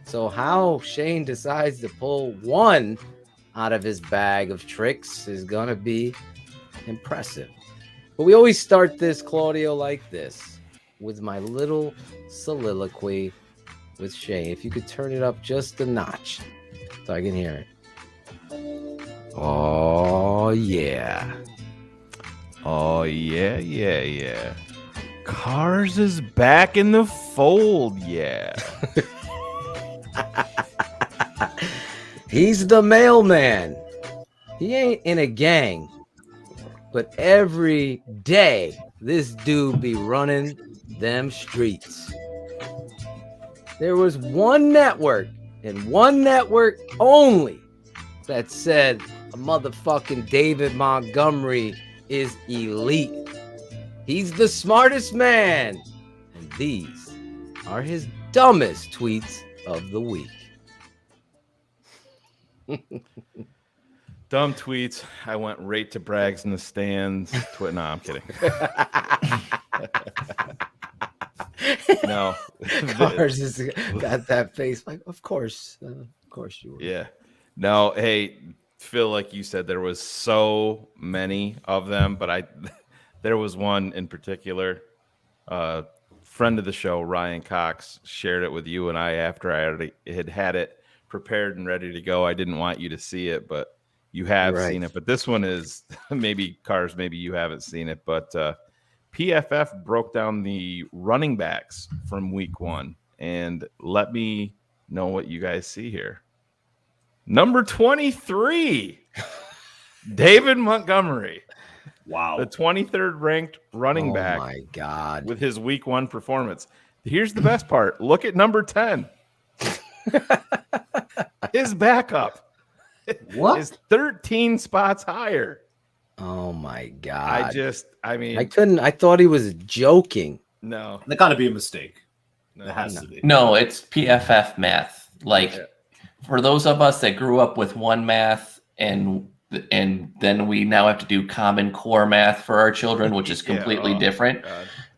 So how Shayne decides to pull one out of his bag of tricks is going to be impressive. But we always start this, Claudio, like this, with my little soliloquy with Shayne. If you could turn it up just a notch so I can hear it. Oh, yeah. Oh, yeah. Cars is back in the fold, yeah. He's the mailman. He ain't in a gang. but every day this dude be running them streets. There was one network and one network only that said a motherfucking David Montgomery is elite. He's the smartest man. And these are his dumbest tweets of the week. Dumb tweets. I went right to Braggs in the stands. No, I'm kidding. No. Cars has got that face. Like, of course you were. Yeah. No, hey, Phil, like you said, there was so many of them, but there was one in particular. Friend of the show, Ryan Cox, shared it with you and I after I already had it prepared and ready to go. I didn't want you to see it, but you have seen it. But this one is maybe you haven't seen it, but PFF broke down the running backs from week 1, and let me know what you guys see here. Number 23, David Montgomery. Wow. The 23rd ranked running back. Oh, my God. With his week 1 performance. Here's the best part. Look at number 10. His backup. What? Is 13 spots higher. Oh, my God. I thought he was joking. No. That got to be a mistake. It has to be. No, it's PFF math. For those of us that grew up with one math and then we now have to do Common Core math for our children, which is completely different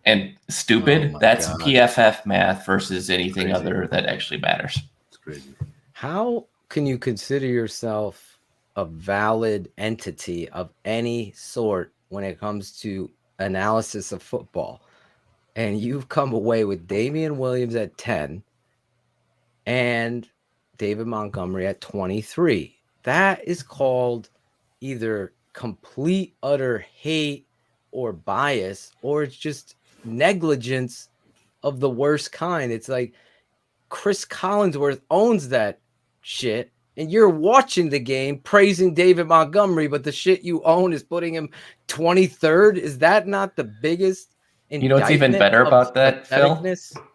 and stupid. That's God. PFF math versus anything other that actually matters. It's crazy. How can you consider yourself a valid entity of any sort when it comes to analysis of football? And you've come away with Damian Williams at 10 and David Montgomery at 23. That is called either complete, utter hate or bias, or it's just negligence of the worst kind. It's like Chris Collinsworth owns that shit, and you're watching the game praising David Montgomery, but the shit you own is putting him 23rd. Is that not the biggest indictment? You know what's even better about that, Phil?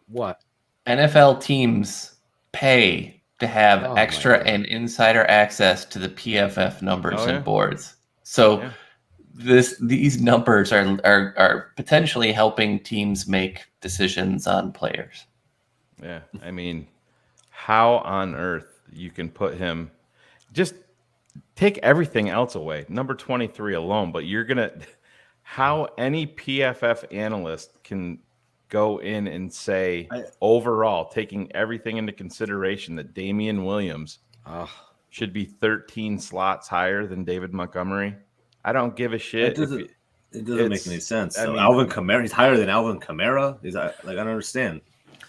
What? NFL teams pay to have extra and insider access to the PFF numbers and boards. So these numbers are potentially helping teams make decisions on players. Yeah. I mean, how on earth you can put him, just take everything else away, number 23 alone, but how any PFF analyst can go in and say overall, taking everything into consideration, that Damian Williams should be 13 slots higher than David Montgomery. I don't give a shit. It doesn't make any sense. So Alvin Kamara, he's higher than Alvin Kamara. I don't understand.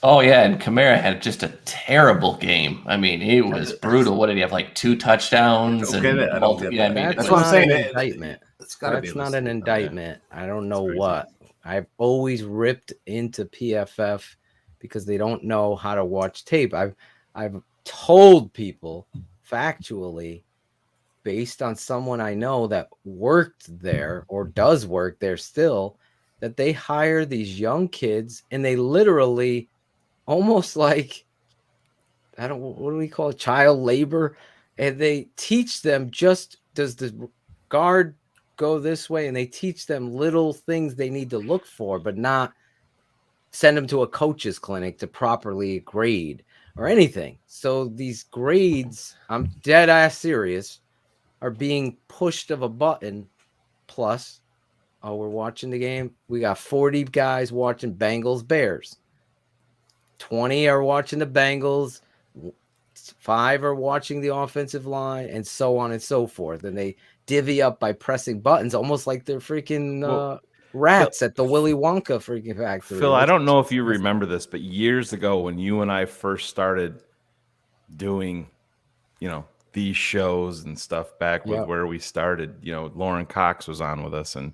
Oh yeah, and Kamara had just a terrible game. I mean, it was brutal. What did he have? Like 2 touchdowns? That's what I'm saying. Indictment. That's not an indictment. I don't know what. I've always ripped into PFF because they don't know how to watch tape. I've told people factually, based on someone I know that worked there or does work there still, that they hire these young kids and they literally almost like, what do we call it? Child labor. And they teach them does the guard go this way, and they teach them little things they need to look for, but not send them to a coach's clinic to properly grade or anything. So these grades, I'm dead ass serious, are being pushed of a button. Plus, we're watching the game. We got 40 guys watching Bengals Bears. 20 are watching the Bengals. 5 are watching the offensive line, and so on and so forth. And they divvy up by pressing buttons, almost like they're freaking rats at the Willy Wonka freaking factory. Phil, I don't know if you remember this, but years ago when you and I first started doing, these shows and stuff back with where we started, Lauren Cox was on with us, and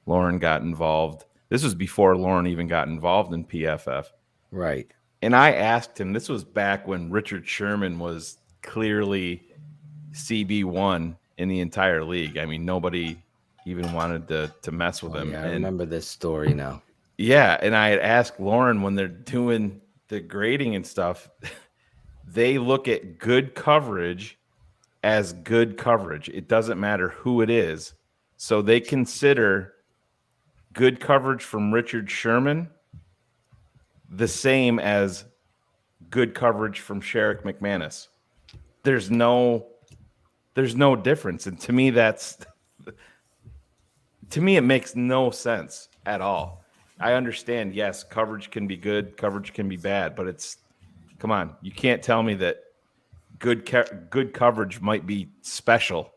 Lauren got involved. This was before Lauren even got involved in PFF. Right. And I asked him, this was back when Richard Sherman was clearly CB1 in the entire league. I mean, nobody He even wanted to mess with him. Yeah, I and remember this story now. Yeah, and I had asked Lauren when they're doing the grading and stuff, they look at good coverage as good coverage. It doesn't matter who it is. So they consider good coverage from Richard Sherman the same as good coverage from Sherrick McManus. There's no difference. And to me, it makes no sense at all. I understand, yes, coverage can be good, coverage can be bad, but come on, you can't tell me that good coverage might be special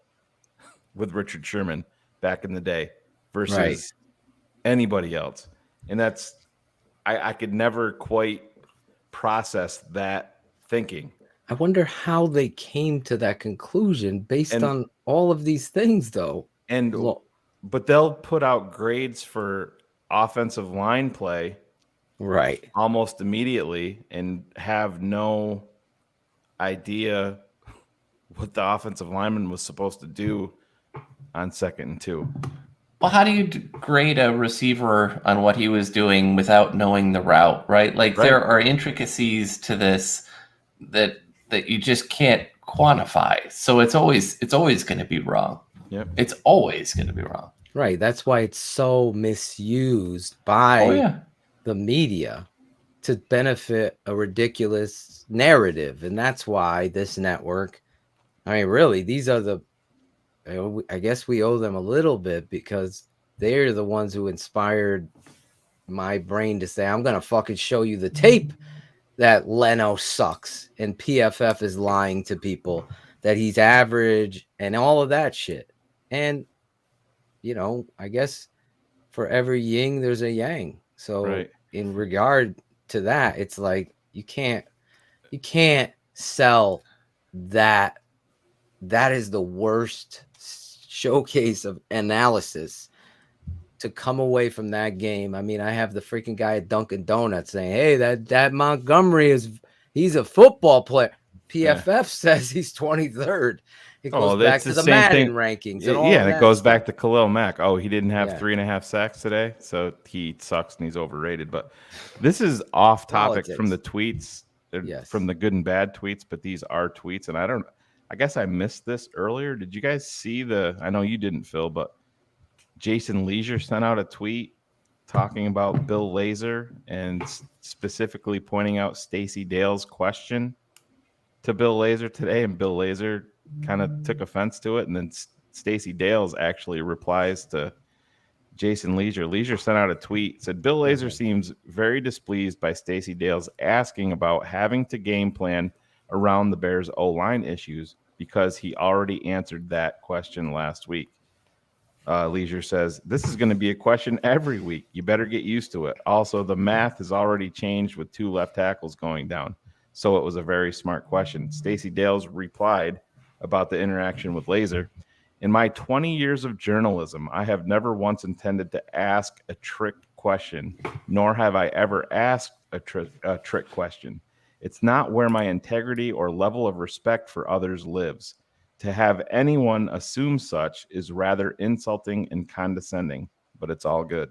with Richard Sherman back in the day versus anybody else. And I could never quite process that thinking. I wonder how they came to that conclusion based on all of these things, though. But they'll put out grades for offensive line play almost immediately and have no idea what the offensive lineman was supposed to do on 2nd and 2. Well, how do you grade a receiver on what he was doing without knowing the route, right? There are intricacies to this that you just can't quantify. So it's always going to be wrong. Yep. It's always going to be wrong. Right. That's why it's so misused by the media to benefit a ridiculous narrative. And that's why this network, I mean, really, these are I guess we owe them a little bit because they're the ones who inspired my brain to say, I'm going to fucking show you the tape that Leno sucks and PFF is lying to people, that he's average and all of that shit. And, I guess for every yin, there's a yang. So in regard to that, it's like, you can't sell that. That is the worst showcase of analysis to come away from that game. I mean, I have the freaking guy at Dunkin' Donuts saying, hey, that Montgomery he's a football player. PFF says he's 23rd. It goes back to the Madden rankings. And it goes back to Khalil Mack. Oh, he didn't have 3.5 sacks today, so he sucks and he's overrated. But this is off topic from the tweets, from the good and bad tweets, but these are tweets. And I guess I missed this earlier. Did you guys see I know you didn't, Phil, but Jason Leisure sent out a tweet talking about Bill Lazor and specifically pointing out Stacey Dale's question to Bill Lazor today, and Bill Lazor kind of took offense to it, and then Stacey Dale's actually replies to Jason Leisure. Leisure sent out a tweet, said Bill Lazor seems very displeased by Stacey Dale's asking about having to game plan around the Bears' O-line issues because he already answered that question last week. Leisure says, this is going to be a question every week. You better get used to it. Also, the math has already changed with 2 left tackles going down. So it was a very smart question. Stacey Dale's replied about the interaction with Lazor. In my 20 years of journalism, I have never once intended to ask a trick question, nor have I ever asked a trick question. It's not where my integrity or level of respect for others lives. To have anyone assume such is rather insulting and condescending, but it's all good.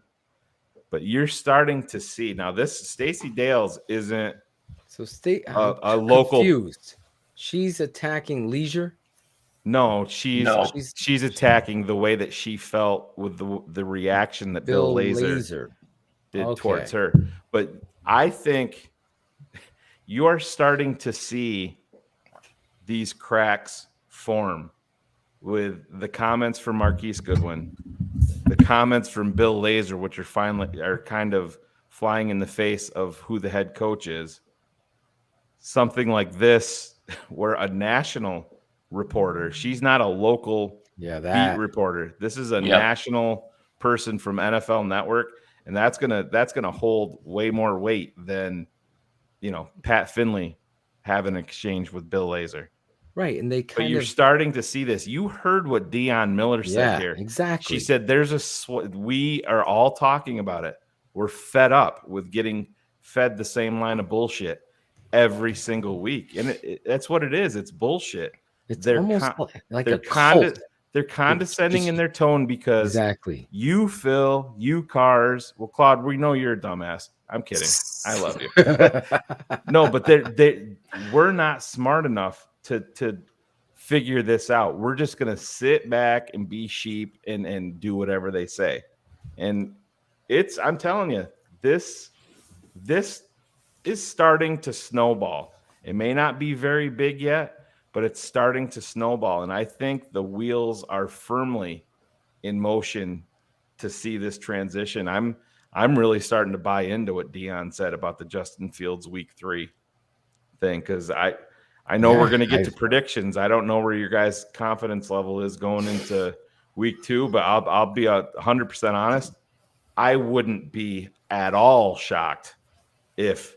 But you're starting to see now. This Stacey Dale's isn't a local. Confused. She's attacking Leisure. No, she's attacking the way that she felt with the reaction that Bill Lazor did towards her. But I think you are starting to see these cracks form with the comments from Marquise Goodwin, the comments from Bill Lazor, which are kind of flying in the face of who the head coach is. Something like this, where a national reporter, she's not a local beat reporter. This is a national person from NFL Network, and that's gonna hold way more weight than Pat Finley have an exchange with Bill Lazor. Right, and but you're starting to see this. You heard what Dionne Miller said here. Exactly. She said, we are all talking about it. We're fed up with getting fed the same line of bullshit every single week. And that's what it is. It's bullshit. It's almost like a cult. They're condescending in their tone because exactly you, Phil, you Cars. Well, Claude, we know you're a dumbass. I'm kidding. I love you. No, but we're not smart enough to figure this out. We're just gonna sit back and be sheep and do whatever they say. And I'm telling you, this is starting to snowball. It may not be very big yet, but it's starting to snowball. And I think the wheels are firmly in motion to see this transition. I'm really starting to buy into what Dionne said about the Justin Fields week 3 thing, because I know we're going to get to predictions. I don't know where your guys' confidence level is going into week 2, but I'll be 100% honest. I wouldn't be at all shocked if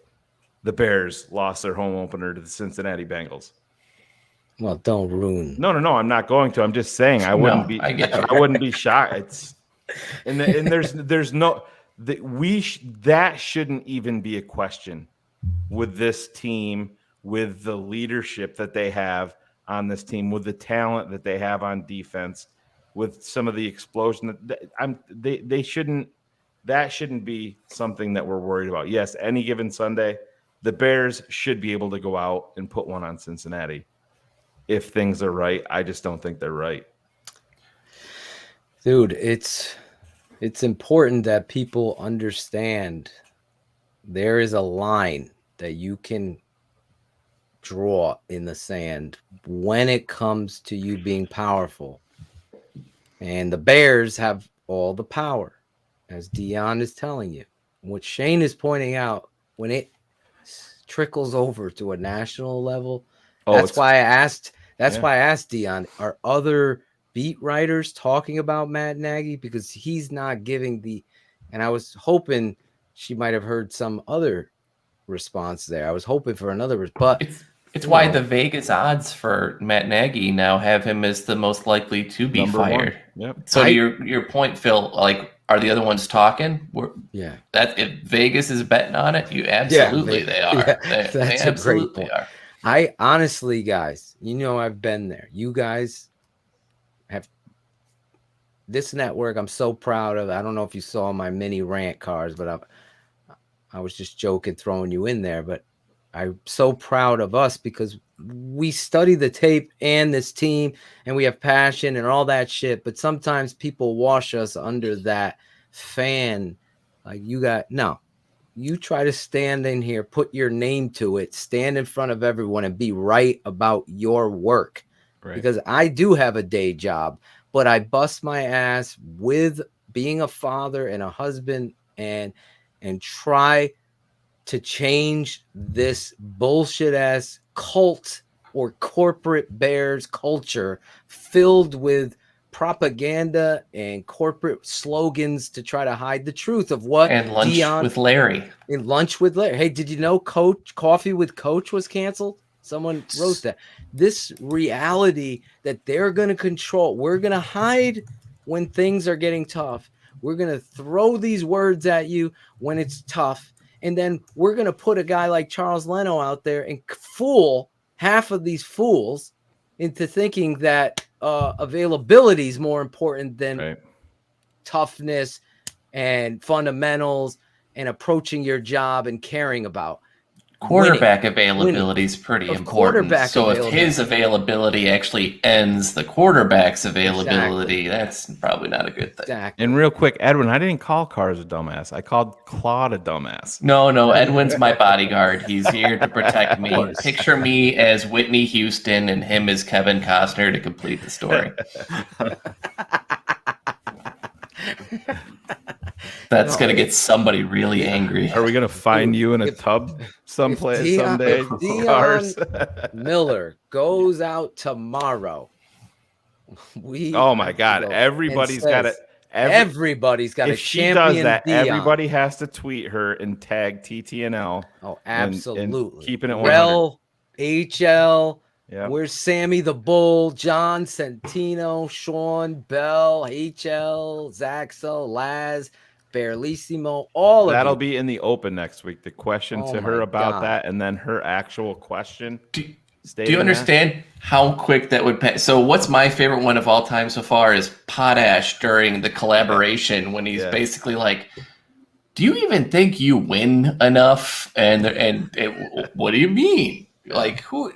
the Bears lost their home opener to the Cincinnati Bengals. Well, don't ruin. No, I'm not going to. I'm just saying I wouldn't be. I wouldn't be shocked. It's and there's no that shouldn't even be a question with this team, with the leadership that they have on this team, with the talent that they have on defense, with some of the explosion. They shouldn't. That shouldn't be something that we're worried about. Yes, any given Sunday, the Bears should be able to go out and put one on Cincinnati if things are right. I just don't think they're right. Dude, it's important that people understand there is a line that you can draw in the sand when it comes to you being powerful. And the Bears have all the power, as Dionne is telling you. What Shayne is pointing out, when it trickles over to a national level, that's why I asked Dionne, are other beat writers talking about Matt Nagy? Because he's not giving and I was hoping she might have heard some other response there. I was hoping for another, but it's why the Vegas odds for Matt Nagy now have him as the most likely to be fired. Yep. So to your point, Phil, like, are the other ones talking? That if Vegas is betting on it, absolutely they are. Yeah, they absolutely are. I honestly, guys, I've been there. You guys have this network. I'm so proud of. I don't know if you saw my mini rant cards, but I was just joking, throwing you in there. But I'm so proud of us because we study the tape and this team, and we have passion and all that shit. But sometimes people wash us under that fan. Like you try to stand in here, put your name to it, stand in front of everyone and be right about your work. Right. Because I do have a day job, but I bust my ass with being a father and a husband and try to change this bullshit ass cult or corporate Bears culture filled with propaganda and corporate slogans to try to hide the truth of what and lunch Dionne, with Larry. And lunch with Larry. Hey, did you know Coffee with Coach was canceled? Someone wrote that. This reality that they're going to control. We're going to hide when things are getting tough. We're going to throw these words at you when it's tough. And then we're going to put a guy like Charles Leno out there and fool half of these fools into thinking that availability is more important than toughness and fundamentals and approaching your job and caring about. Quarterback availability is pretty important. So if his availability actually ends the quarterback's availability, that's probably not a good thing. Exactly. And real quick, Edwin, I didn't call Cars a dumbass. I called Claude a dumbass. No, Edwin's my bodyguard. He's here to protect me. Picture me as Whitney Houston and him as Kevin Costner to complete the story. That's going to get somebody really angry. Are we going to find you in a tub someplace someday? Dionne Miller goes out tomorrow. Oh my God! Everybody's got it. Everybody's got a champion. If she does that, everybody has to tweet her and tag TTNL. Oh, absolutely. And keeping it 100. Rel, HL. Yep. Where's Sammy the Bull, John Santino, Sean Bell, HL, Zaxo, Laz, Barlissimo, all of that'll you. be in the open next week. The question to her about that, and then her actual question. Do you understand how quick that would pass? So what's my favorite one of all time so far is Potash during the collaboration when he's basically like, do you even think you win enough? And what do you mean? Like who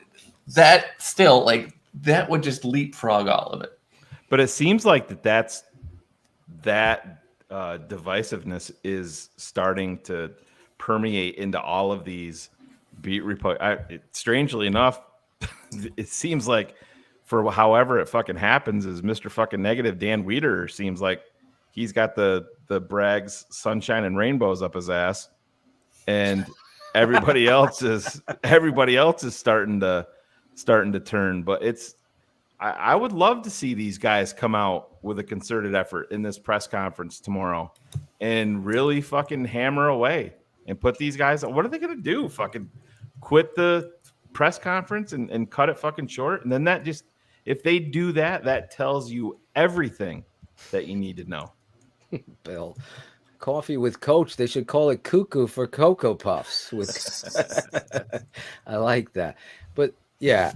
that still like that would just leapfrog all of it. But it seems like that divisiveness is starting to permeate into all of these beat report. Strangely enough, it seems like for however it fucking happens is Mr. fucking negative Dan Weeder seems like he's got the Bragg's sunshine and rainbows up his ass, and everybody else is starting to turn. But I would love to see these guys come out with a concerted effort in this press conference tomorrow and really fucking hammer away and put these guys. What are they going to do? Fucking quit the press conference and cut it fucking short? And then that just, if they do that, that tells you everything that you need to know. Bill, coffee with Coach. They should call it cuckoo for Cocoa Puffs. I like that. But yeah,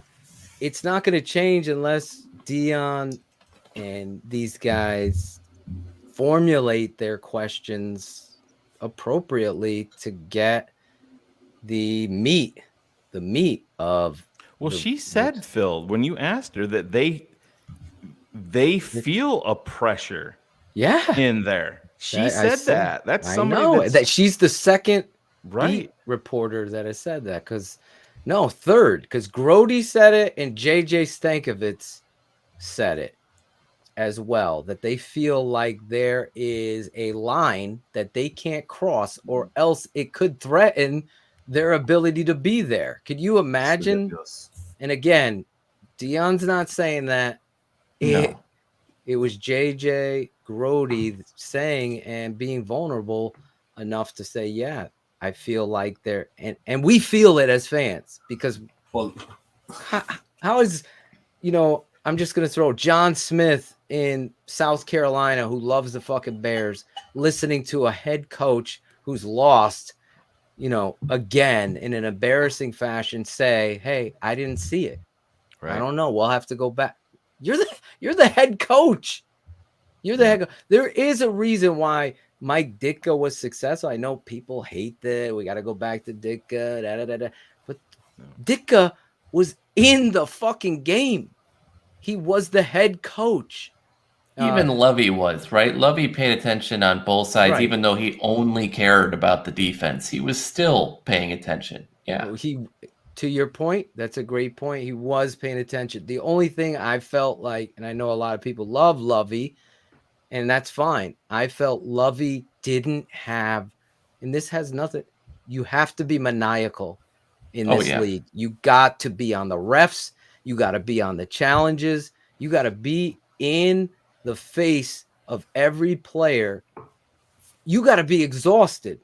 it's not going to change unless Dionne and these guys formulate their questions appropriately to get the meat of. Well, she said, Phil, when you asked her that they feel a pressure, in there. She said that. That's somebody that she's the second beat reporter that has said that. Third, because Grody said it and JJ Stankovitz said it as well, that they feel like there is a line that they can't cross or else it could threaten their ability to be there. Could you imagine? And again, Dionne's not saying that. No. It was JJ Grody saying and being vulnerable enough to say, yeah, I feel like they're, and we feel it as fans because, how is, I'm just going to throw John Smith in South Carolina who loves the fucking Bears listening to a head coach who's lost, again in an embarrassing fashion say, hey, I didn't see it. I don't know. We'll have to go back. You're the head coach. You're the head. There is a reason why Mike Ditka was successful. I know people hate that. We got to go back to Ditka. But Ditka was in the fucking game. He was the head coach. Even Lovey was, right? Lovey paid attention on both sides, even though he only cared about the defense. He was still paying attention. Yeah. To your point, that's a great point. He was paying attention. The only thing I felt like, and I know a lot of people love Lovey, and that's fine. I felt Lovey didn't have, and this has nothing, you have to be maniacal in this league. You got to be on the refs. You got to be on the challenges. You got to be in the face of every player. You got to be exhausted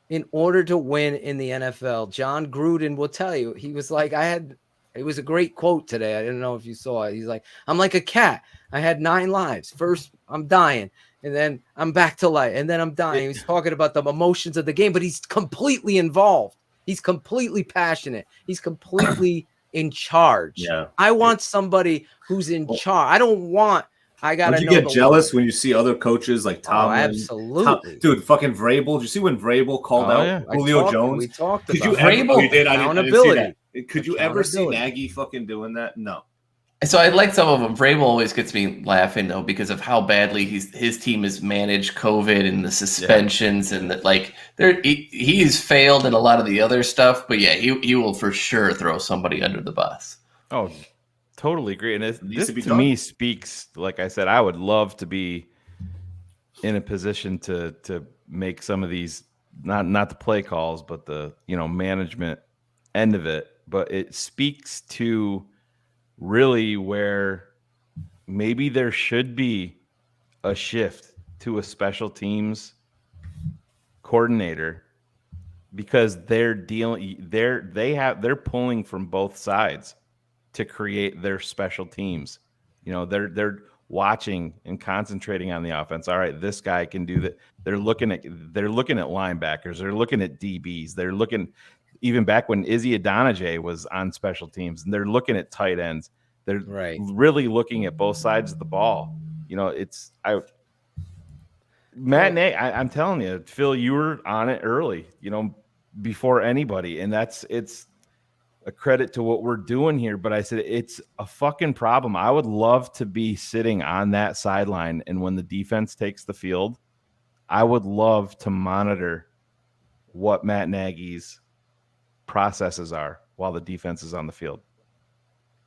in order to win in the NFL. John Gruden will tell you, he was like, it was a great quote today. I didn't know if you saw it. He's like, I'm like a cat. I had 9 lives. First, I'm dying. And then I'm back to life. And then I'm dying. He's talking about the emotions of the game, but he's completely involved. He's completely passionate. He's completely in charge. Yeah. I want somebody who's in charge. I don't want, I got to know. You get jealous when you see other coaches like Tom. Absolutely. Dude, fucking Vrabel. Did you see when Vrabel called out Julio Jones? We talked about Vrabel. You did. I didn't see that. Could you ever see Nagy fucking doing that? No. So I like some of them. Vrabel always gets me laughing though because of how badly his team has managed COVID and the suspensions and he's failed in a lot of the other stuff. But yeah, he will for sure throw somebody under the bus. Oh, totally agree. And this to me speaks, like I said, I would love to be in a position to make some of these not the play calls, but the management end of it. But it speaks to really where maybe there should be a shift to a special teams coordinator because they're pulling from both sides to create their special teams. They're watching and concentrating on the offense. All right, this guy can do that. They're looking at linebackers. They're looking at DBs. They're looking. even back when Izzy Adonijay was on special teams, and they're looking at tight ends. They're really looking at both sides of the ball. You know, Matt Nagy, I'm telling you, Phil, you were on it early, you know, before anybody. And it's a credit to what we're doing here. But I said, it's a fucking problem. I would love to be sitting on that sideline. And when the defense takes the field, I would love to monitor what Matt Nagy's processes are while the defense is on the field.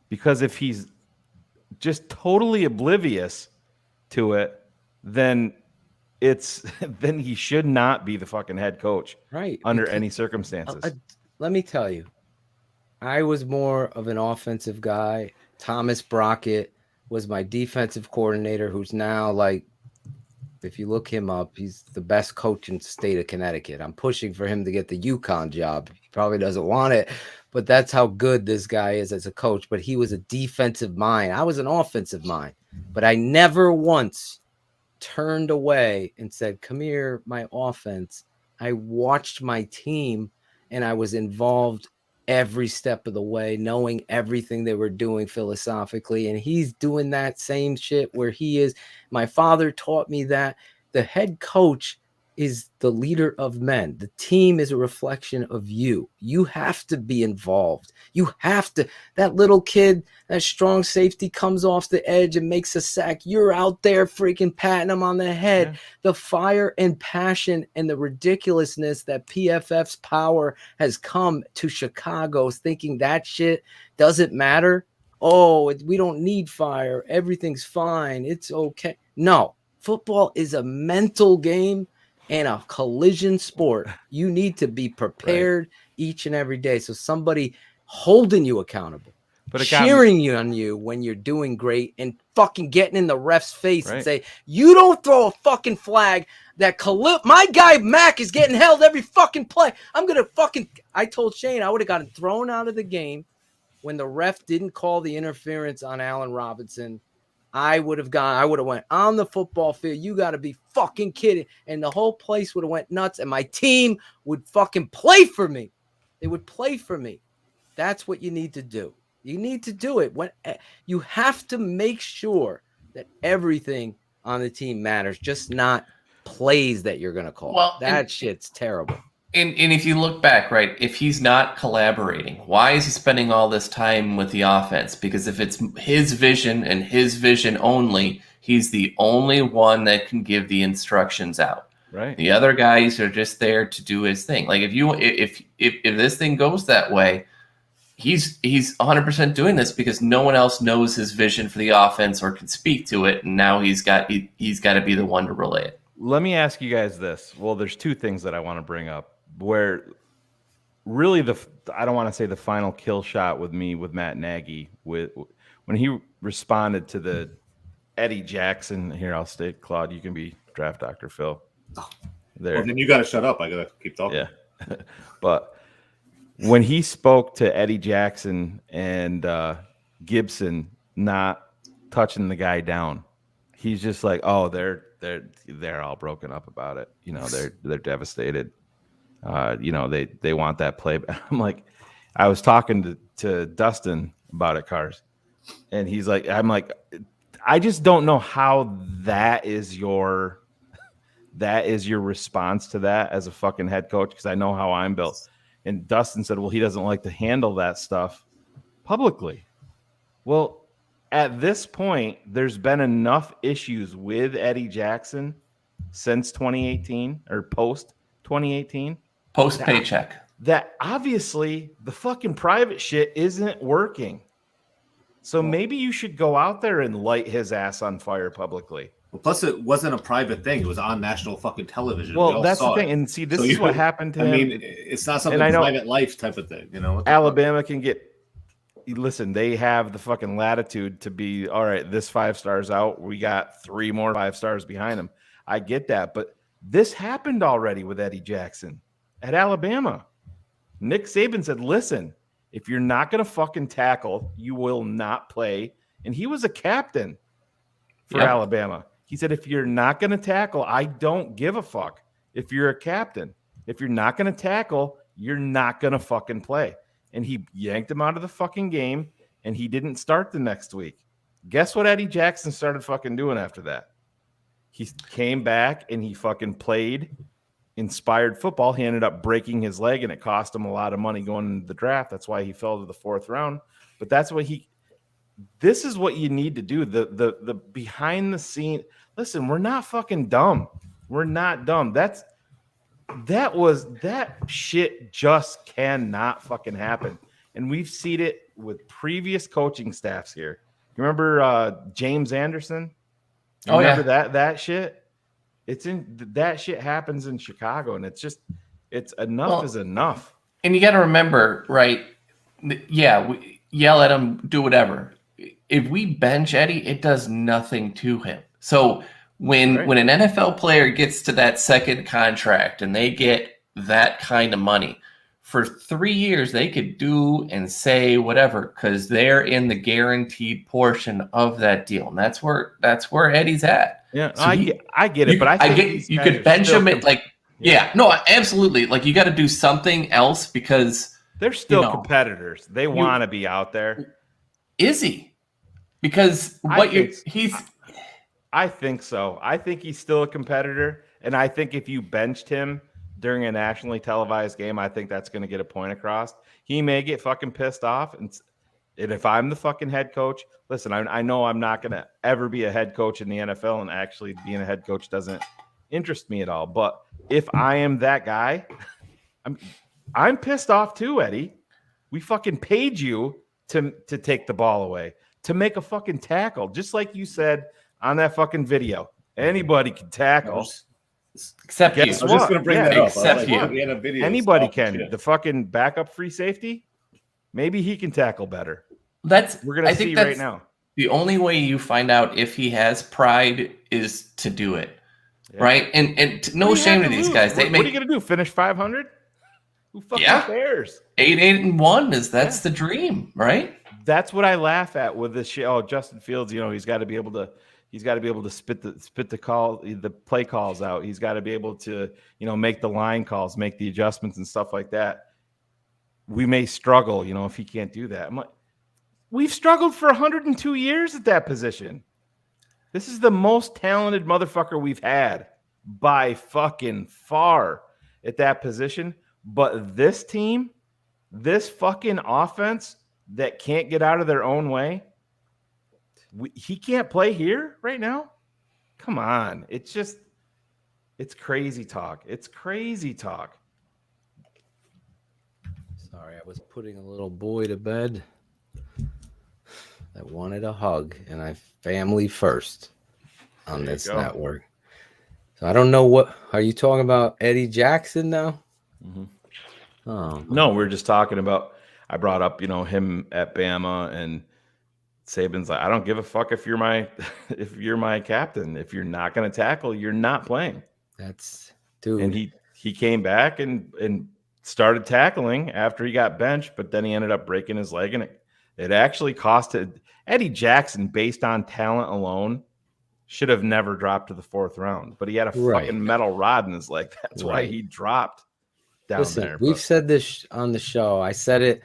Because if he's just totally oblivious to it, then then he should not be the fucking head coach, right? Under any circumstances. Let me tell you, I was more of an offensive guy. Thomas Brockett was my defensive coordinator, who's now, like, if you look him up, he's the best coach in the state of Connecticut. I'm pushing for him to get the UConn job. He probably doesn't want it, but that's how good this guy is as a coach. But he was a defensive mind. I was an offensive mind, but I never once turned away and said, come here, my offense. I watched my team and I was involved every step of the way, knowing everything they were doing philosophically. And he's doing that same shit where he is. My father taught me that the head coach is the leader of men. The team is a reflection of you. You have to be involved. You have to. That little kid, that strong safety comes off the edge and makes a sack. You're out there freaking patting him on the head. Yeah. The fire and passion and the ridiculousness that PFF's power has come to Chicago, thinking that shit doesn't matter. Oh, we don't need fire. Everything's fine. It's okay. No, football is a mental game and a collision sport. You need to be prepared each and every day. So somebody holding you accountable, but cheering you on you when you're doing great, and fucking getting in the ref's face and say, you don't throw a fucking flag that my guy Mac is getting held every fucking play. I told Shayne I would have gotten thrown out of the game when the ref didn't call the interference on Allen Robinson. I would have went on the football field. You got to be fucking kidding. And the whole place would have went nuts, and my team would fucking play for me. They would play for me. That's what you need to do. You need to do it. When you have to make sure that everything on the team matters, just not plays that you're going to call. Well, that shit's terrible. And if you look back, right, if he's not collaborating, why is he spending all this time with the offense? Because if it's his vision and his vision only, he's the only one that can give the instructions out. Right. The other guys are just there to do his thing. Like if this thing goes that way, he's 100% doing this because no one else knows his vision for the offense or can speak to it, and now he's got to be the one to relay it. Let me ask you guys this. Well, there's two things that I want to bring up. Where really I don't want to say the final kill shot with Matt Nagy when he responded to the Eddie Jackson. Here, I'll state, Claude, you can be draft Dr. Phil. There. Well, then you got to shut up. I got to keep talking. Yeah. But when he spoke to Eddie Jackson and Gibson not touching the guy down, he's just like, oh, they're all broken up about it. You know, they're devastated. You know, they want that play. I'm like, I was talking to Dustin about it, Cars, and he's like, I'm like, I just don't know how that is your response to that as a fucking head coach, because I know how I'm built. And Dustin said, well, he doesn't like to handle that stuff publicly. Well, at this point, there's been enough issues with Eddie Jackson since 2018 or post 2018. Post paycheck. That obviously the fucking private shit isn't working. So maybe you should go out there and light his ass on fire publicly. Well, plus, it wasn't a private thing. It was on national fucking television. Well, that's the thing. And see, this is what happened to him. I mean, it's not something private life type of thing. You know, Alabama can get. Listen, they have the fucking latitude to be, all right, this 5 stars out. We got 3 more 5 stars behind him. I get that. But this happened already with Eddie Jackson at Alabama. Nick Saban said, listen, if you're not going to fucking tackle, you will not play. And he was a captain for Alabama. He said, if you're not going to tackle, I don't give a fuck if you're a captain. If you're not going to tackle, you're not going to fucking play. And he yanked him out of the fucking game, and he didn't start the next week. Guess what Eddie Jackson started fucking doing after that? He came back and he fucking played inspired football. He ended up breaking his leg, and it cost him a lot of money going into the draft. That's why he fell to the 4th round. But that's what this is what you need to do. The behind the scene. Listen, we're not fucking dumb. We're not dumb. That shit just cannot fucking happen. And we've seen it with previous coaching staffs here. You remember James Anderson? Remember that shit? That shit happens in Chicago, and it's enough is enough. And you got to remember, right? Yeah, we yell at him, do whatever. If we bench Eddie, it does nothing to him. So when an NFL player gets to that second contract and they get that kind of money, for 3 years they could do and say whatever because they're in the guaranteed portion of that deal, and that's where Eddie's at. Yeah, so I get it, but I think you could bench him at no, absolutely. Like you got to do something else because they're still competitors. They want to be out there. Is he? Because I think so. I think he's still a competitor, and I think if you benched him during a nationally televised game, I think that's going to get a point across. He may get fucking pissed off, and if I'm the fucking head coach, listen, I know I'm not going to ever be a head coach in the NFL, and actually being a head coach doesn't interest me at all. But if I am that guy, I'm pissed off too, Eddie. We fucking paid you to take the ball away, to make a fucking tackle, just like you said on that fucking video. Anybody can tackle. Except you. I was just going to bring that up. Except you. Anybody can. The fucking backup free safety, maybe he can tackle better. We're going to see right now. The only way you find out if he has pride is to do it. Yeah. Right? And no shame to these guys. What are you going to do? Finish 500? Who fucking cares? 8-8-1 that's the dream, right? That's what I laugh at with this shit. Oh, Justin Fields, he's got to be able to spit the play calls out. He's got to be able to, make the line calls, make the adjustments and stuff like that. We may struggle, if he can't do that. I'm like, we've struggled for 102 years at that position. This is the most talented motherfucker we've had by fucking far at that position. But this team, this fucking offense that can't get out of their own way, he can't play here right now? Come on. It's crazy talk. It's crazy talk. Sorry, I was putting a little boy to bed that wanted a hug, and I family first on this network. So I don't know are you talking about Eddie Jackson now? Mm-hmm. Oh no, we're just talking about. I brought up him at Bama, and Saban's like, I don't give a fuck if you're my captain. If you're not going to tackle, you're not playing. That's dude. And he came back and started tackling after he got benched, but then he ended up breaking his leg, and it actually costed Eddie Jackson, based on talent alone, should have never dropped to the 4th round. But he had a fucking metal rod in his leg. That's why he dropped down there. We've said this on the show. I said it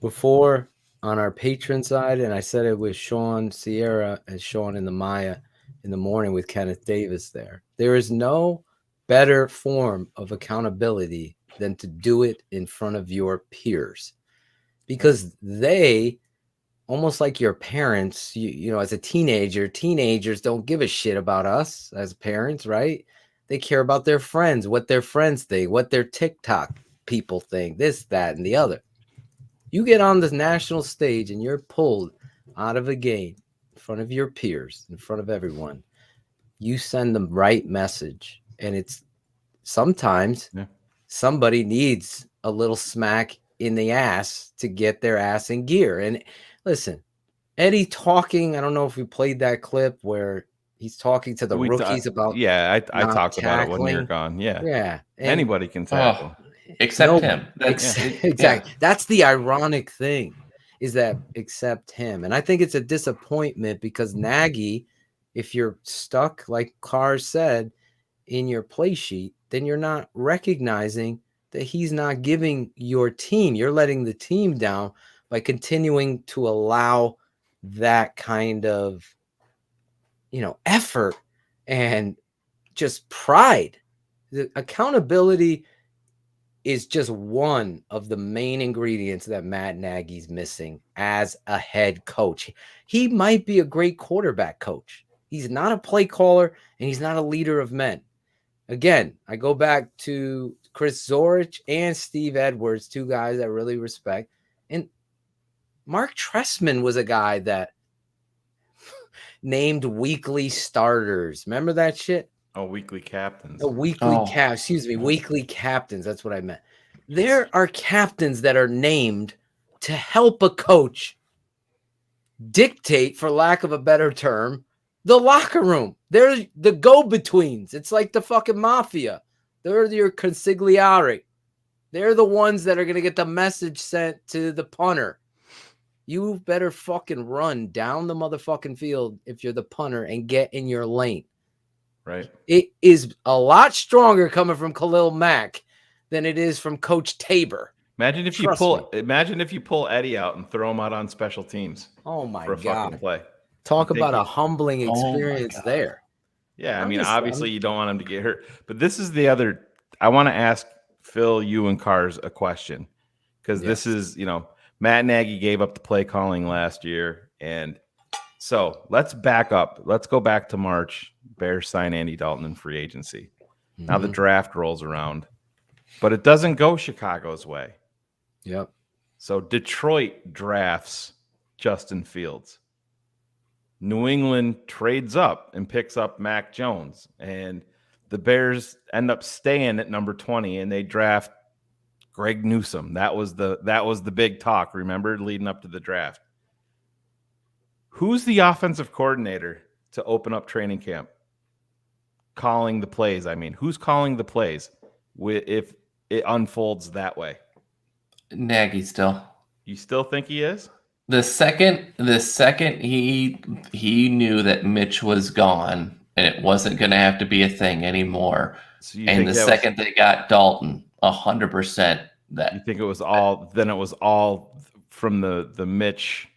before on our patron side, and I said it with Sean Sierra and Sean in the Maya in the morning with Kenneth Davis there. There is no better form of accountability than to do it in front of your peers, because they, almost like your parents, as a teenagers don't give a shit about us as parents, right? They care about their friends, what their friends think, what their TikTok people think, this, that, and the other. You get on the national stage and you're pulled out of a game in front of your peers, in front of everyone. You send the right message. And it's sometimes somebody needs a little smack in the ass to get their ass in gear. And listen, Eddie talking, I don't know if we played that clip where he's talking to the rookies about. Yeah, I talked about it when you're gone. Yeah. Yeah. Anybody can tackle. Except him. Exactly. That's the ironic thing, is that except him. And I think it's a disappointment because Nagy, if you're stuck, like Carr said, in your play sheet, then you're not recognizing that he's not giving your team. You're letting the team down by continuing to allow that kind of, effort and just pride. The accountability is just one of the main ingredients that Matt Nagy's missing as a head coach. He might be a great quarterback coach. He's not a play caller, and he's not a leader of men. Again, I go back to Chris Zorich and Steve Edwards, two guys I really respect. And Mark Trestman was a guy that named weekly starters. Remember that shit? Oh, weekly captains. Weekly captains. That's what I meant. There are captains that are named to help a coach dictate, for lack of a better term, the locker room. They're the go-betweens. It's like the fucking mafia. They're your consigliere. They're the ones that are going to get the message sent to the punter. You better fucking run down the motherfucking field if you're the punter and get in your lane. Right. It is a lot stronger coming from Khalil Mack than it is from Coach Tabor. Imagine if you pull Eddie out and throw him out on special teams. Oh my for a God. fucking play. Talk about a humbling experience there. Yeah, I mean, obviously you don't want him to get hurt. But this is the other. I want to ask Phil, you and Cars a question. Because this is, Matt Nagy gave up the play calling last year. And so let's back up. Let's go back to March. Bears sign Andy Dalton in free agency. Mm-hmm. Now the draft rolls around. But it doesn't go Chicago's way. Yep. So Detroit drafts Justin Fields. New England trades up and picks up Mac Jones. And the Bears end up staying at number 20, and they draft Greg Newsome. That was the big talk, remember, leading up to the draft. Who's the offensive coordinator to open up training camp? Calling the plays, I mean. Who's calling the plays if it unfolds that way? Nagy still. You still think he is? The second he knew that Mitch was gone and it wasn't going to have to be a thing anymore. So and the second they got Dalton, 100% that. You think it was all? Then it was all from the Mitch.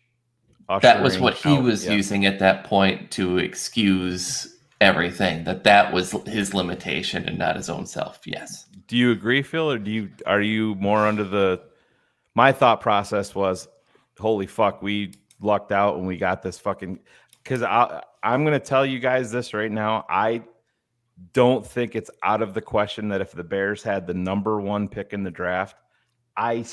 That was what he was using at that point to excuse everything. That was his limitation and not his own self. Yes. Do you agree, Phil, or are you more under the? My thought process was, holy fuck, we lucked out and we got this fucking. Because I'm going to tell you guys this right now. I don't think it's out of the question that if the Bears had the number 1 pick in the draft, I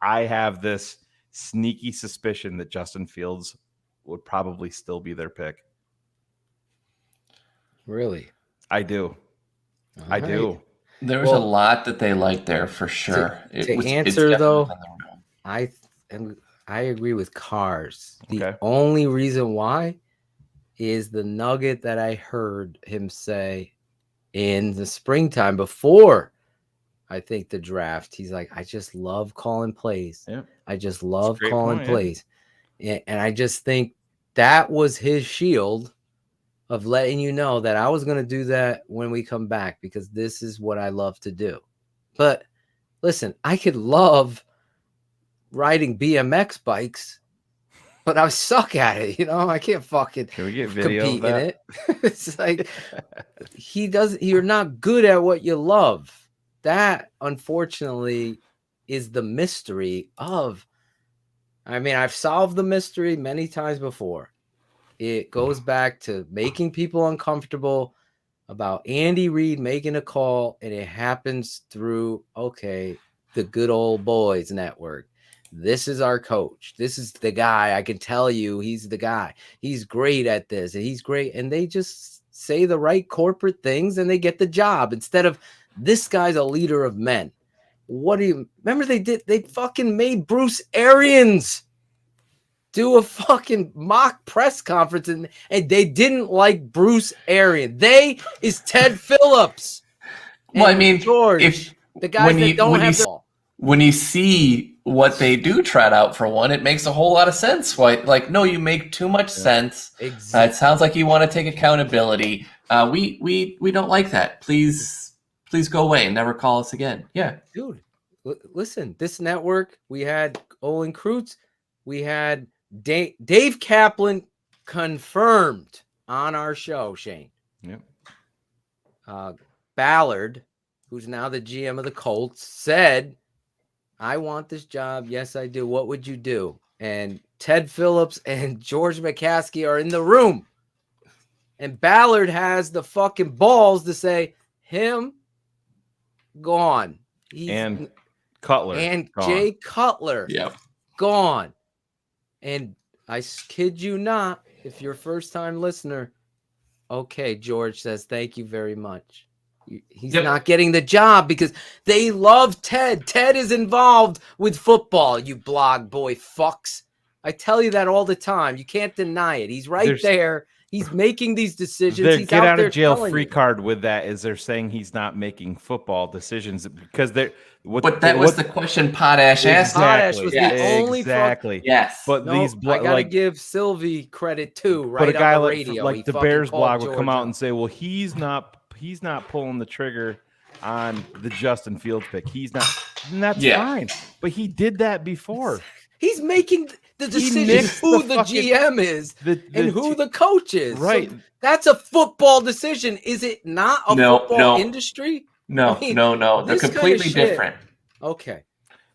have this sneaky suspicion that Justin Fields would probably still be their pick. Really? I do. I do. There was a lot that they liked there for sure. I agree with Cars. The only reason why is the nugget that I heard him say in the springtime before I think the draft. He's like, I just love calling plays. Yeah. I just love calling plays. Yeah. And I just think that was his shield of letting you know that I was going to do that when we come back because this is what I love to do. But listen, I could love riding BMX bikes, but I suck at it. I can't fucking Can we get video compete of that? in it. It's like you're not good at what you love. That, unfortunately, is the mystery of. I mean, I've solved the mystery many times before. It goes back to making people uncomfortable about Andy Reid making a call, and it happens through, the good old boys network. This is our coach. This is the guy. I can tell you he's the guy. He's great at this, and he's great. And they just say the right corporate things, and they get the job instead of this guy's a leader of men. What do you remember? They fucking made Bruce Arians do a fucking mock press conference, and they didn't like Bruce Arians. They is Ted Phillips. Well, I mean, George, the guys that don't have the ball. When you see what they do trot out for one, it makes a whole lot of sense. Why? No, you make too much sense. Exactly. It sounds like you want to take accountability. We don't like that. Please go away and never call us again. Yeah, dude. Listen, this network, we had Olin Kreutz, we had Dave Kaplan confirmed on our show, Shayne. Yep. Ballard, who's now the GM of the Colts, said, I want this job. Yes, I do. What would you do? And Ted Phillips and George McCaskey are in the room. And Ballard has the fucking balls to say, him gone. And Cutler. And gone. Jay Cutler. Yep. Gone. And I kid you not, if you're a first-time listener, okay, George says, thank you very much. He's not getting the job because they love Ted. Ted is involved with football, you blog boy fucks. I tell you that all the time. You can't deny it. He's right there. He's making these decisions. The He's get out there of jail telling free you. card with that is they're saying he's not making football decisions because they're. But that was the question Potash asked. Potash was the only exactly. Yes. But these I gotta give Sylvie credit too. Right, but a guy on the like radio, like he the fucking Bears called blog would George come out out. and say, well, he's not pulling the trigger on the Justin Fields pick. He's not, and that's fine. But he did that before. He's making the decision mixed who the the fucking- GM is and who the coach is. Right. So that's a football decision. Is it not a football industry? No, I mean, no. They're this kind of completely shit- different. Okay.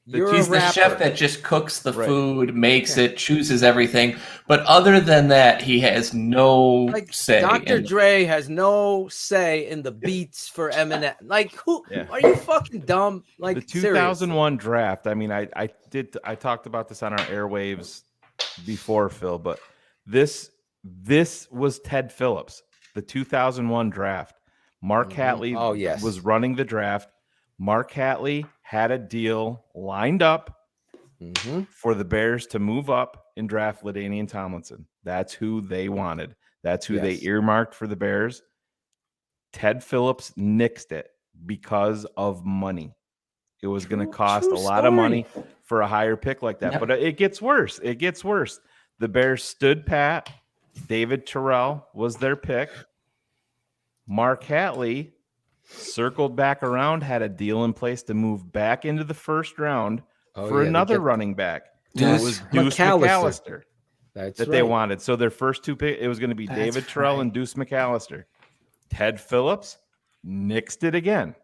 He's the chef that just cooks the food, makes it, chooses everything. But other than that, he has no say. Dr. in- Dre has no say in the beats for Eminem. Like, who are you fucking dumb? Like, The 2001 draft. I mean, I talked about this on our airwaves before, Phil, but this was Ted Phillips, the 2001 draft. Mark Hatley was running the draft. Mark Hatley had a deal lined up for the Bears to move up and draft LaDainian Tomlinson. That's who they wanted. That's who they earmarked for the Bears. Ted Phillips nixed it because of money. It was going to cost a lot of money for a higher pick like that. Yep. But it gets worse. It gets worse. The Bears stood pat. David Terrell was their pick. Mark Hatley circled back around, had a deal in place to move back into the first round for another running back. It was Deuce McAllister that they wanted. So their first two picks, it was going to be David Terrell and Deuce McAllister. Ted Phillips nixed it again.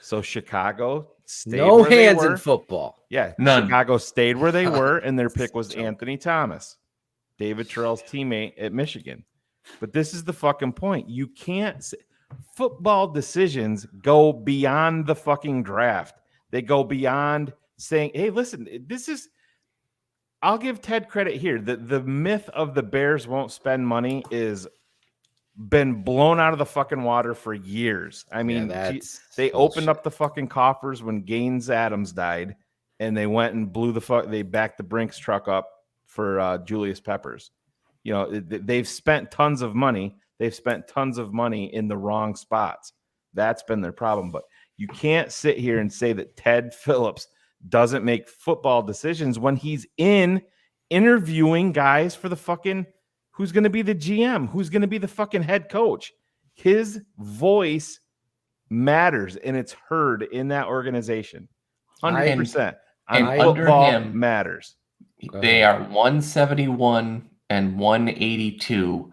So Chicago stayed no where they hands were. in football. Yeah, None. Chicago stayed where they were, and their pick was Anthony Thomas, David Terrell's teammate at Michigan. But this is the fucking point. You can't say, football decisions go beyond the fucking draft. They go beyond saying, hey, listen, this is, I'll give Ted credit here. The myth of the Bears won't spend money is been blown out of the fucking water for years. I mean, they opened up the fucking coffers when Gaines Adams died, and they went and they backed the Brinks truck up for Julius Peppers. You know, they've spent tons of money. They've spent tons of money in the wrong spots. That's been their problem. But you can't sit here and say that Ted Phillips doesn't make football decisions when he's interviewing guys for the fucking who's going to be the GM, who's going to be the fucking head coach. His voice matters, and it's heard in that organization. 100%. And under Football him matters. They are 171 and 182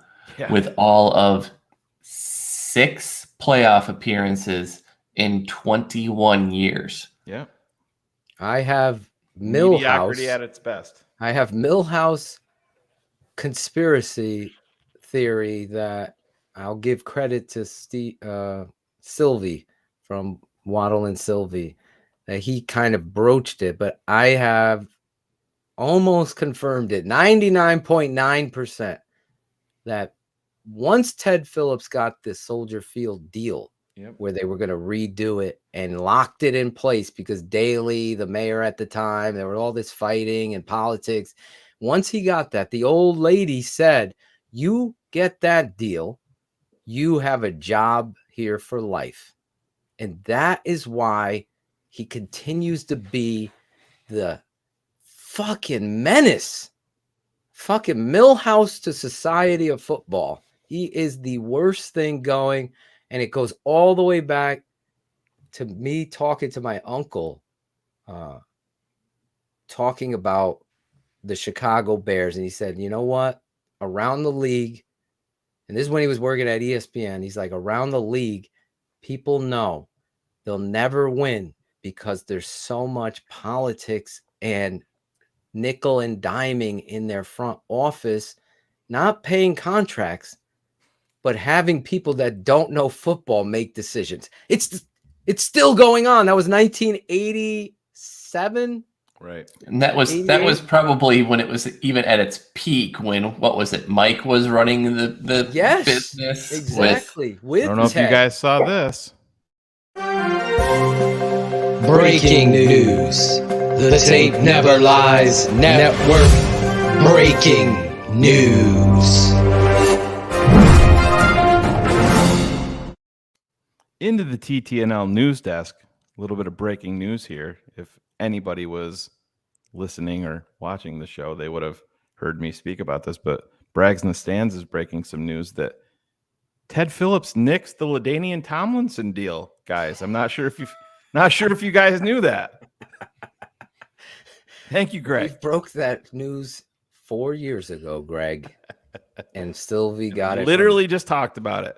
with all of 6 playoff appearances in 21 years. Yeah. I have Millhouse at its best. I have Millhouse conspiracy theory that I'll give credit to Sylvie from Waddle and Sylvie that he kind of broached it, but I have almost confirmed it 99.9% that once Ted Phillips got this Soldier Field deal where they were going to redo it and locked it in place because Daley, the mayor at the time, there was all this fighting and politics. Once he got that, the old lady said, you get that deal, you have a job here for life. And that is why he continues to be the fucking menace. Fucking Millhouse to Society of Football. He is the worst thing going. And it goes all the way back to me talking to my uncle talking about the Chicago Bears, and he said, you know what? Around the league, and this is when he was working at ESPN, he's like, around the league, people know they'll never win because there's so much politics and nickel and diming in their front office, not paying contracts, but having people that don't know football make decisions. It's still going on. That was 1987. Right. And that was probably when it was even at its peak, when, what was it, Mike was running the business. Exactly. I don't know if you guys saw this. Breaking news. The Tape Never Lies Network. Breaking news. Into the TTNL news desk. A little bit of breaking news here. If anybody was listening or watching the show, they would have heard me speak about this. But Braggs in the Stands is breaking some news that Ted Phillips nixed the LaDainian Tomlinson deal, guys. I'm not sure if you guys knew that. Thank you, Greg. We broke that news 4 years ago, Greg, and Sylvie got it. Literally just talked about it.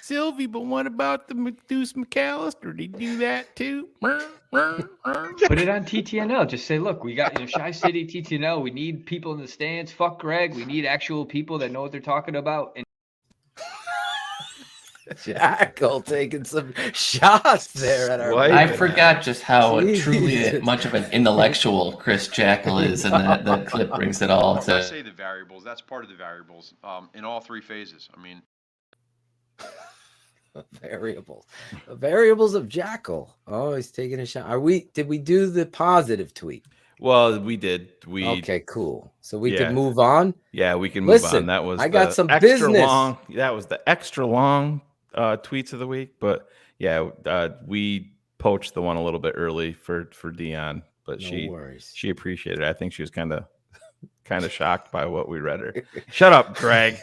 Sylvie, but what about the Deuce McAllister? Did he do that too? Put it on TTNL. Just say, look, we got Shy City TTNL. We need people in the stands. Fuck Greg. We need actual people that know what they're talking about. And Jackal taking some shots there at our. I forgot just how truly much of an intellectual Chris Jackal is, and that clip brings it all. I say the variables. That's part of the variables in all three phases. I mean, variables of Jackal. Oh, he's taking a shot. Did we do the positive tweet? Well, we did. Okay, cool. So we can move on. Yeah, we can move on. That was I got some extra business. Long. That was the extra long tweets of the week. But yeah, we poached the one a little bit early for Dionne, but she appreciated it. I think she was kind of shocked by what we read her. Shut up, Greg.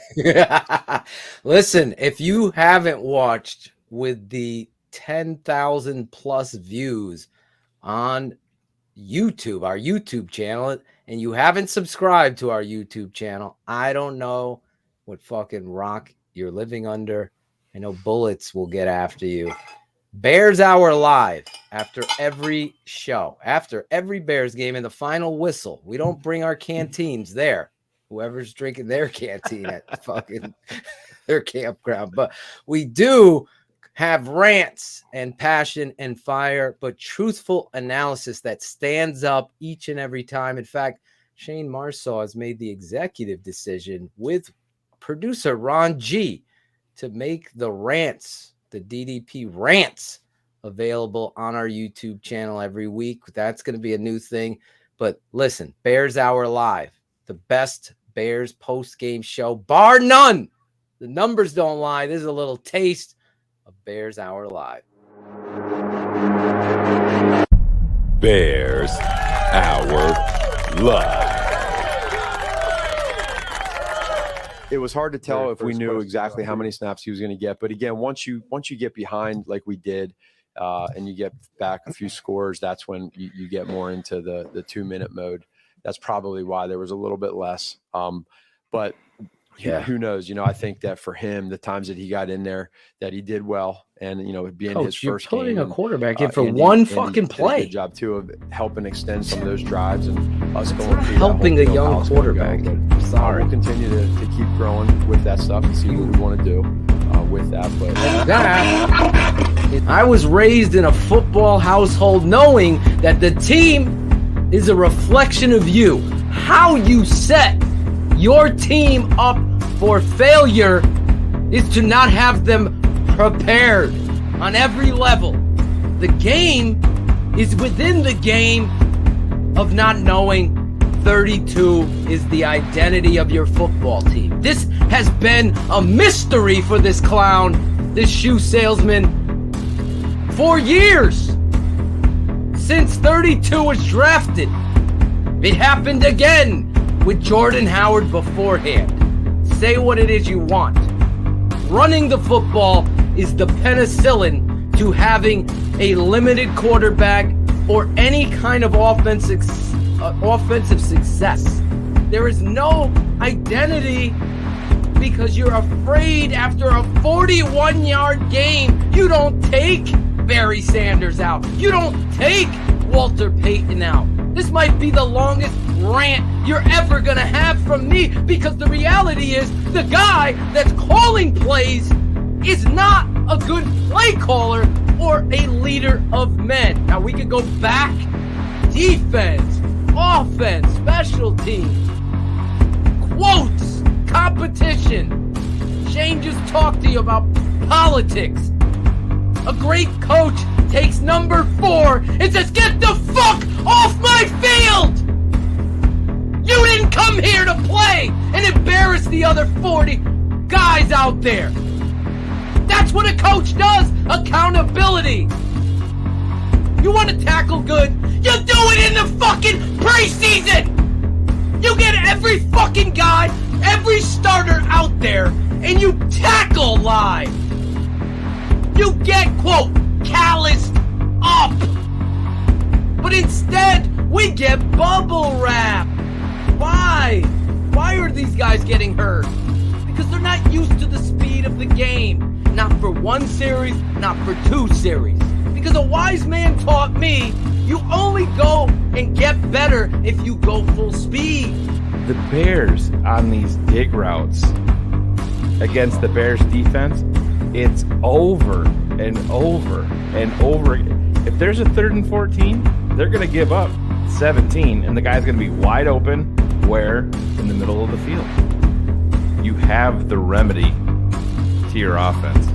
Listen, if you haven't watched with the 10,000 plus views on YouTube, our YouTube channel, and you haven't subscribed to our YouTube channel, I don't know what fucking rock you're living under. I know bullets will get after you. Bears Hour Live after every show, after every Bears game, and the final whistle. We don't bring our canteens there. Whoever's drinking their canteen at fucking their campground. But we do have rants and passion and fire, but truthful analysis that stands up each and every time. In fact, Shayne Marsaw has made the executive decision with producer Ron G to make the rants, the DDP rants, available on our YouTube channel every week. That's going to be a new thing. But listen, Bears Hour Live, the best Bears post-game show, bar none. The numbers don't lie. This is a little taste of Bears Hour Live. Bears Hour Live. It was hard to tell if we knew exactly how many snaps he was going to get. But again, once you get behind like we did, and you get back a few scores, that's when you get more into the 2-minute mode. That's probably why there was a little bit less. But yeah, who knows? I think that for him, the times that he got in there, that he did well. And, being Coach, his first game. Putting a quarterback in for one fucking play. Did a good job, too, of helping extend some of those drives and us going through helping a young quarterback. Sorry. We'll continue to keep growing with that stuff and see what we want to do with that. But I was raised in a football household knowing that the team is a reflection of you. How you set your team up for failure is to not have them prepared on every level. The game is within the game of not knowing 32 is the identity of your football team. This has been a mystery for this clown, this shoe salesman, for years. Since 32 was drafted. It happened again with Jordan Howard beforehand. Say what it is you want. Running the football is the penicillin to having a limited quarterback or any kind of offensive success. There is no identity because you're afraid after a 41-yard game. You don't take Barry Sanders out. You don't take Walter Payton out. This might be the longest rant you're ever going to have from me, because the reality is the guy that's calling plays is not a good play caller or a leader of men. Now, we could go back, defense, offense, special teams, quotes, competition. Shayne just talked to you about politics. A great coach takes number 4 and says, "Get the fuck off my field! You didn't come here to play and embarrass the other 40 guys out there." That's what a coach does. Accountability. You want to tackle good? You do it in the fucking preseason. You get every fucking guy, every starter out there, and you tackle live. You get, quote, calloused up. But instead, we get bubble wrap. Why? Why are these guys getting hurt? Because they're not used to the speed of the game. Not for 1 series, not for 2 series. Because a wise man taught me, you only go and get better if you go full speed. The Bears on these dig routes against the Bears defense, it's over and over and over again. If there's a 3rd and 14, they're going to give up 17, and the guy's going to be wide open where? In the middle of the field. You have the remedy to your offense.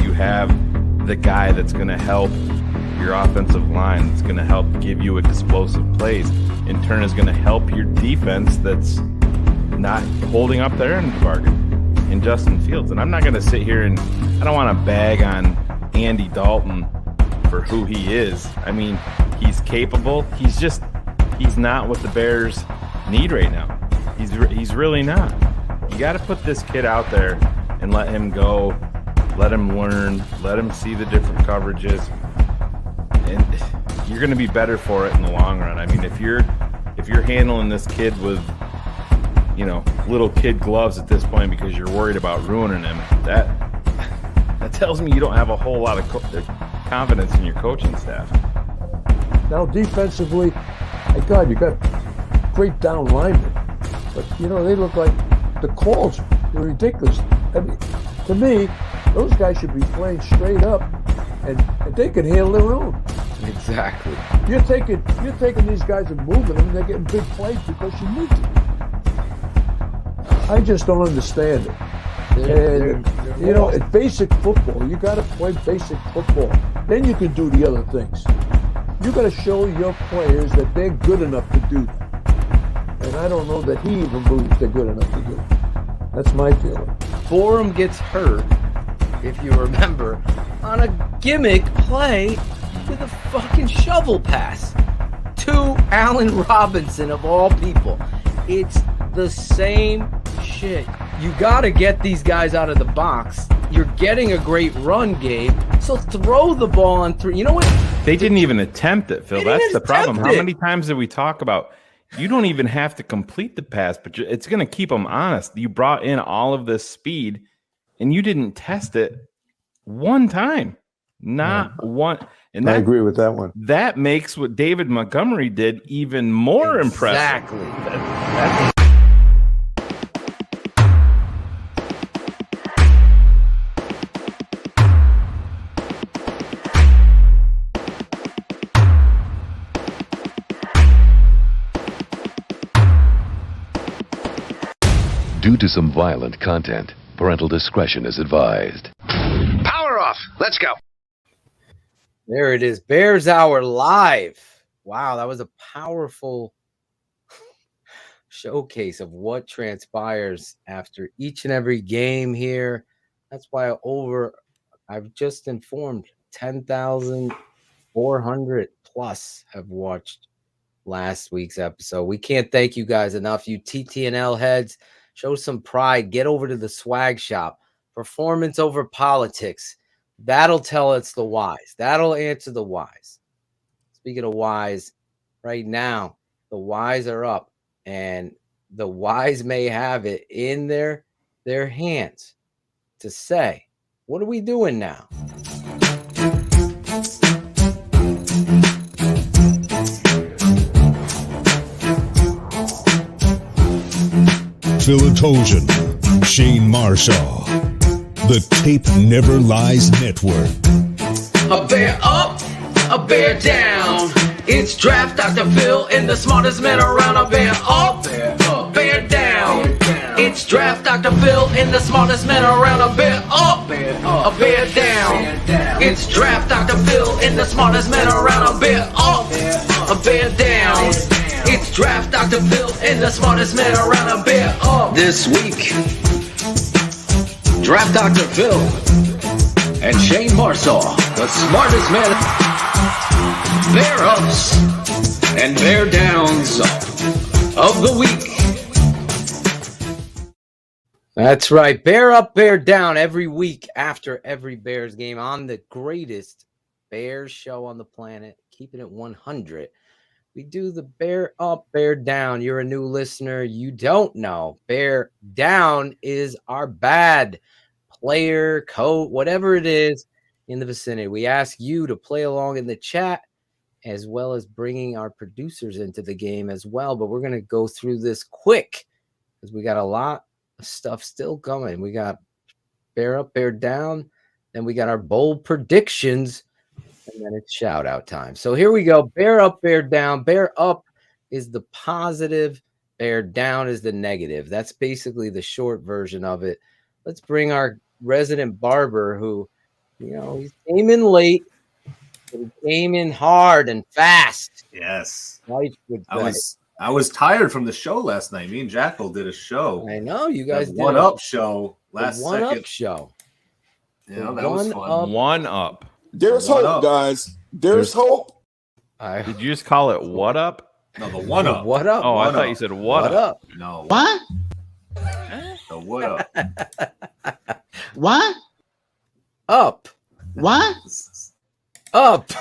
You have the guy that's going to help your offensive line, that's going to help give you explosive plays. In turn, is going to help your defense that's not holding up their end of the bargain in Justin Fields. And I'm not going to sit here and I don't want to bag on Andy Dalton for who he is. I mean, he's capable. He's not what the Bears need right now. He's really not. You got to put this kid out there and let him go, let him learn, let him see the different coverages, and you're going to be better for it in the long run. I mean, if you're handling this kid with, little kid gloves at this point because you're worried about ruining him, that tells me you don't have a whole lot of confidence in your coaching staff. Now, defensively, my God, you got great down linemen, but they look like the calls were ridiculous. I mean, to me, those guys should be playing straight up, and they can handle their own. Exactly. You're taking these guys and moving them. They're getting big plays because you need to. I just don't understand it. It's basic football. You got to play basic football. Then you can do the other things. You got to show your players that they're good enough to do that. And I don't know that he even believes they're good enough to do it. That's my feeling. Borum gets hurt, if you remember, on a gimmick play with a fucking shovel pass to Allen Robinson, of all people. It's the same shit. You got to get these guys out of the box. You're getting a great run game, so throw the ball on 3. You know what? They didn't even attempt it, Phil. That's the problem. How many times did we talk about you don't even have to complete the pass, but it's going to keep them honest. You brought in all of this speed, and you didn't test it one time. Not one. And I agree with that one. That makes what David Montgomery did even more impressive. Exactly. Due to some violent content, parental discretion is advised. Power off. Let's go. There it is. Bears Hour live. Wow, that was a powerful showcase of what transpires after each and every game here. That's why I've just informed 10,400 plus have watched last week's episode. We can't thank you guys enough. You TTNL heads, show some pride. Get over to the swag shop. Performance over politics. That'll tell it's the whys. That'll answer the whys. Speaking of whys, right now, the whys are up, and the whys may have it in their hands to say, what are we doing now? Philatogen, Shayne Marsaw, the Tape Never Lies Network. A bear up, a bear down. It's Draft Dr. Phil and the smartest man around. A bear up, a bear down. It's Draft Dr. Phil and the smartest man around. A bear up, a bear down. It's Draft Dr. Phil and the smartest man around. A bear up, a bear down. It's Draft Dr. Phil and the smartest man around. A bear up. This week, Draft Dr. Phil and Shayne Marsaw, the smartest man. Bear ups and bear downs of the week. That's right. Bear up, bear down every week after every Bears game on the greatest Bears show on the planet, Keeping It 100. We do the bear up, bear down. You're a new listener. You don't know. Bear down is our bad player, coach, whatever it is in the vicinity. We ask you to play along in the chat, as well as bringing our producers into the game as well. But we're going to go through this quick because we got a lot of stuff still coming. We got bear up, bear down. Then we got our bold predictions. And then it's shout out time. So here we go. Bear up, bear down. Bear up is the positive. Bear down is the negative. That's basically the short version of it. Let's bring our resident barber who, he came in late, but he came in hard and fast. Yes. I was tired from the show last night. Me and Jackal did a show. I know. You guys did one up show last one second. Up show. Yeah, that was fun. One up. There's hope, guys. There's hope. Did you just call it what up? No, the one up. What up? Oh, I thought you said what up. No. What? The what up? What? Up. What? Up.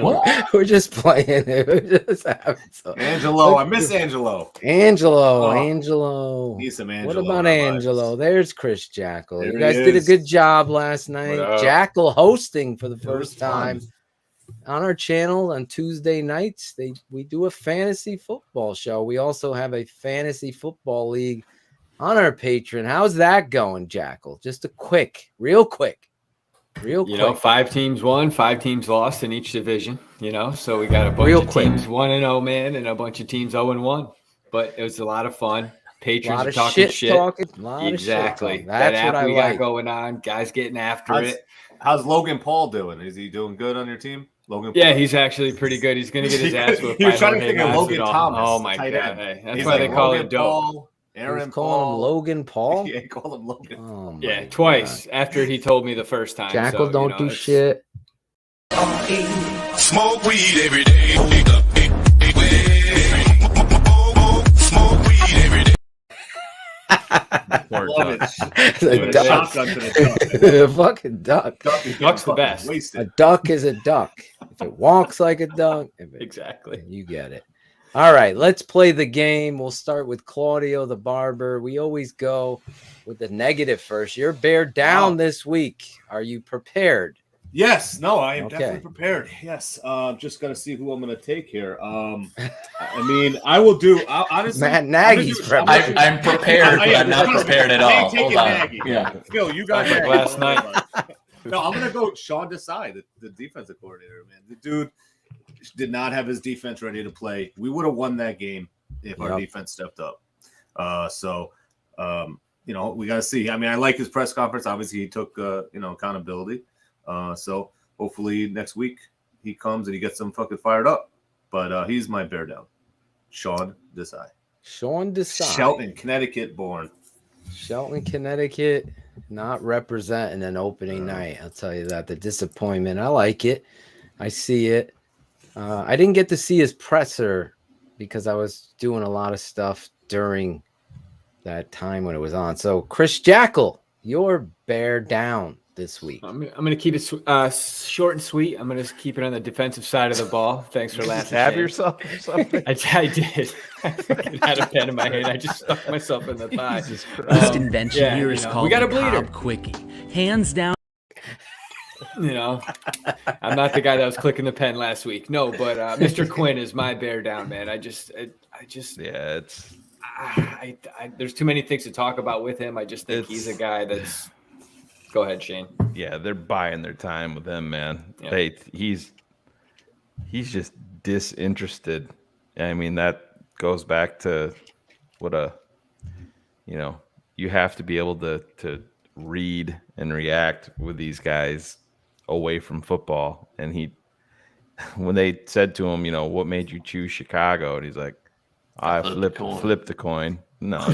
What? We're just playing it. We're just having some. Angelo. I miss Angelo. Angelo. Need some Angelo. What about Angelo? There's Chris Jackal. There You guys he did a is. good job last night. What up? Jackal hosting for the It was first time fun. on our channel on Tuesday nights. We do a fantasy football show. We also have a fantasy football league on our Patreon. How's that going, Jackal? Just real quick. 5 teams won, 5 teams lost in each division, so we got a bunch of teams 1-0, man, and a bunch of teams 0-1. But it was a lot of fun. Patrons are talking shit. Exactly. That app we got going on, guys getting after it. How's Logan Paul doing? Is he doing good on your team? Logan Yeah, Paul? he's actually pretty good. He's going to get his ass whooped. You're by trying to Jorge think of Logan Masvidal. Thomas. Oh, my tight God. end. Hey, that's He's why like they call Logan it dope. Paul, Aaron calling him Paul. Logan Paul? Yeah, call him Logan. Oh, Yeah, my twice God. after he told me the first time. Jackal so, don't do shit. Smoke weed every day. Smoke weed every day. Love it. The duck. Shotgun to the duck. Fucking duck. Duck's the best. A Wasted. duck is a duck. If it walks like a duck, Exactly. you get it. All right, let's play the game. We'll start with Claudio the barber. We always go with the negative first. You're bear down this week. Are you prepared? Yes, no, I am Okay. definitely prepared. Yes, just gotta see who I'm gonna take here. I mean, I will do. Honestly, Matt Nagy's prepared. I'm prepared, but I'm not prepared at I ain't all. taking Hold on. Nagy. Yeah. Phil, you got Like Nagy. last night. No, I'm gonna go Sean Desai, the defensive coordinator. Man, the dude did not have his defense ready to play. We would have won that game if our defense stepped up. We got to see. I mean, I like his press conference. Obviously, he took accountability. So hopefully next week he comes and he gets them fucking fired up. But he's my bear down. Sean Desai. Sean Desai. Shelton, Connecticut born. Shelton, Connecticut, not representing an opening night. I'll tell you that. The disappointment. I like it. I see it. I didn't get to see his presser because I was doing a lot of stuff during that time when it was on. So, Chris Jackal, you're bear down this week? I'm going to keep it short and sweet. I'm going to keep it on the defensive side of the ball. Thanks for laughing. Stab yourself or something? I did. I fucking had a pen in my head. I just stuck myself in the thigh. This invention here is called we got a the bleeder. Cobb Quickie. Hands down. You know, I'm not the guy that was clicking the pen last week. No, but Mr. Quinn is my bear down, man. There's too many things to talk about with him. I just think he's a guy that's. Go ahead, Shayne. Yeah, they're buying their time with him, man. Yeah. He's just disinterested. I mean, that goes back to what you have to be able to read and react with these guys away from football. And when they said to him, what made you choose Chicago? And he's like, I flipped the coin. No,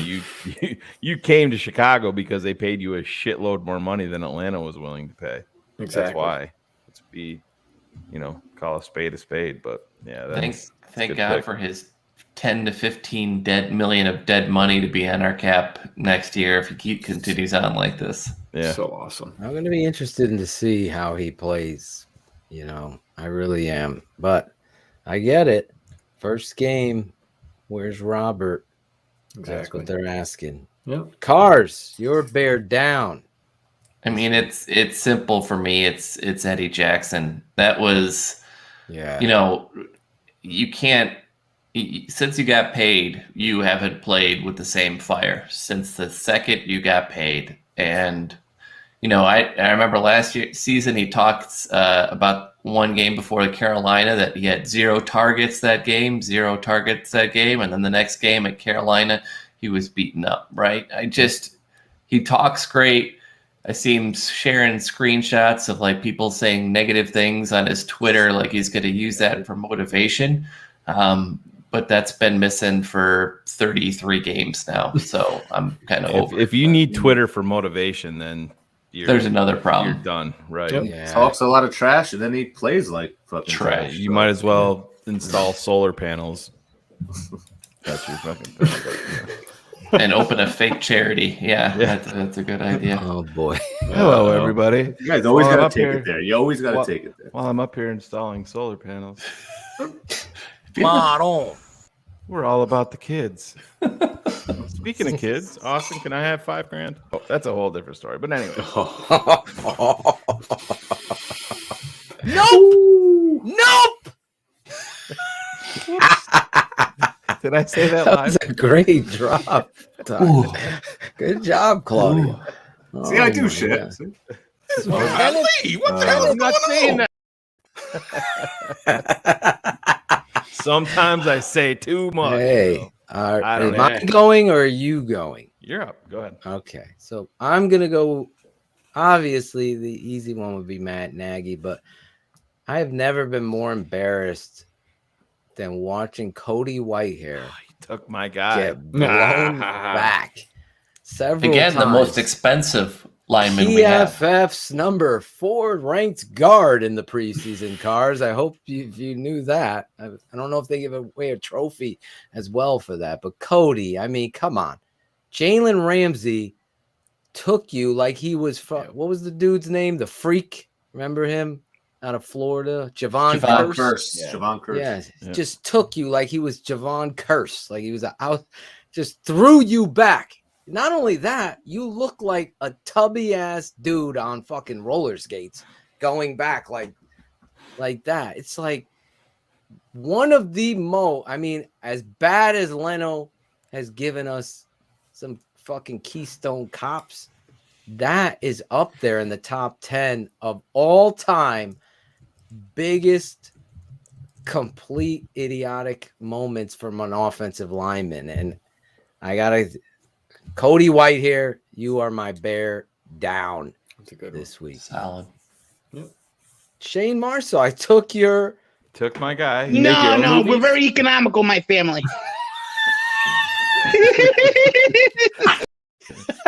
you came to Chicago because they paid you a shitload more money than Atlanta was willing to pay. Exactly. That's why. Let's be, call a spade. But yeah, thank God for his 10 to 15 million of dead money to be on our cap next year if he continues on like this. Yeah, so awesome. I'm going to be interested to see how he plays. I really am. But I get it. First game. Where's Robert? Exactly. That's what they're asking. Yep. Cars, you're bear down. I mean, it's simple for me. It's Eddie Jackson. That was, you can't. Since you got paid, you haven't played with the same fire since the second you got paid. And I remember last season he talked about one game before the Carolina that he had 0 targets that game, and then the next game at Carolina he was beaten up. Right? He talks great. I see him sharing screenshots of like people saying negative things on his Twitter, like he's going to use that for motivation. But that's been missing for 33 games now, so I'm kind of over. If you need Twitter for motivation, then there's another problem. You're done, right? Yep. Yeah. Talks a lot of trash, and then he plays like fucking trash. You might as well install solar panels. That's your fucking thing. And open a fake charity. Yeah. That's a good idea. Oh boy. Hello, everybody. You guys always got to take it there. You always got to take it there. While I'm up here installing solar panels. Come on. We're all about the kids. Speaking of kids, Austin, can I have $5,000? Oh, that's a whole different story. But anyway. Nope. Did I say that live? That's a great drop. Good job, Claudia. See, I do shit. What the hell is I'm not saying that. Sometimes I say too much. Hey, am I going or are you going? You're up. Go ahead. Okay, so I'm gonna go. Obviously, the easy one would be Matt Nagy, but I have never been more embarrassed than watching Cody Whitehair. He took my guy. Get blown back several times. The most expensive lineman we have. PFF's number 4 ranked guard in the preseason, Cars. I hope you knew that. I don't know if they give away a trophy as well for that, but Cody, I mean, come on. Jalen Ramsey took you like he was what was the dude's name? The freak. Remember him? Out of Florida, Javon Curse. Javon Curse. Yeah, just took you like he was Javon Curse, like he was just threw you back. Not only that, you look like a tubby ass dude on fucking roller skates going back like that. It's like one of the as bad as Leno has given us some fucking Keystone Cops, that is up there in the top 10 of all time biggest complete idiotic moments from an offensive lineman. And I gotta Cody Whitehair, you are my bear down this week. Solid. Yep. Shayne Marsaw, I took my guy. No, we're very economical, my family.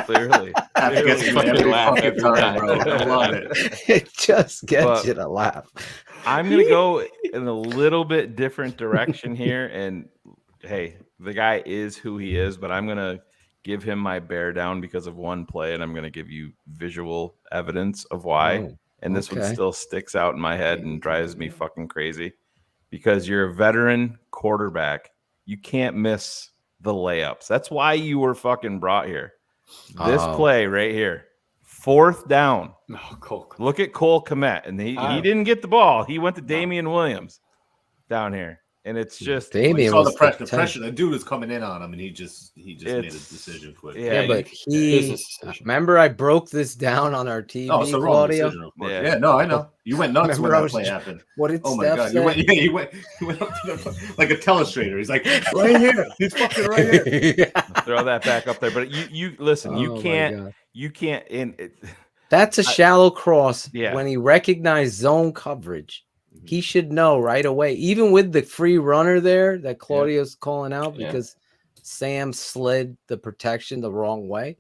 Clearly. That gets me every fucking time, bro. I love it. It just gets you to laugh. I'm going to go in a little bit different direction here. And, hey, the guy is who he is, but I'm going to give him my bear down because of one play, and I'm going to give you visual evidence of why. Oh, and this one okay. still sticks out in my head and drives me fucking crazy because you're a veteran quarterback. You can't miss the layups. That's why you were fucking brought here. This play right here, 4th down. Look at Cole Kmet, and he didn't get the ball. He went to Damian Williams down here. And it's just Damian saw the pressure. The dude was coming in on him, and he just made a decision quick. Yeah, but he remember I broke this down on our TV. Oh, it's a wrong decision, of course. Yeah, no, I know. You went nuts when that play happened. What did oh my Steph god, say? you went up to the like a telestrator. He's like right here. He's fucking right here. Throw that back up there. But you listen. Oh, you can't. That's a shallow cross. Yeah. When he recognized zone coverage, he should know right away, even with the free runner there that Claudio's calling out because Sam slid the protection the wrong way.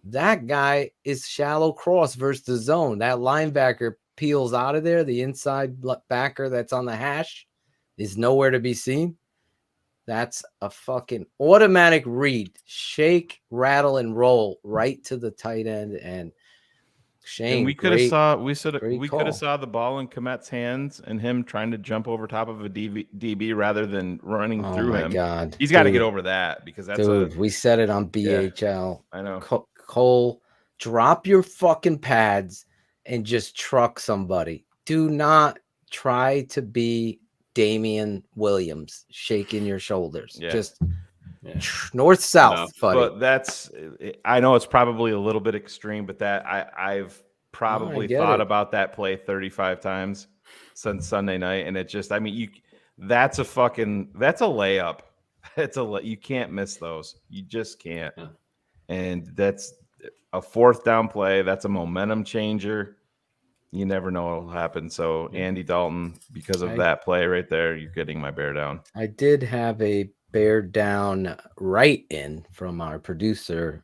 That guy is shallow cross versus the zone. That linebacker peels out of there. The inside backer that's on the hash is nowhere to be seen. That's a fucking automatic read. Shake, rattle, and roll right to the tight end. And Shayne, and we could have saw the ball in Komet's hands and him trying to jump over top of a DB rather than running through him. God. He's got to get over that because that's we said it on BHL. I know. Cole, drop your fucking pads and just truck somebody. Do not try to be Damian Williams shaking your shoulders. Just north-south, buddy. But that's, I know it's probably a little bit extreme, but that I've probably thought about that play 35 times since Sunday night. And it just, I mean, that's a layup. You can't miss those. You just can't. Yeah. And that's a 4th down play. That's a momentum changer. You never know what will happen. So Andy Dalton, because of that play right there, you're getting my bear down. I did have a bear down in from our producer,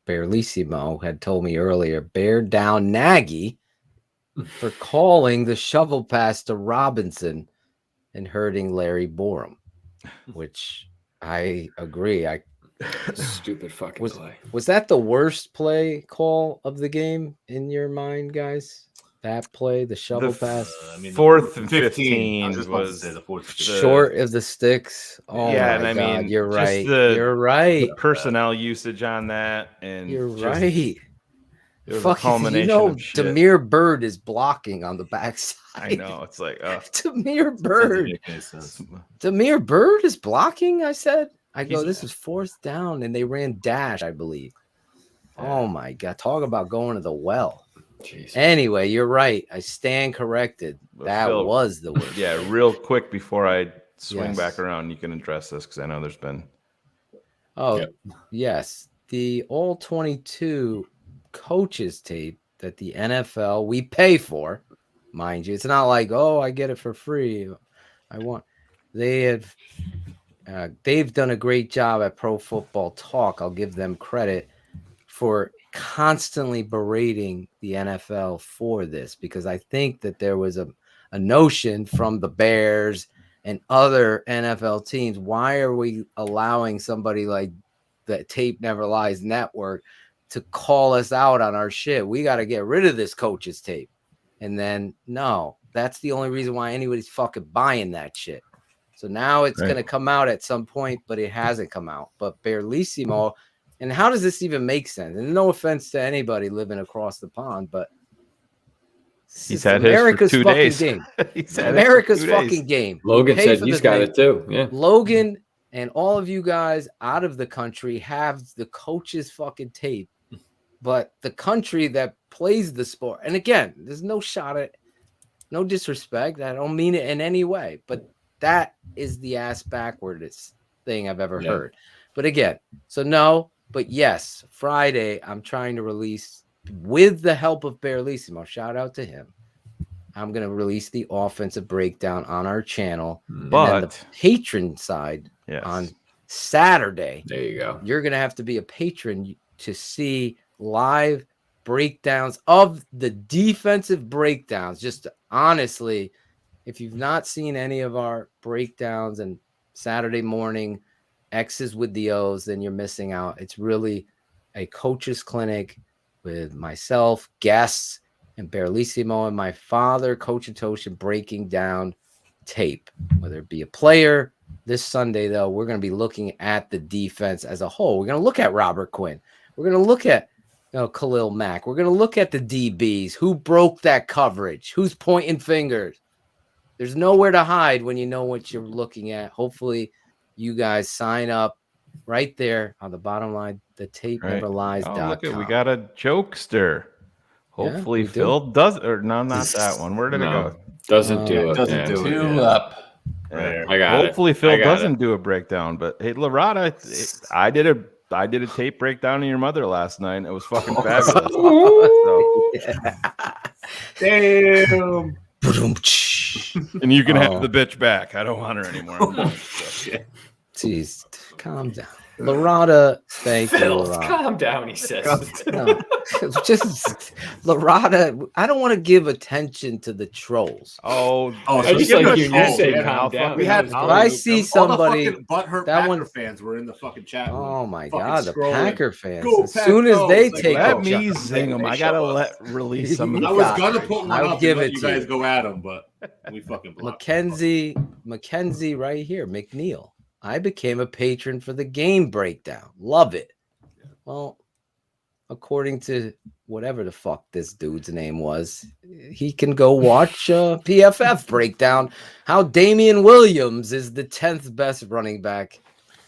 Bearlissimo, had told me earlier, bear down Nagy for calling the shovel pass to Robinson and hurting Larry Borum, which I agree. Stupid fucking play. Was that the worst play call of the game in your mind, guys? That play, the shovel pass, 4th and 15 was the 4th short of the sticks. Oh yeah, my and God, I mean, you're right. You're right. The personnel usage on that, and you're right. It was a culmination of shit. Demir Bird is blocking on the backside. I know. It's like Demir Bird. Demir Bird is blocking. I said. This is 4th down, and they ran dash, I believe. Oh my God! Talk about going to the well. Jeez. Anyway, you're right. I stand corrected. That was the worst. Yeah, real quick before I swing back around, you can address this because I know there's been. Oh, yes. The all 22 coaches tape that the NFL we pay for, mind you. It's not like, I get it for free. They've done a great job at Pro Football Talk. I'll give them credit for constantly berating the NFL for this, because I think that there was a notion from the Bears and other NFL teams. Why are we allowing somebody like the Tape Never Lies Network to call us out on our shit? We got to get rid of this coach's tape. And then, no, that's the only reason why anybody's fucking buying that shit. So now it's going to come out at some point, but it hasn't come out. But Bearlissimo, and how does this even make sense? And no offense to anybody living across the pond, but he's had America's his for 2 days. Game. America's fucking game. Logan said he's got it too. Yeah. Logan and all of you guys out of the country have the coach's fucking tape, but the country that plays the sport. And again, there's no shot at, no disrespect. I don't mean it in any way, but that is the ass backwardest thing I've ever heard. But again, so no, but yes, Friday, I'm trying to release, with the help of Bearlissimo, shout out to him, I'm going to release the offensive breakdown on our channel. But and then the patron side on Saturday. There you go. You're going to have to be a patron to see live breakdowns of the defensive breakdowns. Just honestly, if you've not seen any of our breakdowns and Saturday morning X's with the O's, then you're missing out. It's really a coach's clinic with myself, guests, and Barlissimo and my father, Coach Atosha, breaking down tape, whether it be a player. This Sunday, though, we're going to be looking at the defense as a whole. We're going to look at Robert Quinn. We're going to look at Khalil Mack. We're going to look at the DBs. Who broke that coverage? Who's pointing fingers? There's nowhere to hide when you know what you're looking at. Hopefully, you guys sign up right there on the bottom line. The tape never lies. Oh, look at, we got a jokester. Hopefully, we do. Phil does, or no, not that one. Where did it go? Doesn't do it. Doesn't do it. Two up. Right. I got Hopefully, it. Phil I got doesn't do a breakdown. But hey, Lorada, I did a tape breakdown of your mother last night. And it was fucking fabulous. Damn. And you can have the bitch back. I don't want her anymore. Jeez, calm down. Lorada, thank you, Phil, Lorada. calm down, he says. No, just Lorada. I don't want to give attention to the trolls. I just like you say calm down. If I see somebody, butthurt that Packer one fans were in the fucking chat room. Oh my Fucking God, the scrolling. Packer fans. Go As soon as they Pack-Os. take Let over, me sing them. I gotta release some. I was gonna put one I'll up give and let it you to guys you. go at them, but we fucking blocked. Mackenzie right here, McNeil. I became a patron for the game breakdown. Love it. Well, according to whatever the fuck this dude's name was, he can go watch PFF breakdown how Damian Williams is the 10th best running back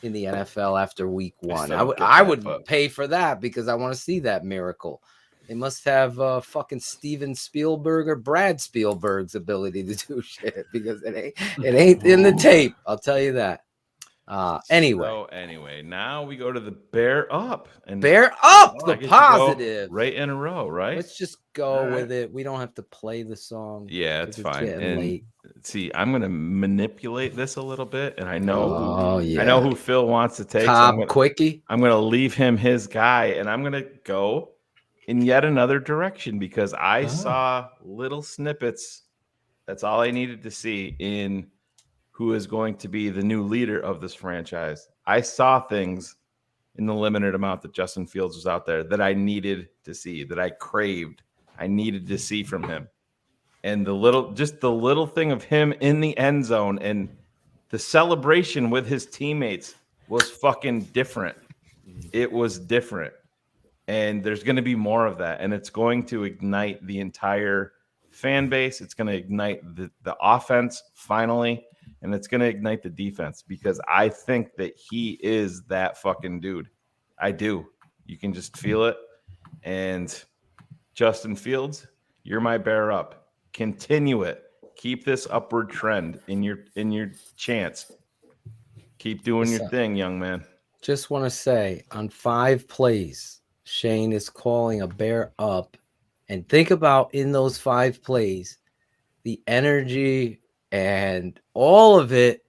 in the NFL after week 1. I would pay for that because I want to see that miracle. They must have fucking Steven Spielberg or Brad Spielberg's ability to do shit because it ain't in the tape. I'll tell you that. Anyway, now we go to the bear up and bear up I the get to go positive right in a row, right? Let's just go with it. We don't have to play the song. Yeah, it's fine. getting And late. see, I'm gonna manipulate this a little bit, and I know, I know who Phil wants to take. Cobb Quickie. I'm gonna leave him his guy, and I'm gonna go in yet another direction because I saw little snippets. That's all I needed to see in who is going to be the new leader of this franchise. I saw things in the limited amount that Justin Fields was out there that I needed to see, that I craved. I needed to see from him. And the little thing of him in the end zone and the celebration with his teammates was fucking different. It was different. And there's going to be more of that. And it's going to ignite the entire fan base. It's going to ignite the offense finally. And it's going to ignite the defense because I think that he is that fucking dude. I do. You can just feel it. And Justin Fields, you're my bear up. Continue it. Keep this upward trend in your chance. Keep doing your thing, young man. Just want to say on 5 plays, Shayne is calling a bear up. And think about in those 5 plays, the energy and all of it,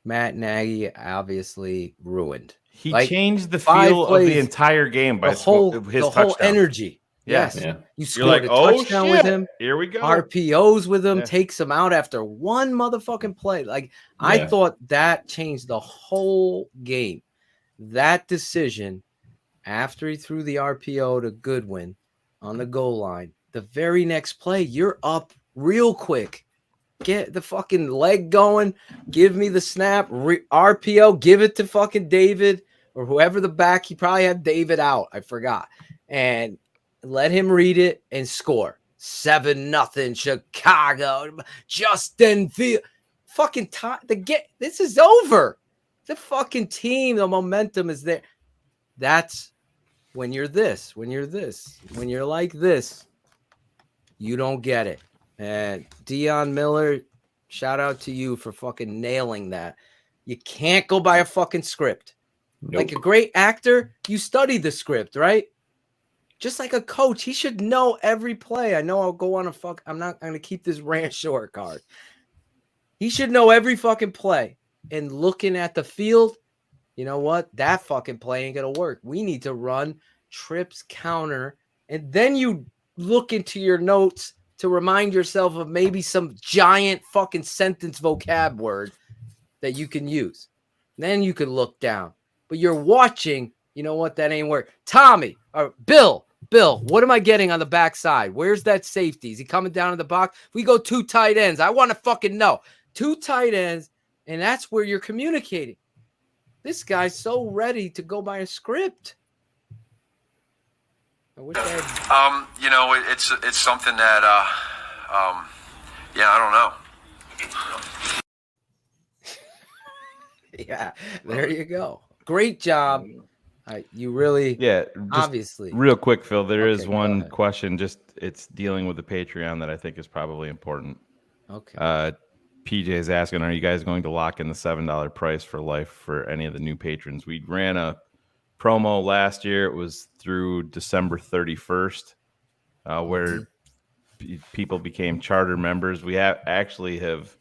Matt Nagy obviously ruined. He changed the feel of the entire game by his touchdown. Whole energy. Yes. Yeah. You scored a touchdown with him. Here we go. RPOs with him, takes him out after one motherfucking play. I thought that changed the whole game. That decision after he threw the RPO to Goodwin on the goal line, the very next play, you're up real quick. Get the fucking leg going. Give me the snap. RPO. Give it to fucking David or whoever the back. He probably had David out. I forgot. And let him read it and score. 7-0 Chicago. Justin Fields. Fucking time. This is over. The fucking team. The momentum is there. That's when you're this. When you're like this, you don't get it. And Dionne Miller, shout out to you for fucking nailing that. You can't go by a fucking script. Nope. Like a great actor, you study the script, right? Just like a coach, he should know every play. I know I'll go on I'm not going to keep this rant short card. He should know every fucking play. And looking at the field, you know what? That fucking play ain't going to work. We need to run trips counter. And then you look into your notes to remind yourself of maybe some giant fucking sentence vocab word that you can use. Then you could look down. But you're watching, you know what? That ain't work. Tommy or Bill, what am I getting on the backside? Where's that safety? Is he coming down in the box? We go 2 tight ends. I want to fucking know. 2 tight ends, and that's where you're communicating. This guy's so ready to go by a script. I wish I had... You know, it's something that yeah, I don't know. Yeah, there you go. Great job. You really, obviously. Real quick, Phil, there is one question. Just it's dealing with the Patreon that I think is probably important. Okay. PJ is asking, are you guys going to lock in the $7 price for life for any of the new patrons? We ran a promo last year. It was through December 31st, where people became charter members. We actually have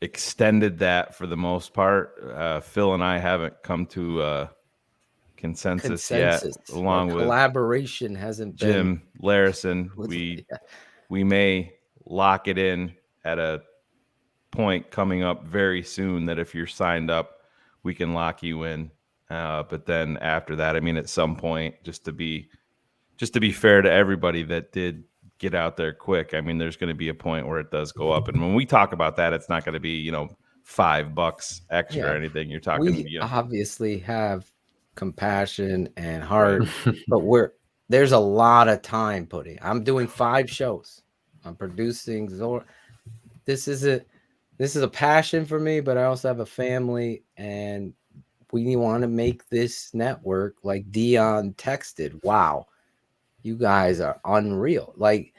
extended that for the most part. Phil and I haven't come to a consensus yet, along with collaboration hasn't been. Jim Larison. We may lock it in at a point coming up very soon that if you're signed up, we can lock you in. But then after that, I mean, at some point, just to be fair to everybody that did get out there quick, I mean, there's going to be a point where it does go up. And when we talk about that, it's not going to be, $5 extra or anything. You're talking. We obviously have compassion and heart, but there's a lot of time putting. I'm doing 5 shows. I'm producing. This is a passion for me, but I also have a family, and we want to make this network, like Dionne texted. Wow, you guys are unreal. Like,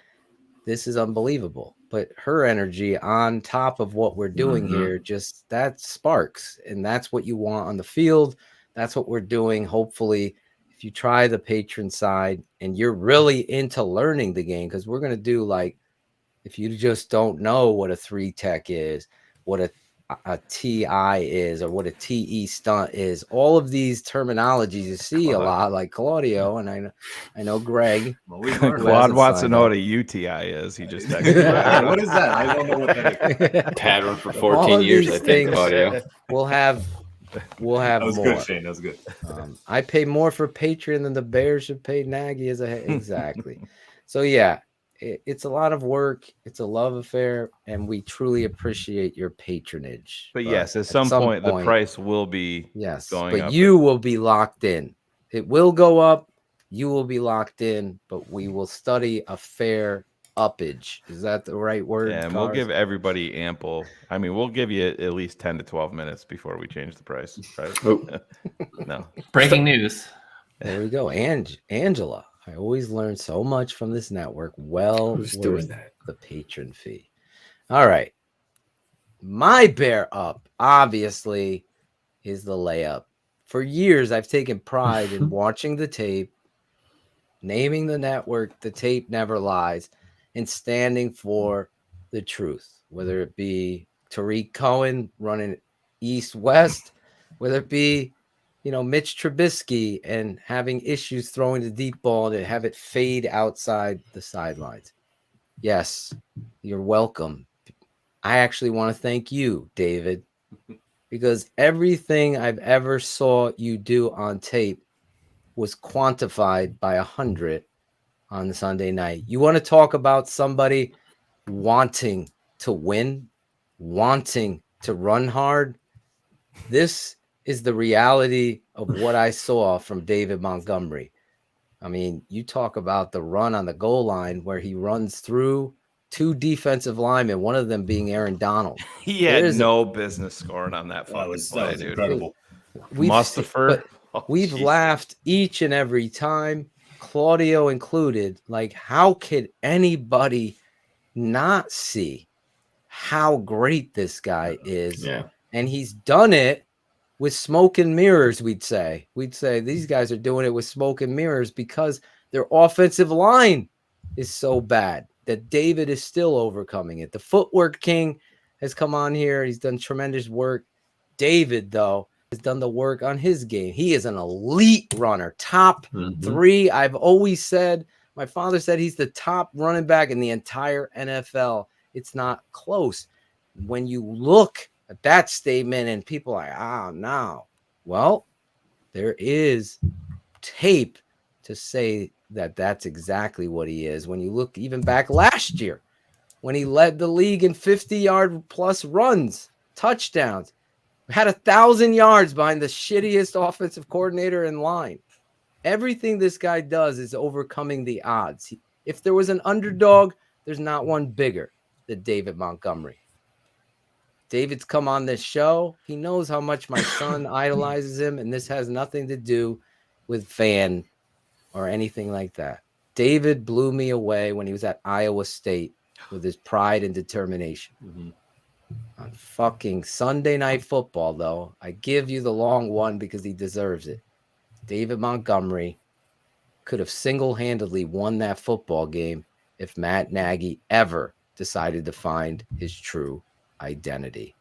this is unbelievable. But her energy on top of what we're doing here, just that sparks. And that's what you want on the field. That's what we're doing. Hopefully, if you try the patron side and you're really into learning the game, because we're going to do, like, if you just don't know what a 3-tech is, what a TI is, or what a TE stunt is, all of these terminologies you see a lot, like Claudio, and I know Greg. Claude wants to know what a UTI is. He just texted. What is that? I don't know what that is. Pattern for 14 years, I think, Claudio. We'll have that was more. Good, Shayne. That was good. I pay more for Patreon than the Bears should pay Nagy as a exactly. So yeah, it's a lot of work. It's a love affair, and we truly appreciate your patronage. But yes, at some point, the price will be going up. But you will be locked in. It will go up. You will be locked in, but we will study a fair uppage. Is that the right word? Yeah, and we'll give everybody ample. I mean, we'll give you at least 10 to 12 minutes before we change the price. Right? No. Breaking news. There we go. And Angela. I always learn so much from this network. Well, who's doing that? The patron fee. All right. My bear up, obviously, is the layup. For years, I've taken pride in watching the tape, naming the network, The Tape Never Lies, and standing for the truth, whether it be Tariq Cohen running east-west, whether it be Mitch Trubisky and having issues throwing the deep ball and have it fade outside the sidelines. Yes, you're welcome. I actually want to thank you, David, because everything I've ever saw you do on tape was quantified by 100 on the Sunday night. You want to talk about somebody wanting to win, wanting to run hard? This is the reality of what I saw from David Montgomery. I mean, you talk about the run on the goal line where he runs through 2 defensive linemen, one of them being Aaron Donald. He had no business scoring on that fucking play, dude. Incredible. We've laughed each and every time, Claudio included. Like, how could anybody not see how great this guy is? Yeah. And he's done it with smoke and mirrors, we'd say. These guys are doing it with smoke and mirrors because their offensive line is so bad that David is still overcoming it. The footwork king has come on here. He's done tremendous work. David, though, has done the work on his game. He is an elite runner, top 3. I've always said, my father said he's the top running back in the entire NFL. It's not close. When you look that statement, and people are like, oh, no. Well, there is tape to say that that's exactly what he is. When you look even back last year, when he led the league in 50-yard plus runs, touchdowns, had 1,000 yards behind the shittiest offensive coordinator in line. Everything this guy does is overcoming the odds. If there was an underdog, there's not one bigger than David Montgomery. David's come on this show. He knows how much my son idolizes him, and this has nothing to do with fan or anything like that. David blew me away when he was at Iowa State with his pride and determination. On fucking Sunday Night Football, though, I give you the long one because he deserves it. David Montgomery could have single-handedly won that football game if Matt Nagy ever decided to find his true identity.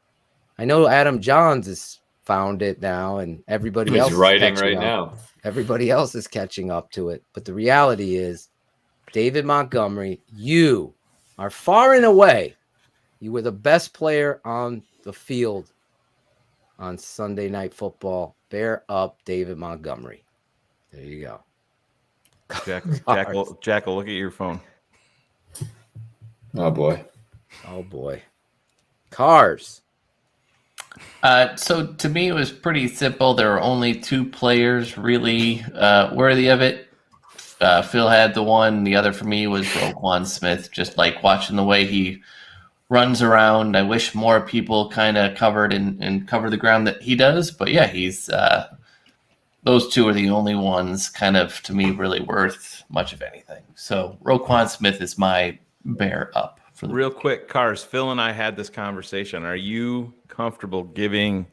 I know Adam Johns has found it now, and everybody else is writing catching right up. now. Everybody else is catching up to it. But the reality is, David Montgomery, you are far and away, you were the best player on the field on Sunday Night Football. Bear up, David Montgomery. There you go. Jackal, look at your phone. Oh boy. Oh boy. Cars. So to me, it was pretty simple. There were only two players really worthy of it. Phil had the one. The other for me was Roquan Smith. Just like watching the way he runs around. I wish more people kind of covered and cover the ground that he does. But yeah, he's those two are the only ones kind of to me really worth much of anything. So Roquan Smith is my bear up. For the Real quick, Cars, Phil and I had this conversation. Are you comfortable giving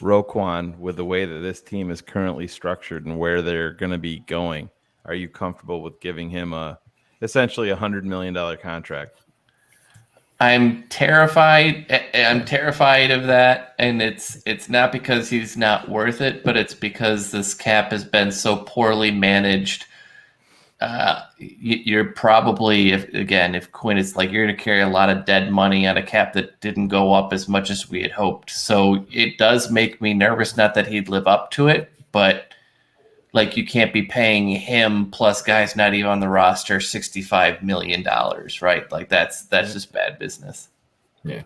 Roquan, with the way that this team is currently structured and where they're going to be going, are you comfortable with giving him essentially $100 million contract? I'm terrified. I'm terrified of that, and it's not because he's not worth it, but it's because this cap has been so poorly managed. You're probably, if Quinn is like, you're going to carry a lot of dead money on a cap that didn't go up as much as we had hoped. So it does make me nervous. Not that he'd live up to it, but like you can't be paying him plus guys not even on the roster $65 million, right? Like that's just bad business. Yeah.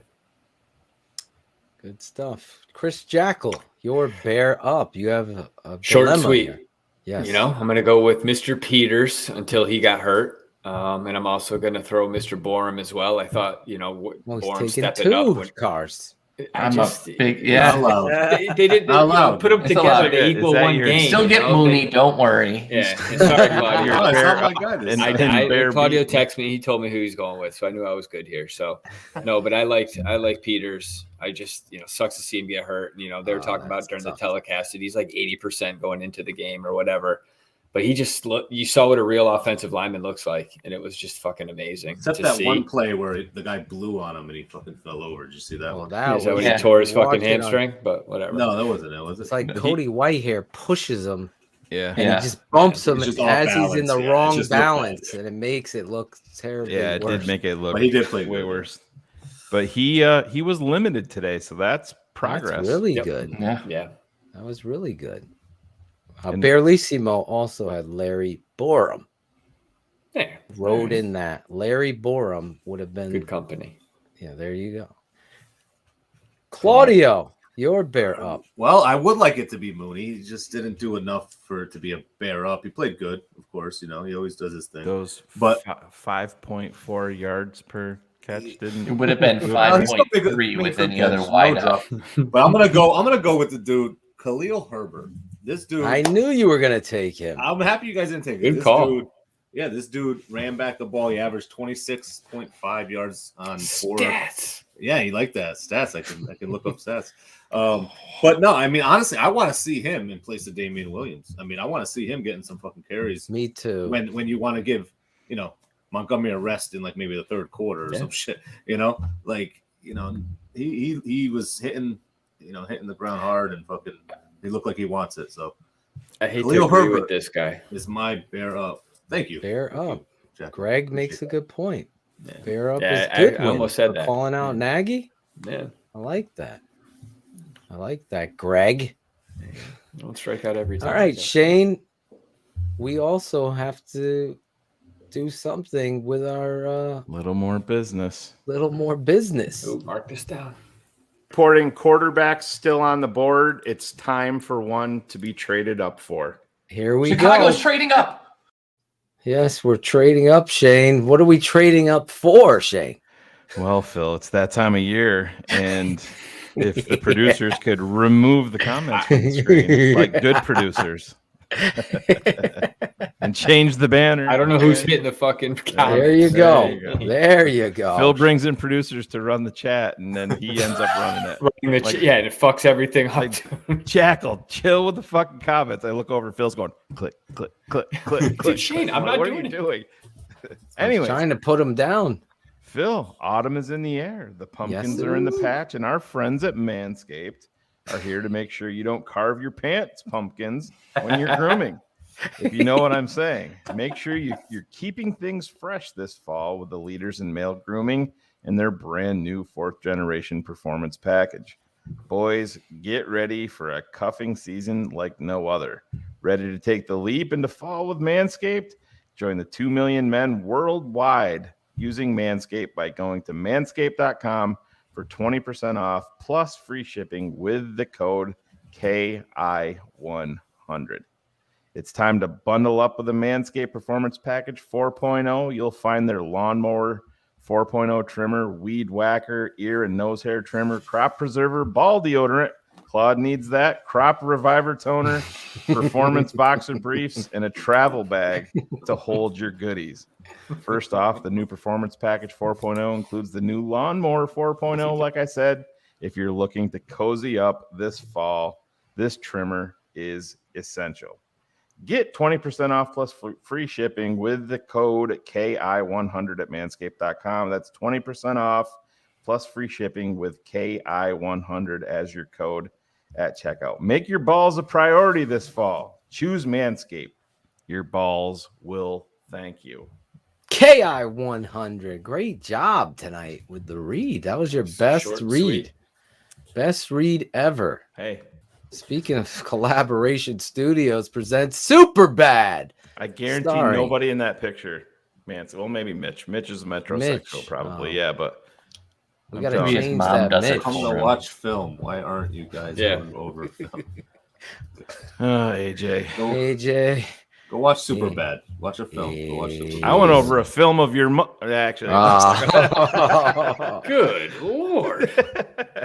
Good stuff. Chris Jackal, your bear up. You have a Short and dilemma sweet. here. Yes. You know, I'm going to go with Mr. Peters until he got hurt. And I'm also going to throw Mr. Borum as well. I thought, Borum stepping up. Cars. I'm a big, yeah. They didn't put them together to equal one game. Still get Mooney, don't worry. Yeah. Sorry, Claudio. Claudio texted me. He told me who he's going with, so I knew I was good here. So, no, but I like Peters. I just, sucks to see him get hurt. They were talking about during the telecast that he's like 80% going into the game or whatever. But he just you saw what a real offensive lineman looks like, and it was just fucking amazing. Except that one play where the guy blew on him and he fucking fell over. Did you see that one? That is that when he tore his fucking hamstring? But whatever. No, that wasn't it. Was it? It's like Cody Whitehair pushes him. Yeah. And he just bumps him just as balance. he's in the wrong balance, and it makes it look terribly Yeah, it worse. did make it look But he did play way good. worse. But he was limited today, so that's progress. That's really good. Yeah. That was really good. Barlissimo also had Larry Borum. Yeah. Rode in that. Larry Borum would have been good company. Yeah, there you go. Claudio, your bear up. Well, I would like it to be Mooney. He just didn't do enough for it to be a bear up. He played good, of course. He always does his thing. Those 5.4 yards per catch didn't. It would have been 5.3 with any other wideout. But I'm gonna go with the dude Khalil Herbert. This dude, I knew you were gonna take him. I'm happy you guys didn't take it. Good call. Dude, this dude ran back the ball. He averaged 26.5 yards on 4. Stats. Yeah, you like that stats. I can look up stats. But no, I mean honestly, I want to see him in place of Damian Williams. I mean, I want to see him getting some fucking carries. Me too. When you want to give Montgomery a rest in like maybe the third quarter or some shit. He was hitting the ground hard and fucking. He looked like he wants it. So I hate Khalil to agree Herbert with this guy. is my bear up. Thank you. Bear up. Jack. Greg makes a good point. Yeah. Bear up Yeah, is good. I almost said that. Calling out Nagy. Yeah. I like that. I like that, Greg. Don't strike out every time. All right, Shayne. We also have to do something with our little more business. Ooh, mark this down. Porting quarterbacks still on the board. It's time for one to be traded up for. Here we Chicago's go. trading up. Yes, we're trading up, Shayne. What are we trading up for, Shayne? Well, Phil, it's that time of year, and if the producers could remove the comments from the screen, like good producers, and change the banner. I don't know who's hitting the fucking comments. There you go. There you go. Phil brings in producers to run the chat, and then he ends up running it. Yeah, and it fucks everything up. Like, Jackal, chill with the fucking comments. I look over, Phil's going, click, click, click, click, click. Shayne, I'm not what doing are you it. doing? Anyway, trying to put him down. Phil, autumn is in the air. The pumpkins Yes, are in the it is. patch, and our friends at Manscaped are here to make sure you don't carve your pants, pumpkins, when you're grooming. If you know what I'm saying, make sure you're keeping things fresh this fall with the leaders in male grooming and their brand new 4th generation performance package. Boys, get ready for a cuffing season like no other. Ready to take the leap into fall with Manscaped? Join the 2 million men worldwide using Manscaped by going to manscaped.com for 20% off plus free shipping with the code KI100. It's time to bundle up with the Manscaped Performance Package 4.0. You'll find their lawnmower 4.0 trimmer, weed whacker, ear and nose hair trimmer, crop preserver, ball deodorant. Claude needs that. Crop reviver toner, performance boxer briefs, and a travel bag to hold your goodies. First off, the new Performance Package 4.0 includes the new Lawnmower 4.0. Like I said, if you're looking to cozy up this fall, this trimmer is essential. Get 20% off plus free shipping with the code KI100 at manscaped.com. That's 20% off plus free shipping with KI100 as your code at checkout. Make your balls a priority this fall. Choose Manscaped. Your balls will thank you. KI100. Great job tonight with the read. That was your best Short and read. sweet. Best read ever. Hey. Speaking of collaboration studios presents Super Bad. I guarantee Starring- nobody in that picture. Well, maybe Mitch. Mitch is metrosexual, Mitch. probably. Oh. Yeah, but We I'm gotta telling you. change that, Mitch. I'm gonna watch film. Why aren't you guys going over film? AJ. AJ. Go watch Superbad. Watch a film. Go watch Superbad. I went over a film of your actually. Good Lord.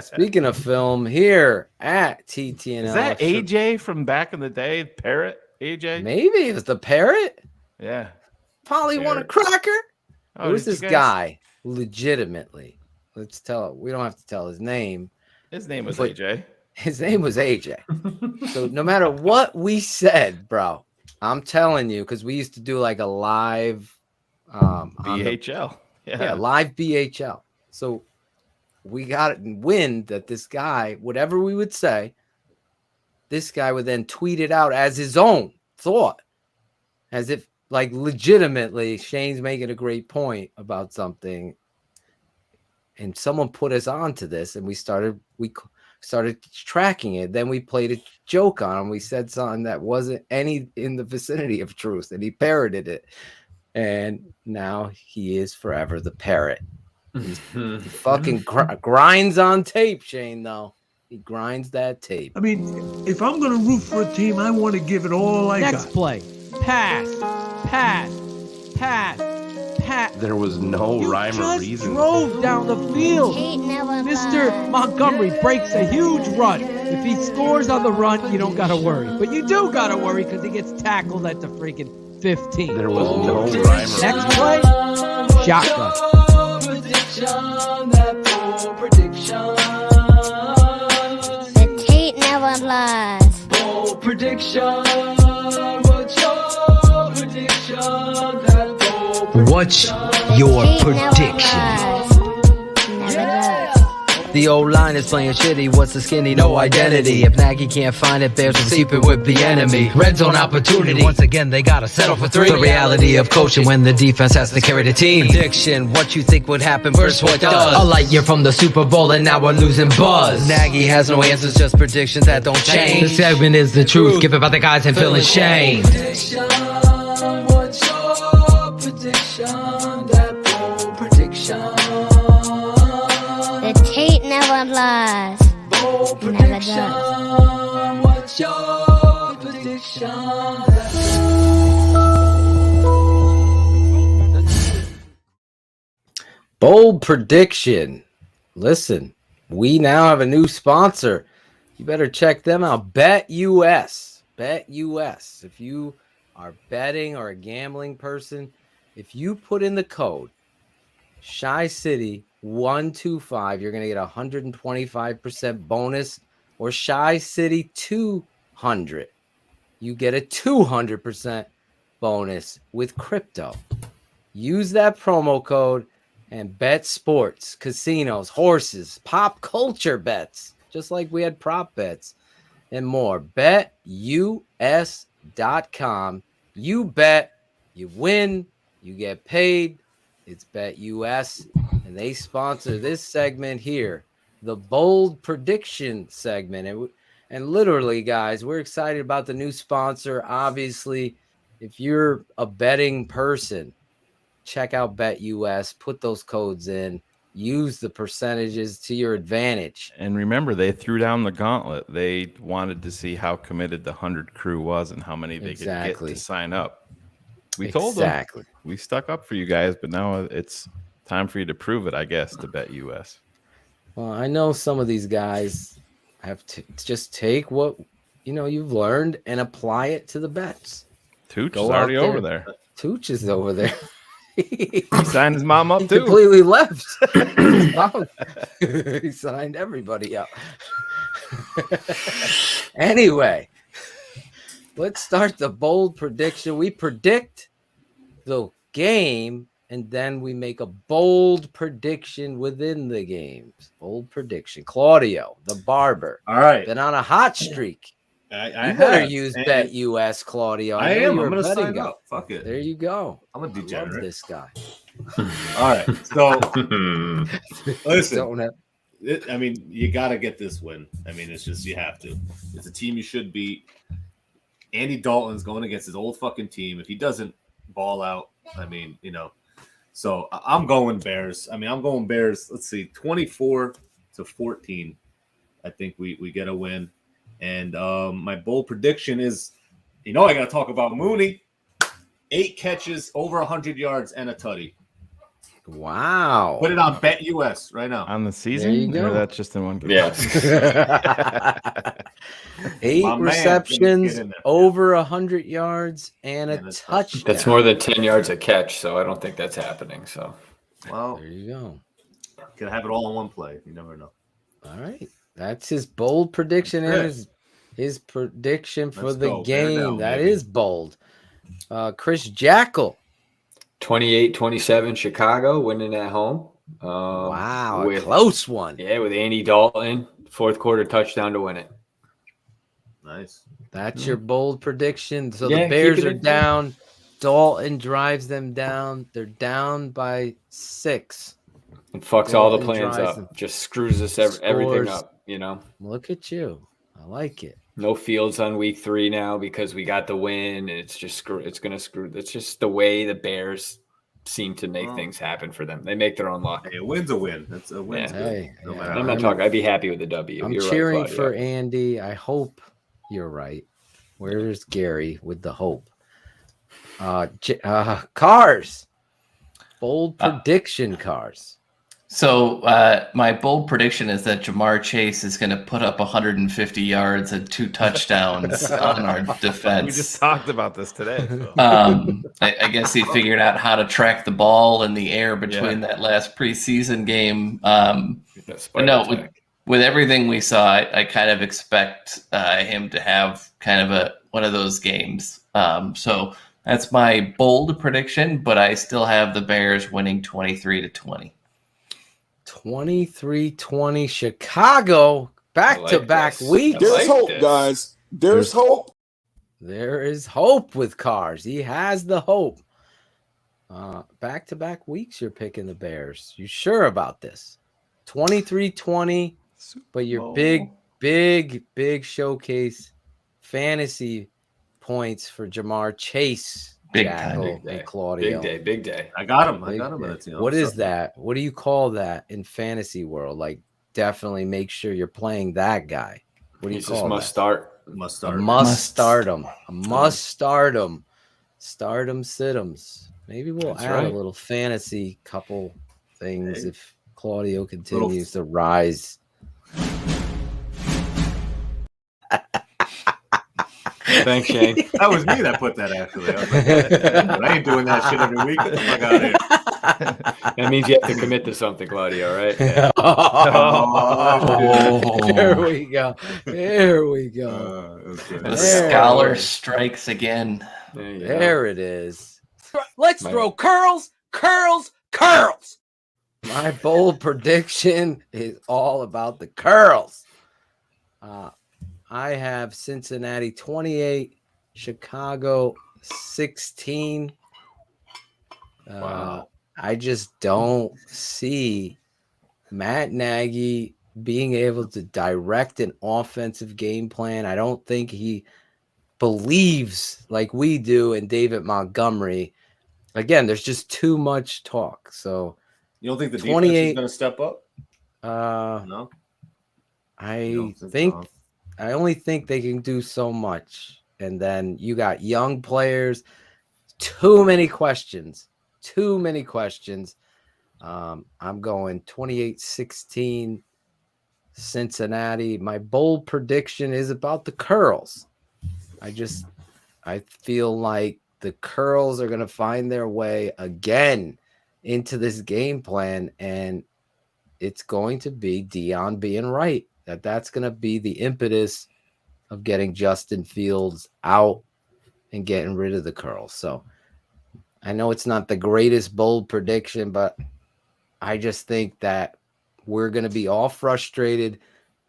Speaking of film, here at TTNL. Is that AJ from back in the day? Parrot AJ? Maybe it was the parrot. Yeah. Polly want a cracker? Oh, Who's did you this guys- guy? Legitimately. Let's tell. We don't have to tell his name. His name was But AJ. His name was AJ. So no matter what we said, bro, I'm telling you, because we used to do like a live on the- BHL. yeah, live BHL. So we got it in wind that this guy, whatever we would say, this guy would then tweet it out as his own thought, as if like legitimately Shayne's making a great point about something. And someone put us onto this, and we started tracking it. Then we played a joke on him. We said something that wasn't any in the vicinity of truth, and he parroted it. And now he is forever the parrot. He fucking grinds on tape, Shayne, though. He grinds that tape. I mean, if I'm going to root for a team, I want to give it all I Next got. play. Pass. Pass. Pass. Pass. There was no You rhyme or just reason. drove down the field. Mr. Montgomery breaks a huge run. If he scores on the run, you don't got to worry. But you do got to worry because he gets tackled at the freaking 15. There was no rhyme or Next play, shotgun. The tape never lies. Bold prediction. What's your prediction? What's your Tape never prediction? lies. Never does. The old line is playing shitty. What's the skinny? No identity. If Nagy can't find it, Bears will keep it with the enemy. Red zone opportunity. Once again, they gotta settle for 3. The reality of coaching when the defense has to carry the team. Prediction, what you think would happen versus what does. A light year from the Super Bowl and now we're losing buzz. Nagy has no answers, just predictions that don't change. The segment is the truth, give it by the guys and feeling shame. What's your prediction? That bold prediction. The tape never lies. Bold Never prediction. does. What's your prediction? Bold prediction. Listen, we now have a new sponsor. You better check them out. BetUS. BetUS. If you are betting or a gambling person, if you put in the code Shy City 125, you're going to get 125% bonus, or Shy City 200, you get a 200% bonus with crypto. Use that promo code and bet sports, casinos, horses, pop culture bets, just like we had prop bets and more. BetUS.com. You bet, you win, you get paid. It's BetUS, and they sponsor this segment here, the Bold Prediction segment. And literally, guys, we're excited about the new sponsor. Obviously, if you're a betting person, check out BetUS, put those codes in, use the percentages to your advantage. And remember, they threw down the gauntlet. They wanted to see how committed the 100 crew was and how many they could get to sign up. We told them. We stuck up for you guys, but now it's time for you to prove it, I guess, to BetUS. Well, I know some of these guys have to just take what you've learned and apply it to the bets. Tooch is already over there. Tooch is over there. He signed his mom up, he too. Completely left. He signed everybody up. Anyway, let's start the bold prediction. We predict the game, and then we make a bold prediction within the games. Bold prediction. Claudio, the barber. All right. Been on a hot streak. I better have, use and BetUS, Claudio. I am. I'm going going to to sign up. Fuck it. There you go. I'm a degenerate. I love this guy. All right. So, listen. Don't have- I mean, you got to get this win. I mean, it's just you have to. It's a team you should beat. Andy Dalton's going against his old fucking team. If he doesn't ball out, I mean, So I'm going Bears. I mean, I'm going Bears. Let's see, 24-14. I think we get a win. And my bold prediction is, I got to talk about Mooney. 8 catches, over 100 yards, and a tutty. Wow. Put it on BetUS right now. On the season? There you go. Or that's just in one game? Yeah. 8 My man receptions, get in there. over 100 yards, and a touchdown. That's more than 10 yards a catch, so I don't think that's happening. So, well, there you go. Can have it all in one play. You never know. All right. That's his bold prediction and his prediction for the game. That is bold. Chris Jackal. 28-27 Chicago winning at home. Wow, a close one. Yeah, with Andy Dalton, fourth quarter touchdown to win it. Nice. That's your bold prediction. So Yeah, the Bears keep it are in. down. Dalton drives them down. They're down by 6. It fucks all the Dalton plans drives them. up. Just screws us everything Scores. up, Look at you. I like it. No Fields on week 3 now because we got the win, and it's just That's just the way the Bears seem to make things happen for them. They make their own luck. Hey, a win's a win. That's a win's good. Hey, No yeah. matter I'm how. not talking. I'd be happy with the W. I'm You're right, cheering Claudio. for Andy. I hope you're right. Where's Gary with the hope? Cars. Bold prediction, Cars. So my bold prediction is that Jamar Chase is going to put up 150 yards and 2 touchdowns on our defense. We just talked about this today. So. I guess he figured out how to track the ball in the air between that last preseason game. But no, with everything we saw, I kind of expect him to have kind of one of those games. So that's my bold prediction, but I still have the Bears winning 23-20. 23-20 Chicago, back-to-back weeks. There's hope, guys. There's hope. There is hope with Cars. He has the hope. Back-to-back weeks you're picking the Bears. You sure about this? 23-20, but your big showcase fantasy points for Jamar Chase, Jackal, and Claudio. Big day. I got him. In the team. What is that? What do you call that in fantasy world? Like, definitely make sure you're playing that guy. What do you call that? Must start. Must start. Must start him. Must start him. Start him, sit 'ems. Maybe we'll add a little fantasy couple things if Claudio continues to rise. Thanks, Shayne. That was me that put that, actually. I was like, I ain't doing that shit every week. Get the fuck out of here. That means you have to commit to something, Claudio, right? There we go. There we go. The scholar strikes again. There it is. Let's throw curls. My bold prediction is all about the curls. I have Cincinnati 28, Chicago 16. Wow. I just don't see Matt Nagy being able to direct an offensive game plan. I don't think he believes like we do in David Montgomery. Again, there's just too much talk. So you don't think the defense is going to step up? No. I only think they can do so much. And then you got young players. Too many questions. I'm going 28-16 Cincinnati. My bold prediction is about the curls. I feel like the curls are going to find their way again into this game plan, and it's going to be Dionne being right. That's going to be the impetus of getting Justin Fields out and getting rid of the curls. So I know it's not the greatest bold prediction, but I just think that we're going to be all frustrated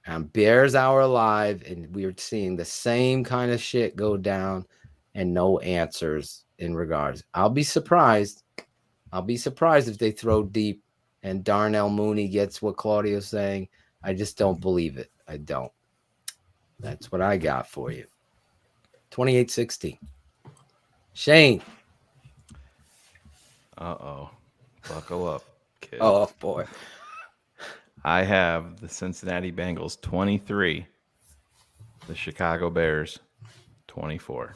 on Bears Hour Live, and we're seeing the same kind of shit go down and no answers in regards. I'll be surprised if they throw deep and Darnell Mooney gets what Claudio's saying. I just don't believe it. I don't. That's what I got for you. 28-16. Shayne. Uh-oh. Buckle up, kid. Oh, boy. I have the Cincinnati Bengals 23, the Chicago Bears 24.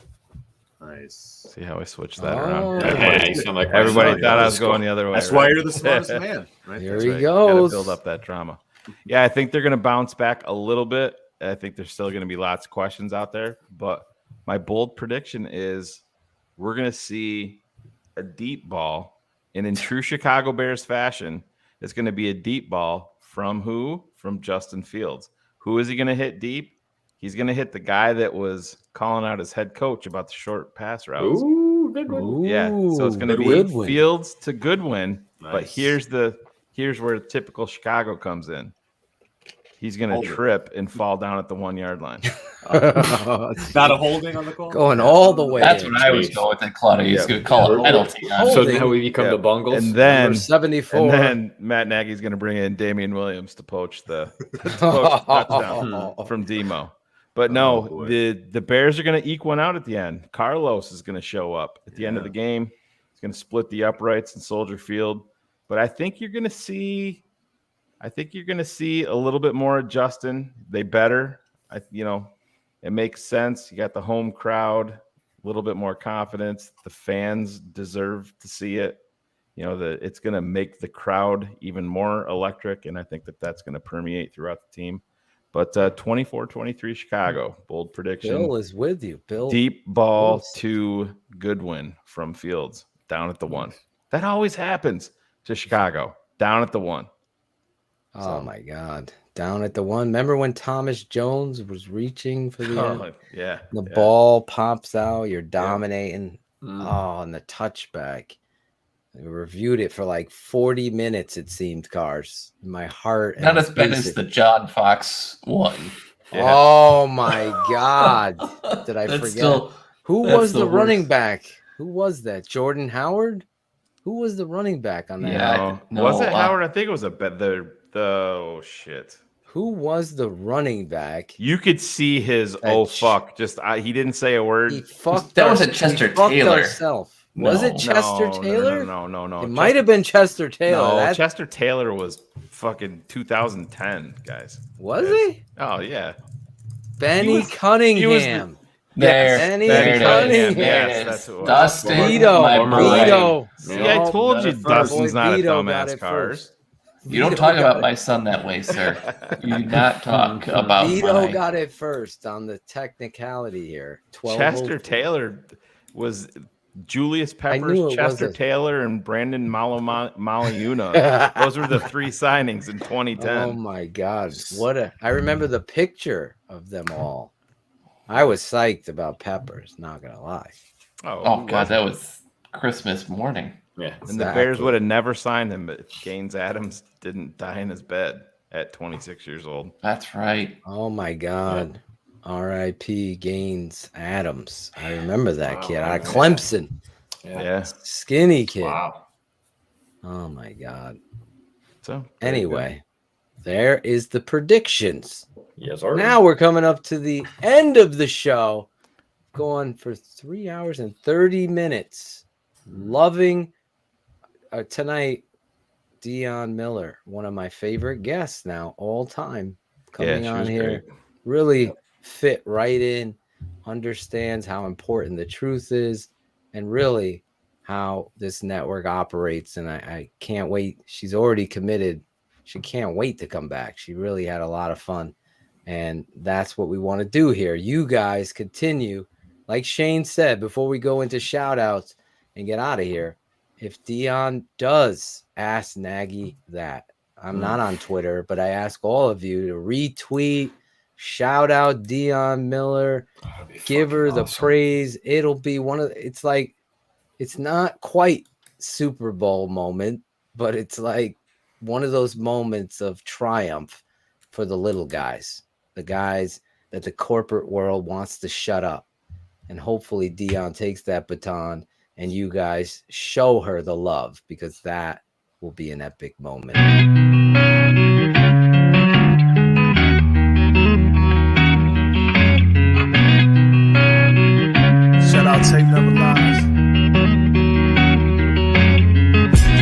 Nice. See how I switched that around? Everybody, everybody thought I was going the other way. That's why you're the smartest man. Right? Here he goes. Gotta build up that drama. Yeah, I think they're going to bounce back a little bit. I think there's still going to be lots of questions out there. But my bold prediction is we're going to see a deep ball. And in true Chicago Bears fashion, it's going to be a deep ball from who? From Justin Fields. Who is he going to hit deep? He's going to hit the guy that was calling out his head coach about the short pass routes. Ooh, good one. Yeah, so it's going to be Fields to Goodwin. Nice. But here's where typical Chicago comes in. He's going to trip and fall down at the 1 yard line. Not a holding on the call? Going all the way. That's what I was going with. Claudio. He's going to call a penalty. So now we become the Bungles. And then, 74. And then Matt Nagy's going to bring in Damian Williams to poach the touchdown from Demo. But no, the Bears are going to eke one out at the end. Carlos is going to show up at the end of the game. He's going to split the uprights in Soldier Field. But I think you're going to see a little bit more of Justin. They better. It makes sense. You got the home crowd, a little bit more confidence. The fans deserve to see it. It's going to make the crowd even more electric, and I think that's going to permeate throughout the team. But 24-23 Chicago, bold prediction. Bill is with you. Bill. Deep ball to Goodwin from Fields, down at the 1. That always happens to Chicago, down at the 1. Oh, my God. Down at the 1. Remember when Thomas Jones was reaching for the end? Yeah. The ball pops out. You're dominating. Oh, and the touchback. We reviewed it for like 40 minutes, it seemed, Cars. My heart. Not as bad as the John Fox one. Yeah. Oh my God. Did I That's forget? Who that's was the worst. running back? Who was that? Jordan Howard? Who was the running back on that? Yeah, was it Howard? I think it was oh shit. Who was the running back? You could see his fuck. Just he didn't say a word. He fucked. That wasn't Chester Taylor. Himself. Was it Chester Taylor? No. It might have been Chester Taylor. No, Chester Taylor was fucking 2010, guys. Was he? Oh yeah. Benny Cunningham. Benny Cunningham. Yes, that's what it was. Dustin. Vito. See, I told you Dustin's not a dumbass, Cars. You don't talk about my son that way, sir. You do not talk about Vito got it first on the technicality here. Chester Taylor was Julius Peppers, Chester Taylor, and Brandon Malayuna. Those were the 3 signings in 2010. Oh my God. I remember the picture of them all. I was psyched about Peppers, not gonna lie. Oh God, that was Christmas morning. Yeah, and the Bears would have never signed him, but Gaines Adams didn't die in his bed at 26 years old. That's right. Oh my God. R.I.P. Gaines Adams. I remember that kid out of Clemson. Yeah. Skinny kid. Wow. Oh my God. So anyway, there is the predictions. Yes, sir. Now we're coming up to the end of the show. Going for 3 hours and 30 minutes. Loving tonight, Dionne Miller, one of my favorite guests now, all time, coming on here. Great. Really fit right in, understands how important the truth is, and really how this network operates. And I can't wait. She's already committed. She can't wait to come back. She really had a lot of fun. And that's what we want to do here. You guys continue. Like Shayne said, before we go into shout outs and get out of here, if Dionne does ask Nagy that, I'm not on Twitter, but I ask all of you to retweet, shout out Dionne Miller, give her the praise. It'll be it's not quite Super Bowl moment, but it's like one of those moments of triumph for the little guys, the guys that the corporate world wants to shut up. And hopefully Dionne takes that baton and you guys show her the love, because that will be an epic moment. Shout out Tape Never Lies.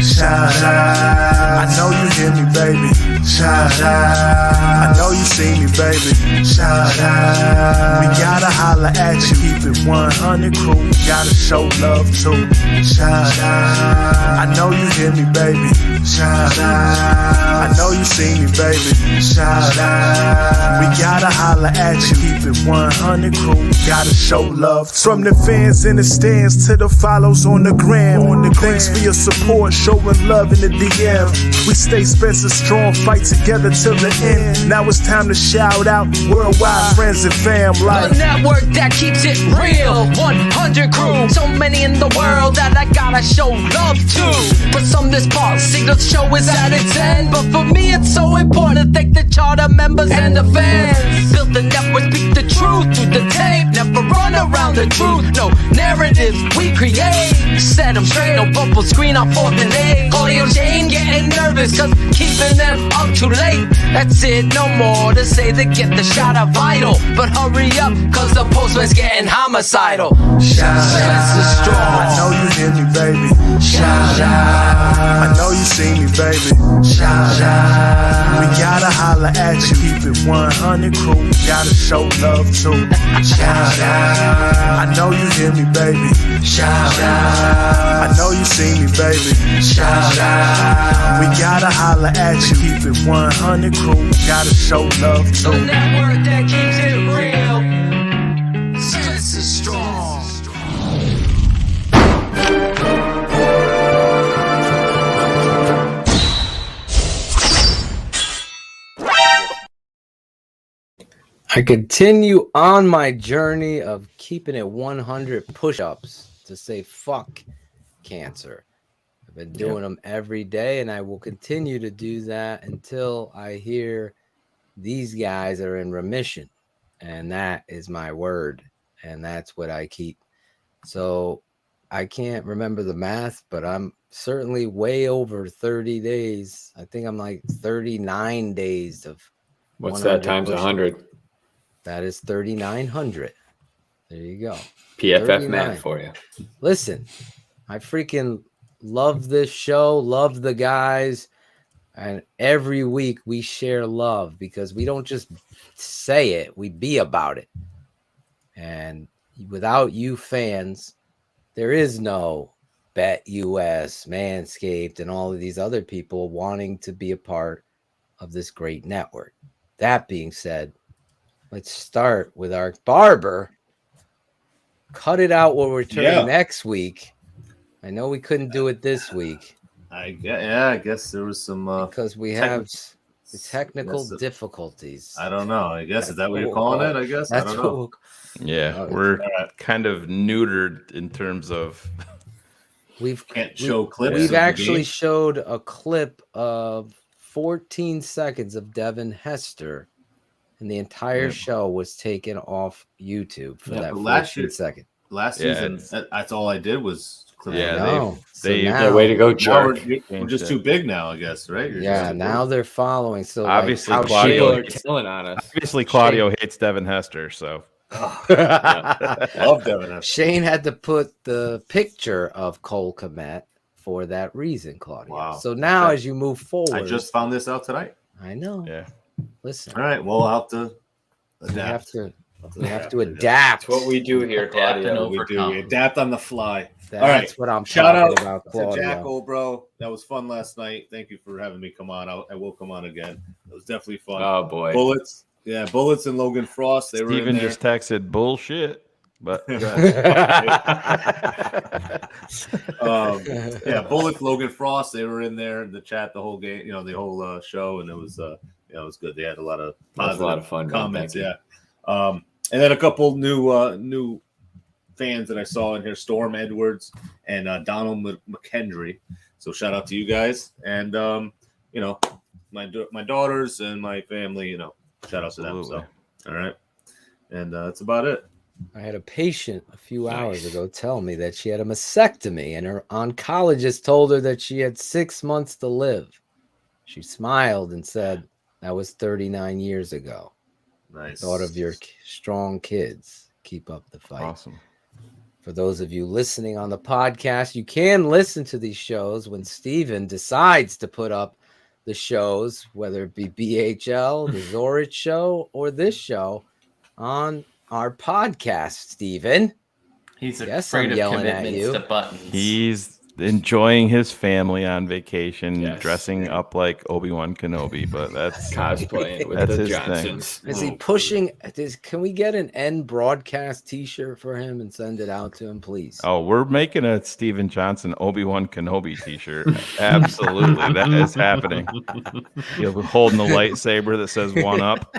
Shout out, I know you hear me, baby. Shout out, I know you see me, baby. Shout out, we gotta holla at you. Keep it 100 crew, gotta show love too. Shout out, I know you hear me, baby. Shout out, I know you see me, baby. Shout out, we gotta holla at you. Keep it 100 crew, gotta show love too. From the fans in the stands to the follows on the gram. Thanks for your support, showing love in the DM. We stay Spencer strong, fight together till the end. Now it's time to shout out worldwide friends and fam. Like the network that keeps it real, 100 crew. So many in the world that I gotta show love to. For some this policy, the show is at its end, but for me it's so important to thank the charter members and the fans. Built the network, speak the truth through the tape. Never run around the truth, no narratives we create. Set them straight, no bubble screen on 4th and 8. Audio Shayne getting nervous, cause keeping them up too late. That's it, no more to say to get the shot of vital. But hurry up, cause the postman's getting homicidal. Shout out, I know you hear me, baby. Shout out, I know you see me, baby. Shout out, we gotta holla at you. Keep it 100 crew, gotta show love too. Shout out, I know you hear me, baby. Shout out, I know you see me, baby. Shout out, we gotta holla at you. Keep it 100 crew, gotta show love too. The network that keeps it real, Spencer strong. I continue on my journey of keeping it 100 push-ups to say fuck cancer. I've been doing them every day, and I will continue to do that until I hear these guys are in remission. And that is my word. And that's what I keep. So I can't remember the math, but I'm certainly way over 30 days. I think I'm like 39 days of. What's that times 100? That is 3,900. There you go. PFF 39. math for you. Listen, I freaking love this show, love the guys. And every week we share love because we don't just say it, we be about it. And without you fans, there is no Bet US, Manscaped, and all of these other people wanting to be a part of this great network. That being said, let's start with our barber. Cut it out when we're returning next week. I know we couldn't do it this week. I guess there was some because we have technical difficulties. I don't know. I guess is that what you're calling it? I guess I don't know. We're kind of neutered in terms of can't show clips. We've actually showed a clip of 14 seconds of Devin Hester, and the entire show was taken off YouTube for that 14 seconds. Last season, that's all I did was clip. Way to go, jerk. We're just too big now, I guess, right? Now they're following. So obviously, like, Claudio are telling on us. Obviously, Claudio hates Devin Hester, so. Love Devin Hester. Shayne had to put the picture of Cole Kmet for that reason, Claudio. Wow. So now, as you move forward, I just found this out tonight. I know. Yeah. Listen. All right. Well, I'll have to adapt. We have to adapt. That's what we do here, Claudio. We do. We adapt on the fly. That's all right. what I'm Shout out about, Claudio. to Jackal, bro. That was fun last night. Thank you for having me come on. I will come on again. It was definitely fun. Oh boy. Bullets. Yeah, Bullets and Logan Frost. They were in there. Just texted bullshit, but Bullets, Logan Frost. They were in there in the chat the whole game. The whole show, and it was it was good. They had a lot of positive a lot of fun comments. Yeah, and then a couple new fans that I saw in here: Storm Edwards and Donald McKendry. So shout out to you guys, and my daughters and my family. Shout out to them. So, all right. And that's about it. I had a patient a few hours ago tell me that she had a mastectomy and her oncologist told her that she had 6 months to live. She smiled and said, that was 39 years ago. Nice. Thought of your strong kids. Keep up the fight. Awesome. For those of you listening on the podcast, you can listen to these shows when Steven decides to put up the shows, whether it be BHL, the Zorich show, or this show on our podcast, Steven. He's afraid of commitments to buttons. He's enjoying his family on vacation, dressing up like Obi-Wan Kenobi, but that's cosplaying with the Johnsons. Is he pushing? Can we get an End broadcast t-shirt for him and send it out to him, please? Oh, we're making a Steven Johnson Obi-Wan Kenobi t-shirt. Absolutely. That is happening. He'll be holding the lightsaber that says 1 up.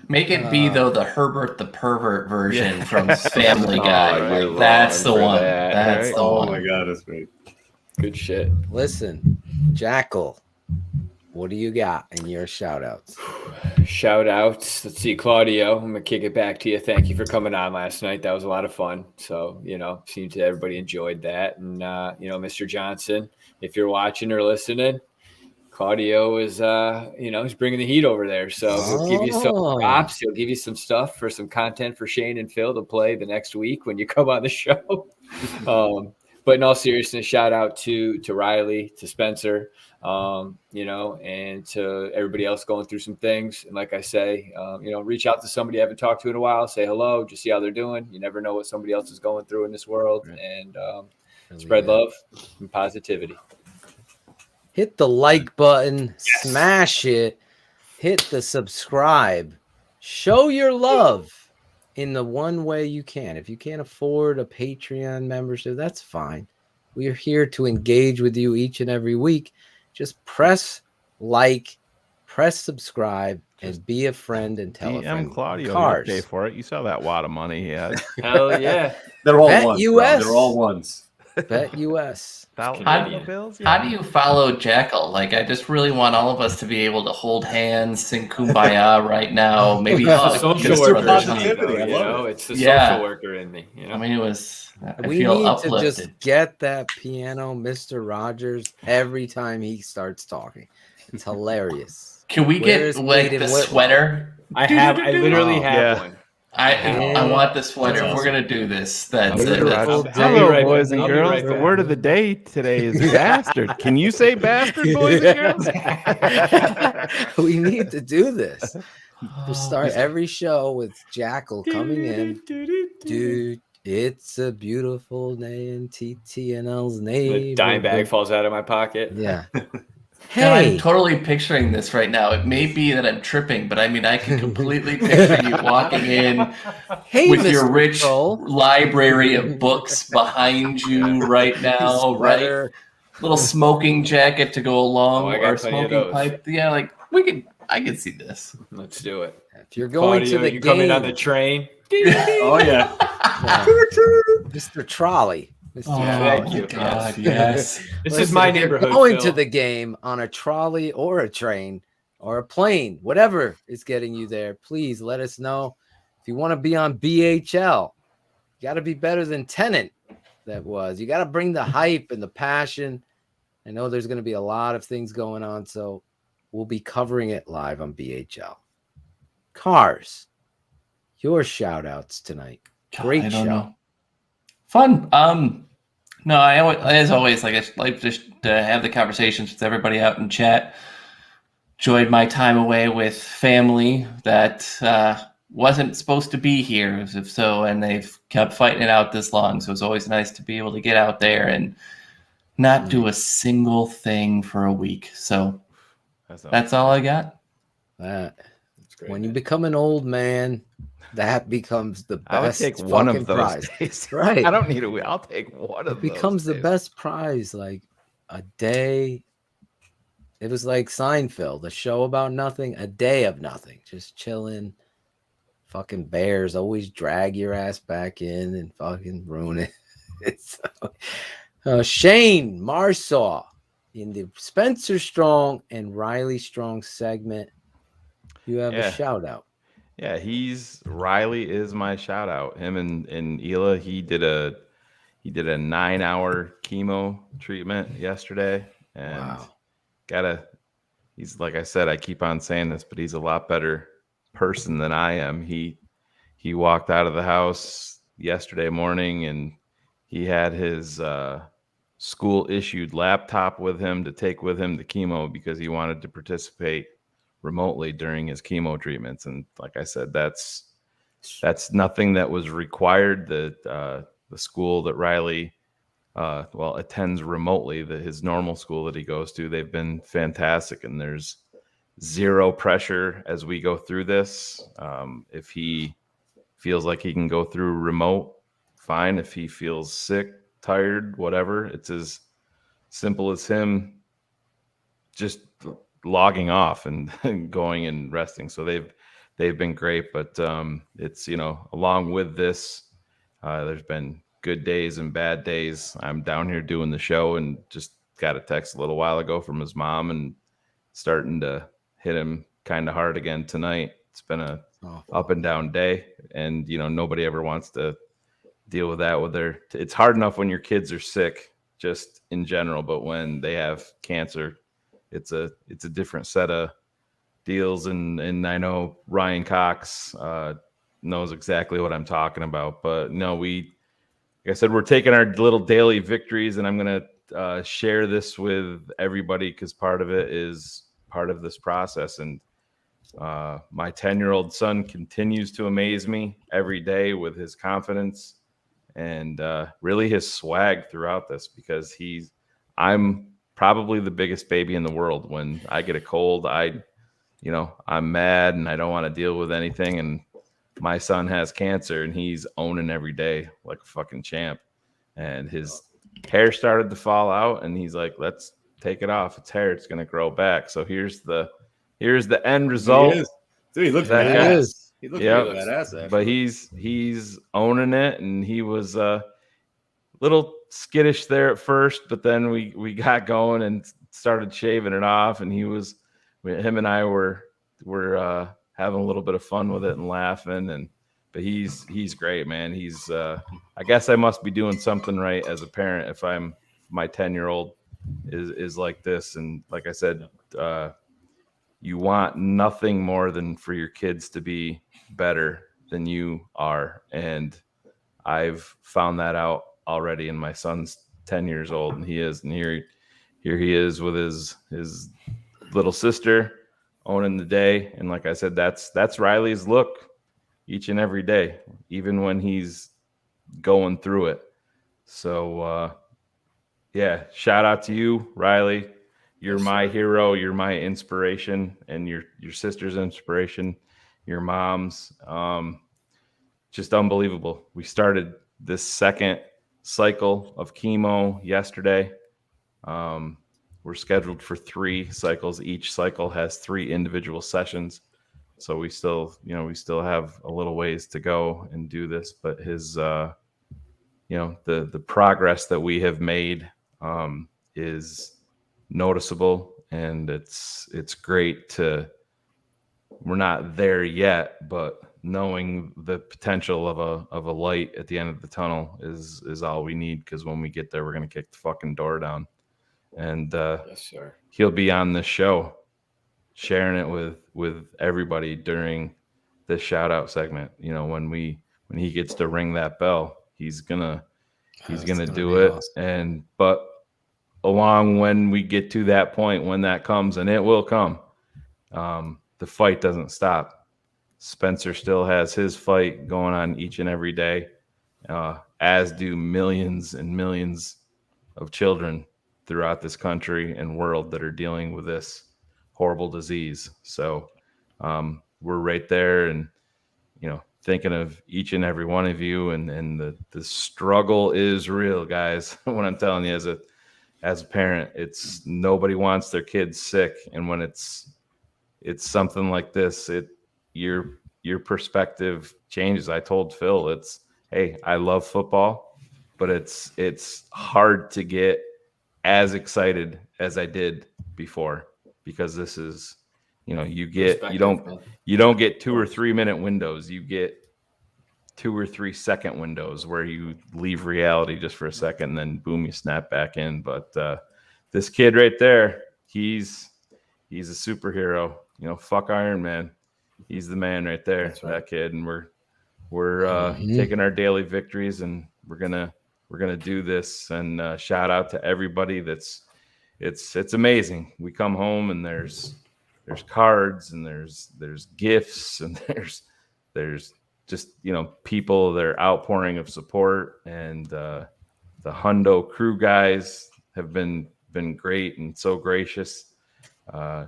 Make it be though the Herbert the Pervert version from Family Guy. That's the one. That's the one. Oh my god, that's great. Good shit. Listen, Jackal, what do you got in your shout outs? Shout outs. Let's see, Claudio. I'm gonna kick it back to you. Thank you for coming on last night. That was a lot of fun. So, seems that everybody enjoyed that. And Mr. Johnson, if you're watching or listening, Claudio is, he's bringing the heat over there. So he'll give you some props. He'll give you some stuff for some content for Shayne and Phil to play the next week when you come on the show. But in all seriousness, shout out to Riley, to Spencer, and to everybody else going through some things. And like I say, reach out to somebody you haven't talked to in a while. Say hello, just see how they're doing. You never know what somebody else is going through in this world. And spread love and positivity. Hit the like button, smash it, hit the subscribe, show your love in the one way you can. If you can't afford a Patreon membership, that's fine. We are here to engage with you each and every week. Just press like, press subscribe, and be a friend and tell a friend. Claudio, Cars. pay for it. You saw that wad of money he had. Hell yeah. They're all Bet ones. US. They're all ones. Bet US. How do you follow Jackal? Like, I just really want all of us to be able to hold hands, sing Kumbaya right now. Maybe social worker positivity. I love it. It's the social worker in me. You know? I mean, it was. I We feel need uplifted. to just get that piano, Mr. Rogers, every time he starts talking. It's hilarious. Can we get like the sweater? I literally have one. I want the sweater. If we're gonna do this, that's it. Hello, boys and girls. The word of the day today is bastard. Can you say bastard, boys and girls? We need to do this. We'll start every show with Jackal coming in. Dude, it's a beautiful day in TTNL's name. The dime bag falls out of my pocket. Yeah. God, I'm totally picturing this right now. It may be that I'm tripping, but I mean, I can completely picture you walking in with your rich library of books behind you right now, right? Little smoking jacket to go along, or smoking pipe. Yeah, like I could see this. Let's do it. If you're going to the you game, coming on the train. Oh yeah. Mr. Trolley. Thank you. God, yes. This is my neighborhood. Going to the game on a trolley or a train or a plane, whatever is getting you there, please let us know. If you want to be on BHL, you got to be better than Tennant. That was. You got to bring the hype and the passion. I know there's going to be a lot of things going on, so we'll be covering it live on BHL. Cars, your shout outs tonight. Great show. Know. Fun. No, I always, as always, like I like just to have the conversations with everybody out in chat. Enjoyed my time away with family that wasn't supposed to be here, if so, and they've kept fighting it out this long. So it's always nice to be able to get out there and not do a single thing for a week. So that's all I got. When you become an old man, that becomes the best. I would take one of those prize. days. Right. I don't need a. I'll take one of those. It becomes the days. best prize. Like a day. It was like Seinfeld, a show about nothing, a day of nothing, just chilling. Fucking bears always drag your ass back in and fucking ruin it. It's Shayne Marsaw in the Spencer Strong and Riley Strong segment. You have a shout out. Yeah, Riley is my shout out. Him and Hila, he did a 9-hour chemo treatment yesterday, and he's, like I said, I keep on saying this, but he's a lot better person than I am. He walked out of the house yesterday morning and he had his school issued laptop with him to take with him to chemo because he wanted to participate remotely during his chemo treatments. And like I said, that's nothing that was required. The school that Riley attends remotely, his normal school that he goes to, they've been fantastic, and there's zero pressure as we go through this. If he feels like he can go through remote, fine. If he feels sick, tired, whatever, it's as simple as him just logging off and going and resting. So they've been great, but it's, along with this, there's been good days and bad days. I'm down here doing the show and just got a text a little while ago from his mom and starting to hit him kind of hard again tonight. It's been a up and down day, and nobody ever wants to deal with that. It's hard enough when your kids are sick, just in general, but when they have cancer, it's a different set of deals. And I know Ryan Cox knows exactly what I'm talking about. But no, like I said, we're taking our little daily victories, and I'm gonna share this with everybody because part of it is part of this process. And my 10-year-old son continues to amaze me every day with his confidence and really his swag throughout this, because I'm probably the biggest baby in the world. When I get a cold, I'm mad and I don't want to deal with anything. And my son has cancer and he's owning every day like a fucking champ. And his hair started to fall out and he's like, let's take it off. It's hair. It's going to grow back. So here's the end result. Dude, he looks badass. He looks really badass, actually. But he's owning it, and he was little skittish there at first, but then we got going and started shaving it off, and him and I were having a little bit of fun with it and laughing, but he's great, man. He's I guess I must be doing something right as a parent if my 10-year-old is like this. And like I said, you want nothing more than for your kids to be better than you are. And I've found that out already. And my son's 10 years old, and here he is with his little sister owning the day. And like I said, that's Riley's look each and every day, even when he's going through it. So, yeah, shout out to you, Riley. You're my hero. You're my inspiration, and your sister's inspiration, your mom's. Just unbelievable. We started this second cycle of chemo yesterday. We're scheduled for 3 cycles. Each cycle has 3 individual sessions. So we still have a little ways to go and do this, but his, the progress that we have made is noticeable, and it's great we're not there yet, but knowing the potential of a light at the end of the tunnel is all we need. Because when we get there, we're going to kick the fucking door down, and yes, sir. He'll be on this show sharing it with everybody during this shout out segment. When he gets to ring that bell, he's gonna do it. Awesome. But along when we get to that point, when that comes, and it will come, the fight doesn't stop. Spencer still has his fight going on each and every day, as do millions and millions of children throughout this country and world that are dealing with this horrible disease. So we're right there, and thinking of each and every one of you, and the struggle is real, guys. What I'm telling you, as a parent, it's nobody wants their kids sick, and when it's something like this, your perspective changes. I told Phil, hey, I love football, but it's hard to get as excited as I did before, because this is, you don't get 2 or 3 minute windows. You get 2 or 3 second windows where you leave reality just for a second, and then boom, you snap back in. But this kid right there, he's a superhero. Fuck Iron Man. He's the man right there. That's right. That kid. And we're taking our daily victories, and we're gonna do this. And shout out to everybody it's amazing. We come home, and there's cards, and there's gifts, and there's just people, their outpouring of support, and the Hundo crew guys have been great and so gracious.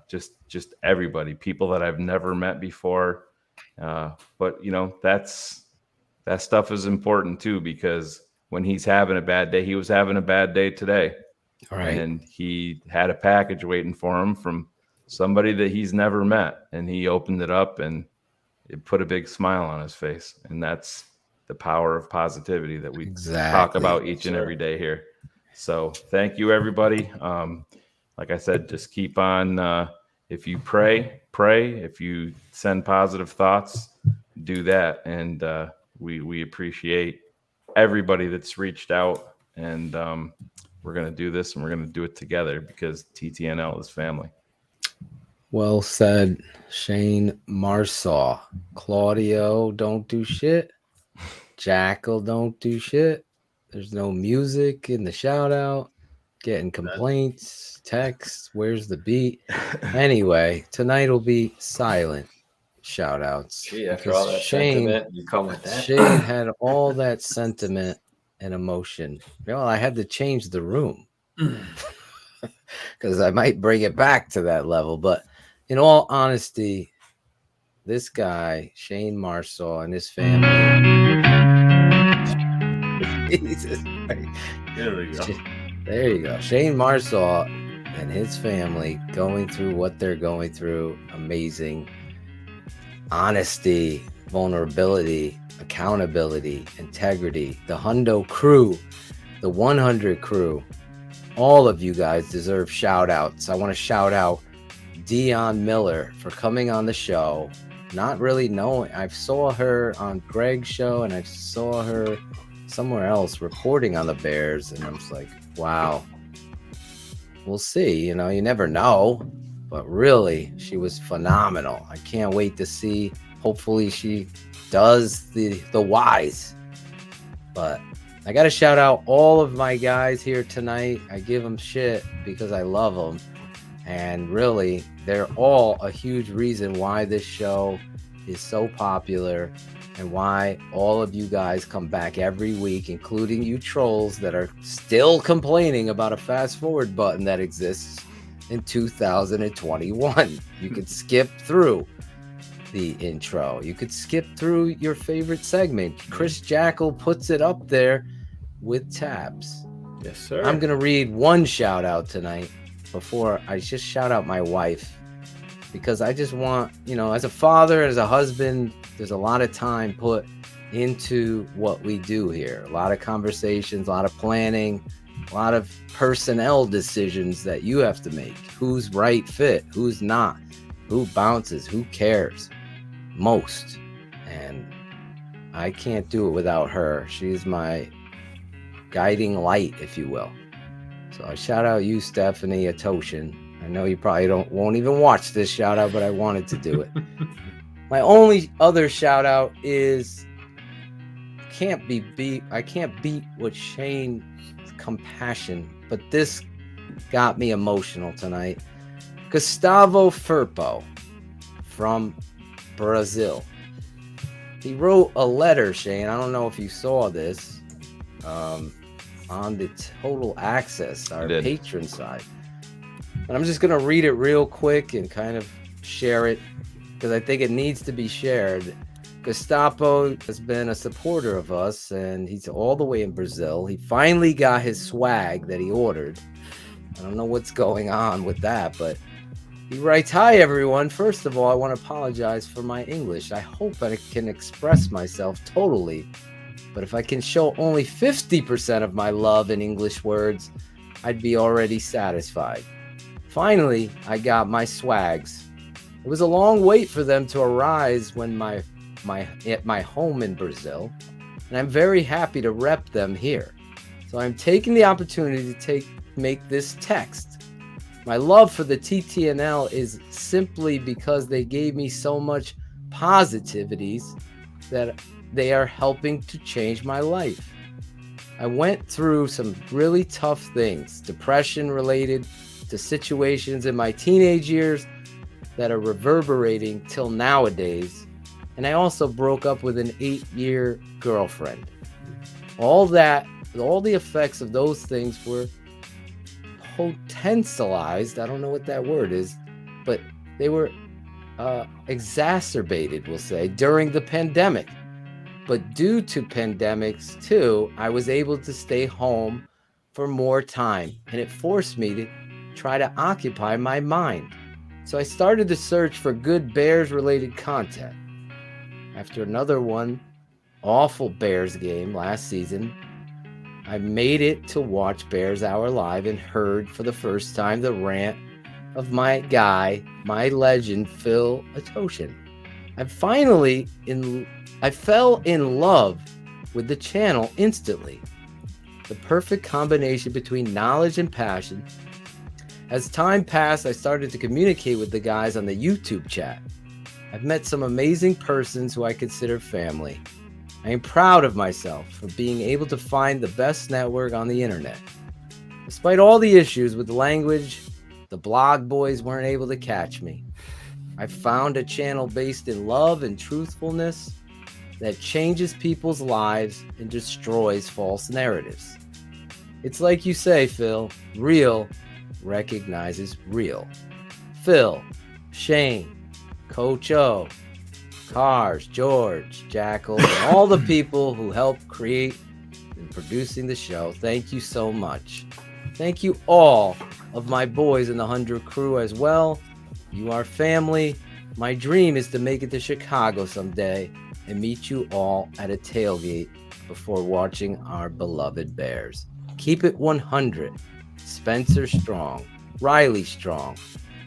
Just everybody, people that I've never met before, but that stuff is important too, because when he's having a bad day, he was having a bad day today. All right. And he had a package waiting for him from somebody that he's never met, and he opened it up, and it put a big smile on his face. And that's the power of positivity that we talk about each and every day here. So thank you, everybody. Like I said, just keep on. If you pray. If you send positive thoughts, do that. And we appreciate everybody that's reached out. And we're going to do this, and we're going to do it together, because TTNL is family. Well said, Shayne Marsaw. Claudio, don't do shit. Jackal, don't do shit. There's no music in the shout out. Getting complaints, texts. Where's the beat? Anyway, tonight will be silent shout outs. Gee, after all that sentiment, you come with that. Shayne had all that sentiment and emotion. I had to change the room because I might bring it back to that level. But in all honesty, this guy, Shayne Marsaw, and his family. Jesus. There we go. There you go. Shayne Marsaw and his family going through what they're going through. Amazing. Honesty, vulnerability, accountability, integrity. The Hundo crew the 100 crew, all of you guys deserve shout outs. I want to shout out Dionne Miller for coming on the show. Not really knowing. I saw her on Greg's show and I saw her somewhere else reporting on the Bears. And I was like, wow, we'll see. You know, you never know. But really, she was phenomenal. I can't wait to see. Hopefully she does the wise. But I got to shout out all of my guys here tonight. I give them shit because I love them. And really, they're all a huge reason why this show is so popular and why all of you guys come back every week, including you trolls that are still complaining about a fast forward button that exists in 2021. You could skip through the intro. You could skip through your favorite segment. Chris Jackal puts it up there with tabs. Yes, sir. I'm going to read one shout out tonight before I just shout out my wife, because I just want, you know, as a father, as a husband, there's a lot of time put into what we do here. A lot of conversations, a lot of planning, a lot of personnel decisions that you have to make. Who's right fit, who's not, who bounces, who cares most. And I can't do it without her. She's my guiding light, if you will. So I shout out you, Stephanie Atoshin. I know you probably won't even watch this shout out, but I wanted to do it. My only other shout out is I can't beat what Shayne's compassion, but this got me emotional tonight. Gustavo Firpo from Brazil. He wrote a letter, Shayne. I don't know if you saw this. On the Total Access, our patron side. And I'm just going to read it real quick and kind of share it because I think it needs to be shared. Gustavo has been a supporter of us and he's all the way in Brazil. He finally got his swag that he ordered. I don't know what's going on with that, but he writes, "Hi everyone. First of all, I want to apologize for my English. I hope I can express myself totally. But if I can show only 50% of my love in English words, I'd be already satisfied. Finally, I got my swags. It was a long wait for them to arise when at my home in Brazil, and I'm very happy to rep them here. So I'm taking the opportunity to make this text. My love for the TTNL is simply because they gave me so much positivities that they are helping to change my life. I went through some really tough things, depression related to situations in my teenage years that are reverberating till nowadays. And I also broke up with an 8-year girlfriend. All the effects of those things were potentialized. I don't know what that word is, but they were exacerbated, we'll say, during the pandemic. But due to pandemics too, I was able to stay home for more time, and it forced me to try to occupy my mind. So I started to search for good Bears-related content. After another awful Bears game last season, I made it to watch Bears Hour Live and heard for the first time the rant of my guy, my legend, Phil Atoshin. I fell in love with the channel instantly. The perfect combination between knowledge and passion. As time passed, I started to communicate with the guys on the YouTube chat. I've met some amazing persons who I consider family. I am proud of myself for being able to find the best network on the internet. Despite all the issues with the language, the blog boys weren't able to catch me. I found a channel based in love and truthfulness that changes people's lives and destroys false narratives. It's like you say, Phil, real recognizes real. Phil, Shayne, Coach O, Cars, George, Jackal, and all the people who helped create and producing the show, thank you so much. Thank you all of my boys in the 100 crew as well. You are family. My dream is to make it to Chicago someday and meet you all at a tailgate before watching our beloved Bears. Keep It 100, Spencer Strong, Riley Strong,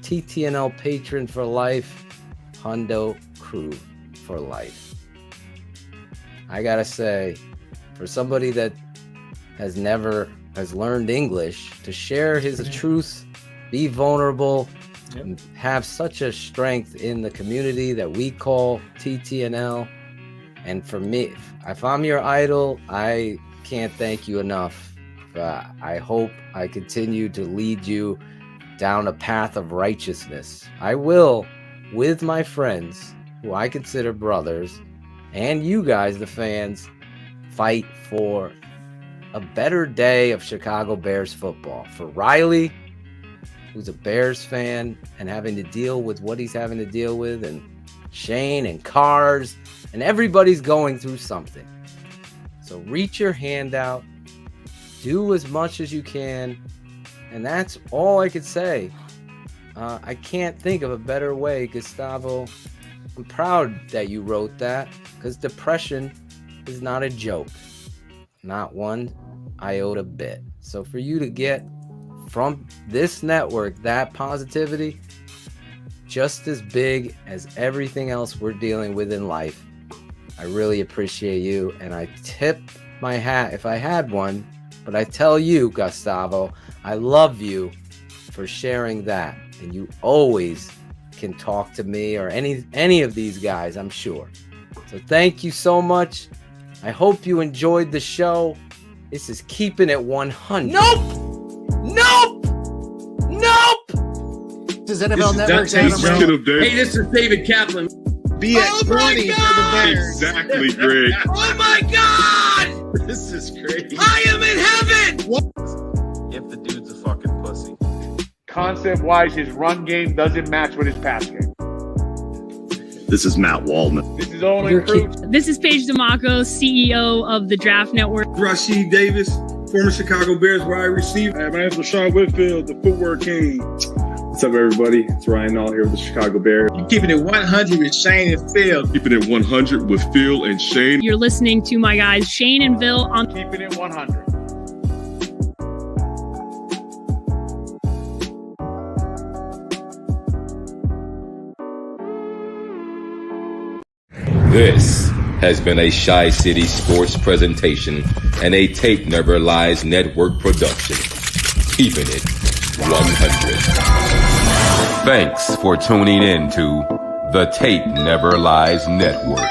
TTNL patron for life, Hundo crew for life. I gotta say, for somebody that has learned English, to share his truth, be vulnerable, and have such a strength in the community that we call TTNL. And for me, if I'm your idol, I can't thank you enough. I hope I continue to lead you down a path of righteousness. I will, with my friends, who I consider brothers, and you guys, the fans, fight for a better day of Chicago Bears football. For Riley, who's a Bears fan and having to deal with what he's having to deal with, and Shayne and Cars, and everybody's going through something. So reach your hand out, do as much as you can, and that's all I could say. I can't think of a better way, Gustavo. I'm proud that you wrote that, because depression is not a joke. Not one iota bit. So for you to get from this network that positivity, just as big as everything else we're dealing with in life, I really appreciate you. And I tip my hat, if I had one, but I tell you, Gustavo, I love you for sharing that. And you always can talk to me or any of these guys, I'm sure. So thank you so much. I hope you enjoyed the show. This is Keeping It 100. Nope! This is NFL Network's Adam Rowe. Hey, this is David Kaplan. Be at 20 for the Bears. Exactly, Greg. Oh my God! This is crazy. I am in heaven! If the dude's a fucking pussy. Concept-wise, his run game doesn't match with his pass game. This is Matt Waldman. This is all improved. This is Paige DeMacco, CEO of the Draft Network. Rashid Davis, former Chicago Bears wide receiver. Hey, my name is Rashad Whitfield, the footwork king. What's up, everybody? It's Ryan All here with the Chicago Bears. You're keeping it 100 with Shayne and Phil. Keeping It 100 with Phil and Shayne. You're listening to my guys Shayne and Phil on Keeping It 100. This has been a Shy City Sports presentation and a Tape Never Lies Network production. Keeping It 100. Thanks for tuning in to the Tape Never Lies Network.